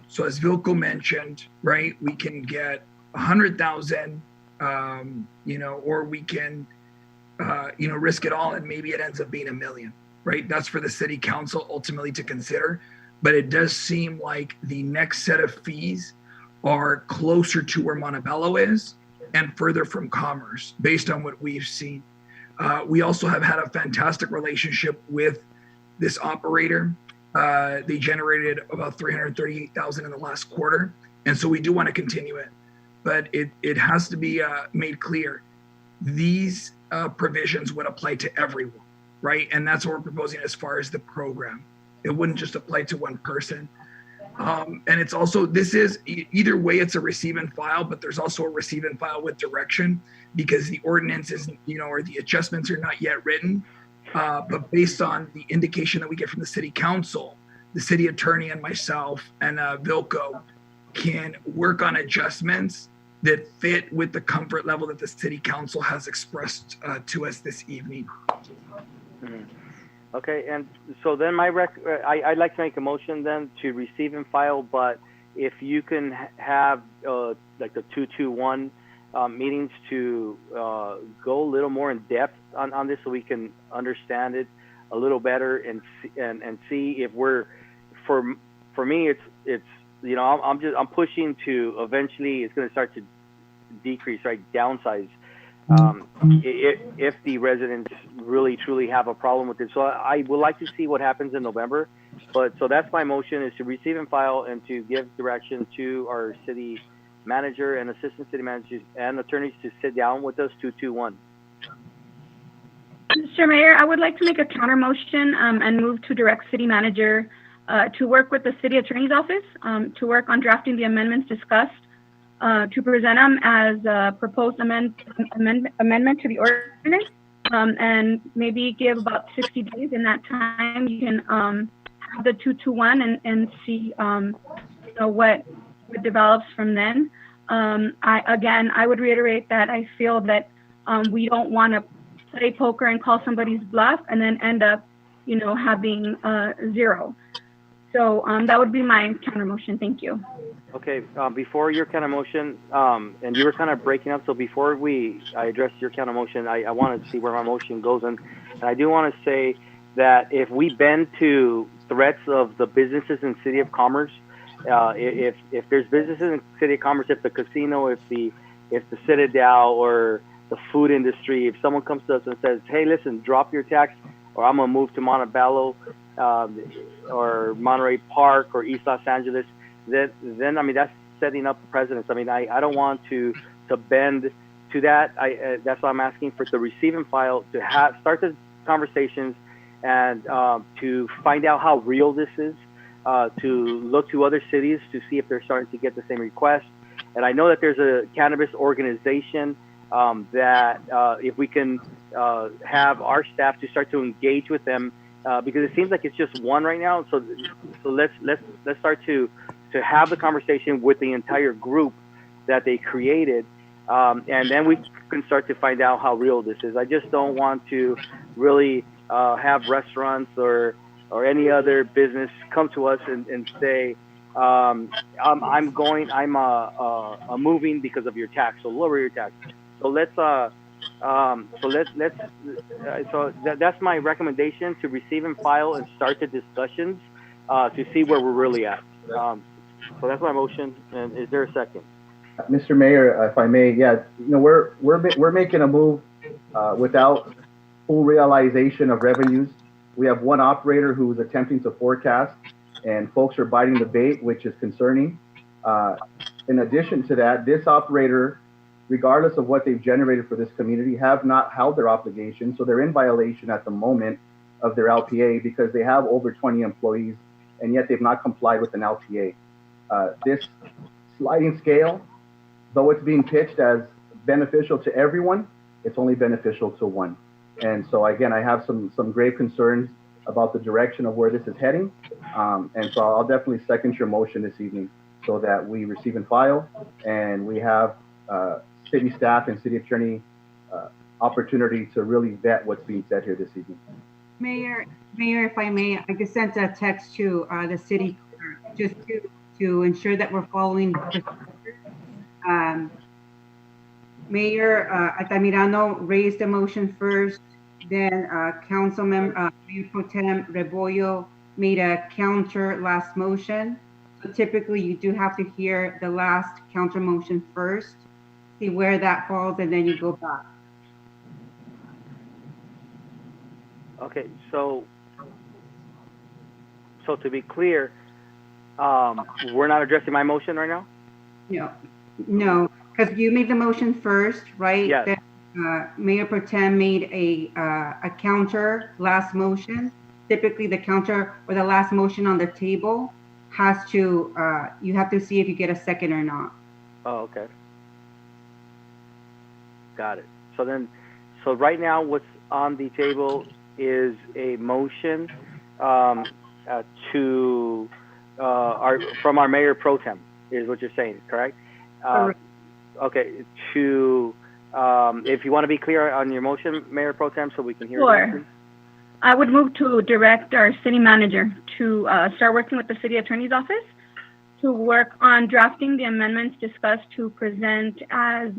So, as Vilko mentioned, right, we can get 100,000, or we can, risk it all, and maybe it ends up being $1 million. Right, that's for the city council ultimately to consider, but it does seem like the next set of fees are closer to where Montebello is and further from Commerce, based on what we've seen. We also have had a fantastic relationship with this operator. They generated about $338,000 in the last quarter, and so we do want to continue it, but it has to be made clear these provisions would apply to everyone. Right. And that's what we're proposing as far as the program. It wouldn't just apply to one person. And it's also, this is either way, it's a receive and file, but there's also a receive and file with direction, because the ordinance is, or the adjustments are not yet written. But based on the indication that we get from the city council, the city attorney and myself and Vilko can work on adjustments that fit with the comfort level that the city council has expressed to us this evening. Mm-hmm. Okay, and so then I'd like to make a motion then to receive and file, but if you can have like the 221 meetings to go a little more in depth on this, so we can understand it a little better and see if we're, for me it's I'm pushing to eventually it's going to start to decrease, right, downsize. If the residents really truly have a problem with it. So I would like to see what happens in November. But so that's my motion, is to receive and file and to give direction to our city manager and assistant city managers and attorneys to sit down with us 221. Mr. Mayor, I would like to make a counter motion and move to direct city manager to work with the city attorney's office to work on drafting the amendments discussed, to present them as a proposed amendment to the ordinance, and maybe give about 60 days. In that time, you can have the 221 and see what develops from then. I would reiterate that I feel that we don't want to play poker and call somebody's bluff and then end up, having zero. So that would be my counter motion. Thank you. Okay, before your counter motion, and you were kind of breaking up, so before I address your counter motion, I wanted to see where my motion goes, and I do want to say that if we bend to threats of the businesses in City of Commerce, if there's businesses in City of Commerce, if the casino, if the Citadel or the food industry, if someone comes to us and says, hey, listen, drop your tax, or I'm gonna move to Montebello, or Monterey Park or East Los Angeles, then I mean, that's setting up the precedence. I mean, I don't want to bend to that. That's why I'm asking for the receive and file to start the conversations and to find out how real this is, to look to other cities to see if they're starting to get the same request. And I know that there's a cannabis organization that if we can have our staff to start to engage with them, because it seems like it's just one right now. So let's start to have the conversation with the entire group that they created, and then we can start to find out how real this is. I just don't want to really have restaurants or any other business come to us and say, I'm moving because of your tax, so lower your tax. So that's my recommendation, to receive and file and start the discussions to see where we're really at. So that's my motion. And is there a second? Mr. Mayor, if I may, yeah, we're making a move without full realization of revenues. We have one operator who is attempting to forecast, and folks are biting the bait, which is concerning. In addition to that, this operator, regardless of what they've generated for this community, have not held their obligation, so they're in violation at the moment of their LPA because they have over 20 employees, and yet they've not complied with an LPA. This sliding scale, though it's being pitched as beneficial to everyone, it's only beneficial to one. And so again, I have some grave concerns about the direction of where this is heading. And so I'll definitely second your motion this evening so that we receive and file, and we have city staff and city attorney opportunity to really vet what's being said here this evening. Mayor, if I may, I just sent a text to the city clerk just to ensure that we're following procedure. Mayor Altamirano raised the motion first, then Councilmember Mayor Pro Tem Rebollo made a counter last motion. So typically you do have to hear the last counter motion first, see where that falls, and then you go back. Okay, so to be clear, we're not addressing my motion right now? No, because you made the motion first, right? Yes. Then, Mayor Pro Tem made a counter last motion. Typically the counter or the last motion on the table has to, you have to see if you get a second or not. Oh, okay. Got it. So right now what's on the table is a motion from our Mayor Pro Tem, is what you're saying, correct? Correct. Okay, if you want to be clear on your motion, Mayor Pro Tem, so we can hear Sure. it. Please. I would move to direct our city manager to start working with the city attorney's office to work on drafting the amendments discussed to present as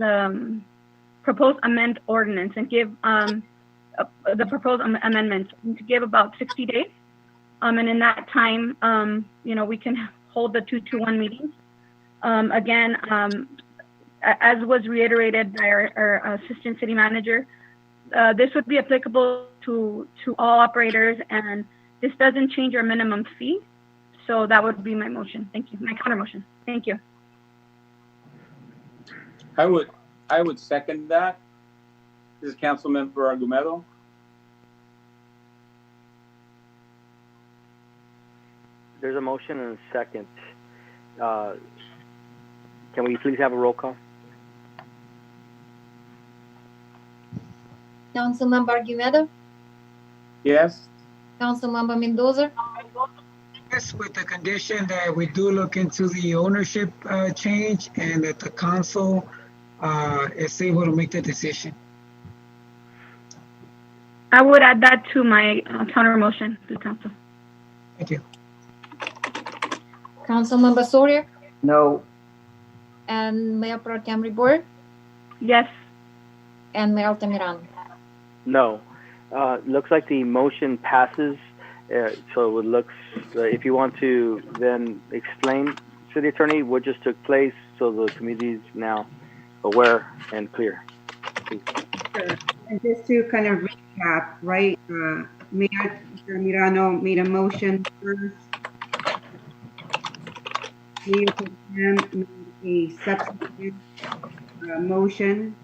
proposed amend ordinance and give the proposed amendments to give about 60 days. And in that time, we can hold the 2-1 meetings. Again, as was reiterated by our assistant city manager, this would be applicable to all operators, and this doesn't change our minimum fee. So that would be my motion. Thank you. My counter motion. Thank you. I would second that. This is Councilmember Argumedo. There's a motion and a second. Can we please have a roll call? Councilmember Argumedo, Yes. Councilmember Mendoza, Yes, with the condition that we do look into the ownership change and that the council is able to make the decision. I would add that to my counter motion to council. Thank you. Councilmember Soria, No. and Mayor Pro Tem Rebollo, Yes. and Mayor Altamirano. No. Looks like the motion passes. So it looks, if you want to then explain, City Attorney, what just took place so the community is now aware and clear. Please. Sure. And just to kind of recap, right, Mayor Altamirano made a motion first. Mayor Pro Tem made a subsequent motion.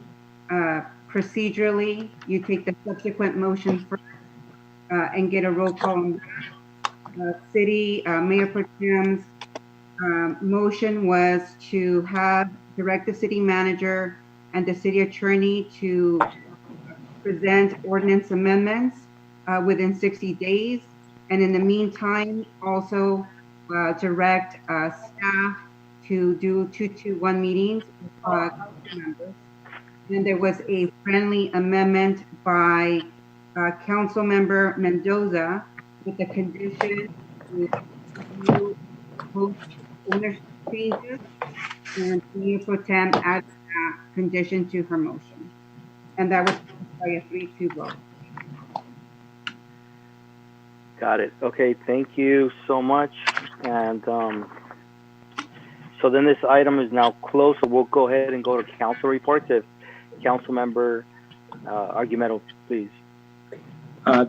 Procedurally, you take the subsequent motion first and get a roll call on that. City Mayor Pro Tem's motion was to direct the city manager and the city attorney to present ordinance amendments within 60 days. And in the meantime, also direct staff to do 2-1 meetings with members. And there was a friendly amendment by Councilmember Mendoza with the condition to post ownership changes, and Mayor Pro Tem added that condition to her motion. And that was by a 3-2 vote. Got it. Okay, thank you so much. And so So then this item is now closed. So we'll go ahead and go to council reports. If Council Member Argumedo, please.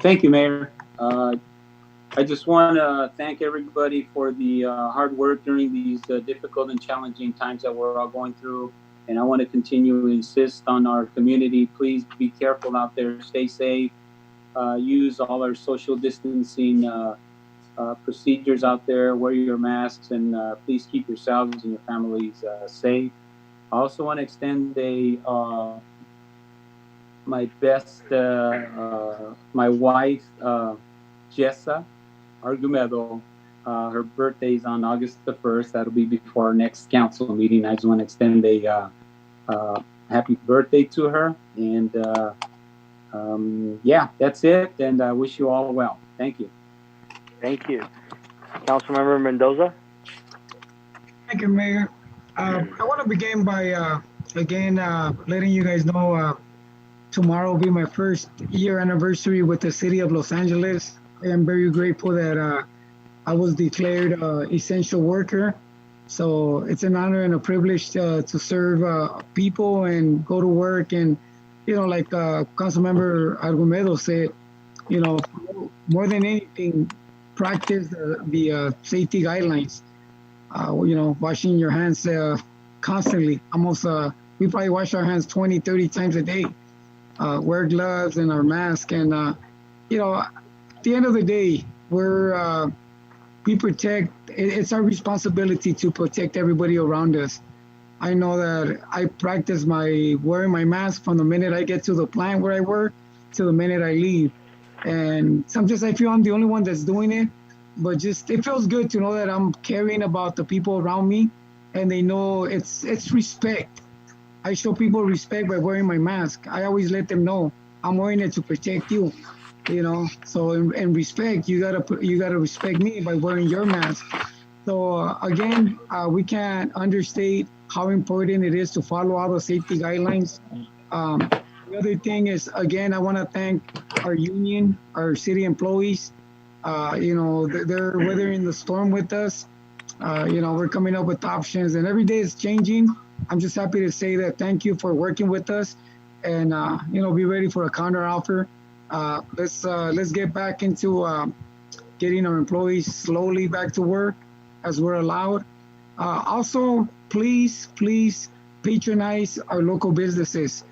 Thank you, Mayor. I just want to thank everybody for the hard work during these difficult and challenging times that we're all going through. And I want to continue to insist on our community. Please be careful out there. Stay safe. Use all our social distancing procedures out there. Wear your masks, and please keep yourselves and your families safe. I also want to extend my best, my wife, Jessa Argumedo. Her birthday's on August the 1st. That'll be before our next council meeting. I just want to extend a happy birthday to her. And yeah, that's it. And I wish you all well. Thank you. Thank you. Councilmember Mendoza? Thank you, Mayor. I want to begin by, again, letting you guys know tomorrow will be my first year anniversary with the city of Los Angeles. I am very grateful that I was declared essential worker. So it's an honor and a privilege to serve people and go to work. And, you know, like Councilmember Argumedo said, you know, more than anything, practice the safety guidelines. You know, washing your hands constantly. Almost, we probably wash our hands 20, 30 times a day. Wear gloves and our mask. And, you know, at the end of the day, we protect, it's our responsibility to protect everybody around us. I know that I practice wearing my mask from the minute I get to the plant where I work to the minute I leave. And sometimes I feel I'm the only one that's doing it, but just, it feels good to know that I'm caring about the people around me and they know it's respect. I show people respect by wearing my mask. I always let them know I'm wearing it to protect you, you know? So in respect, you gotta respect me by wearing your mask. So again, we can't understate how important it is to follow all the safety guidelines. The other thing is, again, I want to thank our union, our city employees. You know, they're weathering the storm with us. You know, we're coming up with options, and every day is changing. I'm just happy to say that thank you for working with us, and you know, be ready for a counter offer. Let's get back into getting our employees slowly back to work as we're allowed. Also, please patronize our local businesses.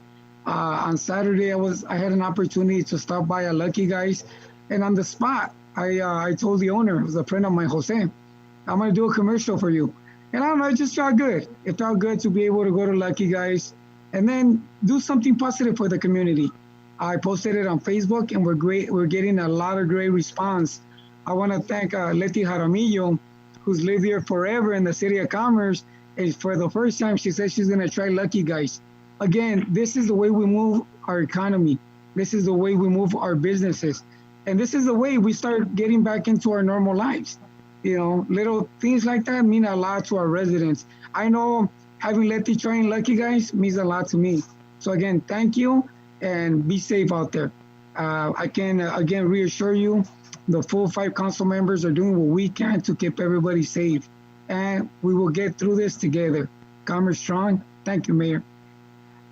On Saturday, I had an opportunity to stop by a Lucky Guys, and on the spot, I told the owner, it was a friend of mine, Jose, I'm gonna do a commercial for you. And I don't know, it just felt good. It felt good to be able to go to Lucky Guys and then do something positive for the community. I posted it on Facebook, and we're getting a lot of great response. I want to thank Leti Jaramillo, who's lived here forever in the city of Commerce. And for the first time, she said she's going to try Lucky Guys. Again, this is the way we move our economy. This is the way we move our businesses. And this is the way we start getting back into our normal lives. You know, little things like that mean a lot to our residents. I know having Leti trying Lucky Guys means a lot to me. So again, thank you, and be safe out there. I can, again, reassure you, the full 5 council members are doing what we can to keep everybody safe. And we will get through this together. Commerce strong. Thank you, Mayor.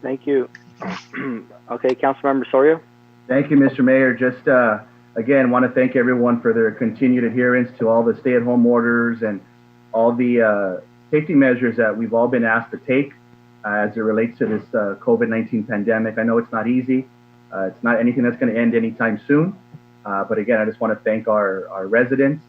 Thank you. Okay, Councilmember Soria? Thank you, Mr. Mayor. Just again, want to thank everyone for their continued adherence to all the stay-at-home orders and all the safety measures that we've all been asked to take as it relates to this COVID-19 pandemic. I know it's not easy. It's not anything that's going to end anytime soon. But again, I just want to thank our residents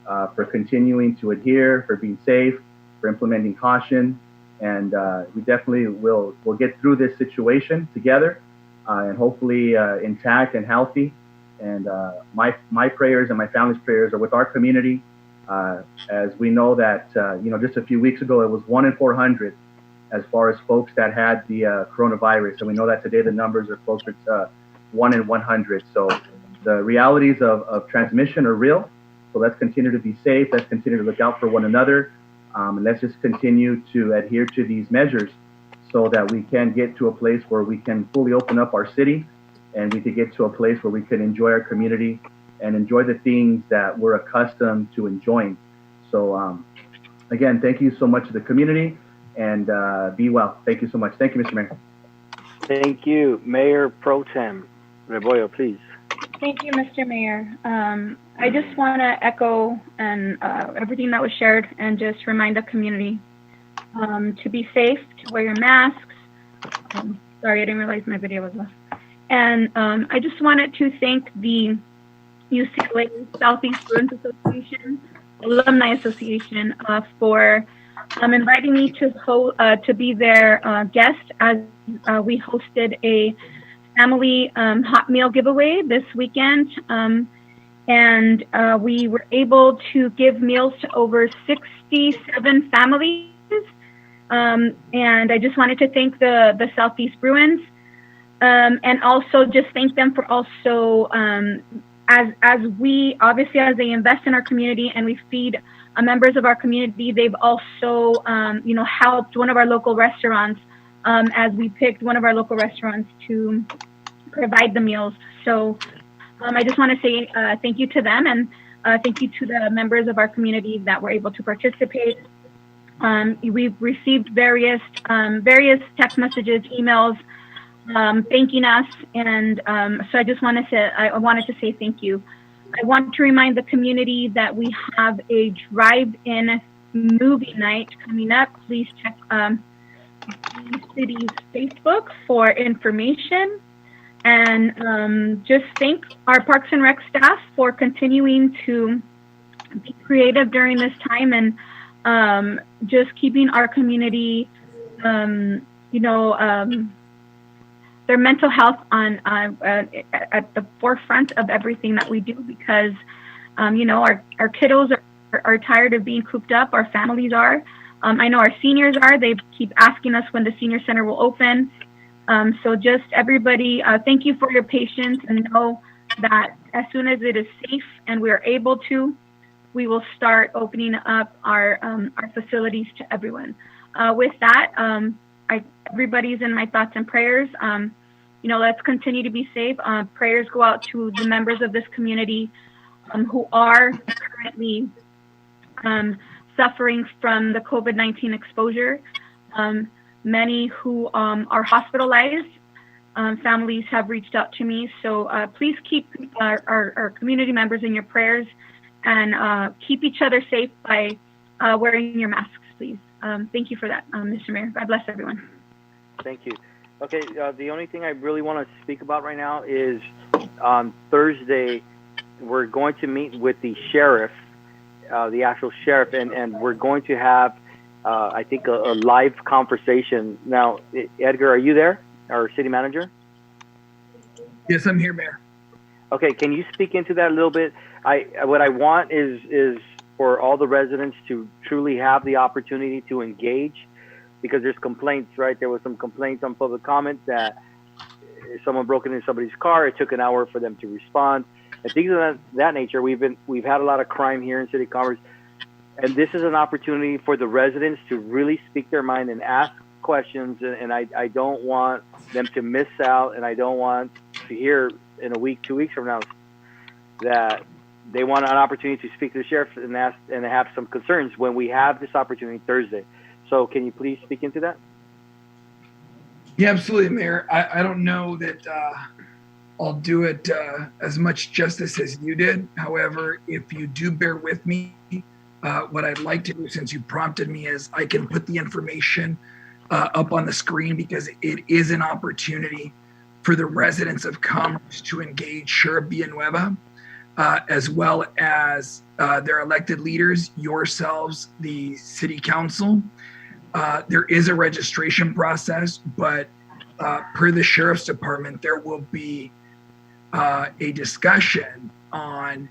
for continuing to adhere, for being safe, for implementing caution. And we definitely will get through this situation together and hopefully intact and healthy. And my prayers and my family's prayers are with our community, as we know that, you know, just a few weeks ago, it was 1 in 400 as far as folks that had the coronavirus. And we know that today the numbers are closer to 1 in 100. So the realities of transmission are real. So let's continue to be safe. Let's continue to look out for one another. And let's just continue to adhere to these measures so that we can get to a place where we can fully open up our city, and we can get to a place where we can enjoy our community and enjoy the things that we're accustomed to enjoying. So Again, thank you so much to the community, and be well. Thank you so much. Thank you, Mr. Mayor. Thank you. Mayor Pro Tem Rebollo, please. Thank you, Mr. Mayor. I just want to echo and everything that was shared and just remind the community to be safe, to wear your masks. Sorry, I didn't realize my video was off. And I just wanted to thank the UCLA Southeast Bruins Association, Alumni Association, for inviting me to be their guest as we hosted a family hot meal giveaway this weekend. And we were able to give meals to over 67 families. And I just wanted to thank the Southeast Bruins, and also just thank them for also, as we, obviously, as they invest in our community and we feed members of our community, they've also, helped one of our local restaurants, as we picked one of our local restaurants to provide the meals. So I just want to say thank you to them, and thank you to the members of our community that were able to participate. We've received various text messages, emails, thanking us, and so I just wanted to say thank you. I want to remind the community that we have a drive-in movie night coming up. Please check the city's Facebook for information, and just thank our Parks and Rec staff for continuing to be creative during this time, and just keeping our community, their mental health on at the forefront of everything that we do, because our kiddos are tired of being cooped up. Our families are. I know our seniors are. They keep asking us when the senior center will open. So just everybody, thank you for your patience, and know that as soon as it is safe and we are able to, we will start opening up our facilities to everyone. With that, everybody's in my thoughts and prayers. Let's continue to be safe. Prayers go out to the members of this community who are currently suffering from the COVID-19 exposure. Many who are hospitalized. Families have reached out to me. So please keep our community members in your prayers, and keep each other safe by wearing your masks, please. Thank you for that, Mr. Mayor. God bless everyone. Thank you. Okay, the only thing I really want to speak about right now is on Thursday, we're going to meet with the sheriff, the actual sheriff, and we're going to have, I think, a live conversation. Now, Edgar, are you there, our city manager? Yes, I'm here, Mayor. Okay, can you speak into that a little bit? What I want is for all the residents to truly have the opportunity to engage, because there's complaints, right? There was some complaints on public comment that someone broke into somebody's car. It took an hour for them to respond, and things of that nature. We've had a lot of crime here in City of Commerce, and this is an opportunity for the residents to really speak their mind and ask questions. And I don't want them to miss out, and I don't want to hear in a week, 2 weeks from now, that they want an opportunity to speak to the sheriff and ask and have some concerns when we have this opportunity Thursday. So can you please speak into that? Yeah, absolutely, Mayor. I don't know that I'll do it as much justice as you did. However, if you do bear with me, what I'd like to do, since you prompted me, is I can put the information up on the screen, because it is an opportunity for the residents of Commerce to engage Sheriff Villanueva, as well as their elected leaders, yourselves, the city council. There is a registration process, but per the sheriff's department, there will be a discussion on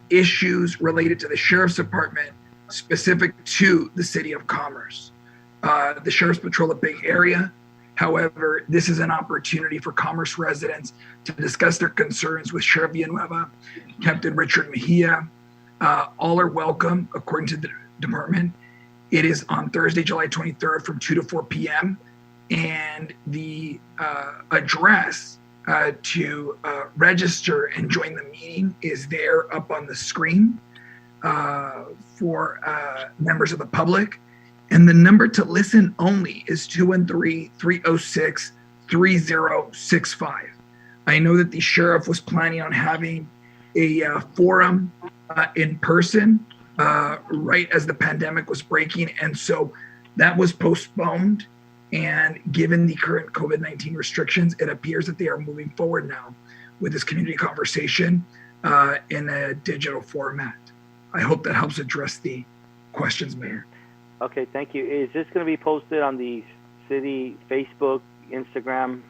issues related to the sheriff's department specific to the city of Commerce. The sheriffs patrol a big area. However, this is an opportunity for Commerce residents to discuss their concerns with Sheriff Villanueva, Captain Richard Mejia. All are welcome, according to the department. It is on Thursday, July 23rd from 2 to 4 p.m. And the address to register and join the meeting is there up on the screen. for members of the public. And the number to listen only is 213-306-3065. I know that the sheriff was planning on having a forum in person right as the pandemic was breaking. And so that was postponed. And given the current COVID-19 restrictions, it appears that they are moving forward now with this community conversation in a digital format. I hope that helps address the questions, Mayor. Okay, thank you. Is this going to be posted on the city Facebook, Instagram,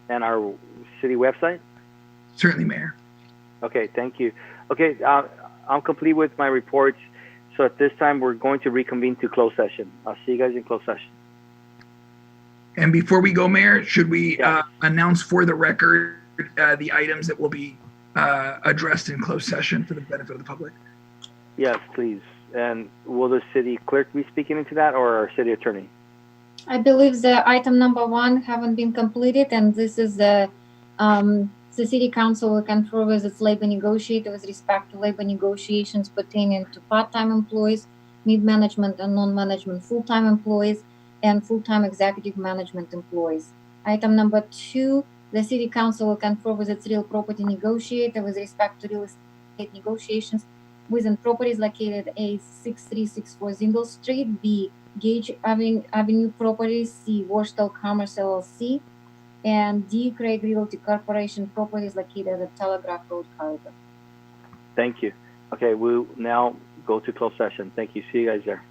and our city website? Certainly, Mayor. Okay, thank you. Okay, I'm complete with my reports. So at this time, we're going to reconvene to closed session. I'll see you guys in closed session. And before we go, Mayor, should we Yeah. announce for the record the items that will be addressed in closed session for the benefit of the public? Yes, please. And will the city clerk be speaking into that, or our city attorney? I believe the item number 1 haven't been completed, and this is the city council will confer with its labor negotiator with respect to labor negotiations pertaining to part-time employees, mid-management and non-management full-time employees, and full-time executive management employees. Item number 2, the city council will confer with its real property negotiator with respect to real estate negotiations within properties located A 6364 Zingle Street, B Gage Avenue properties, C Washtel Commerce LLC, and D Craig Realty Corporation properties located at Telegraph Road corridor. Thank you. Okay, we'll now go to closed session. Thank you. See you guys there.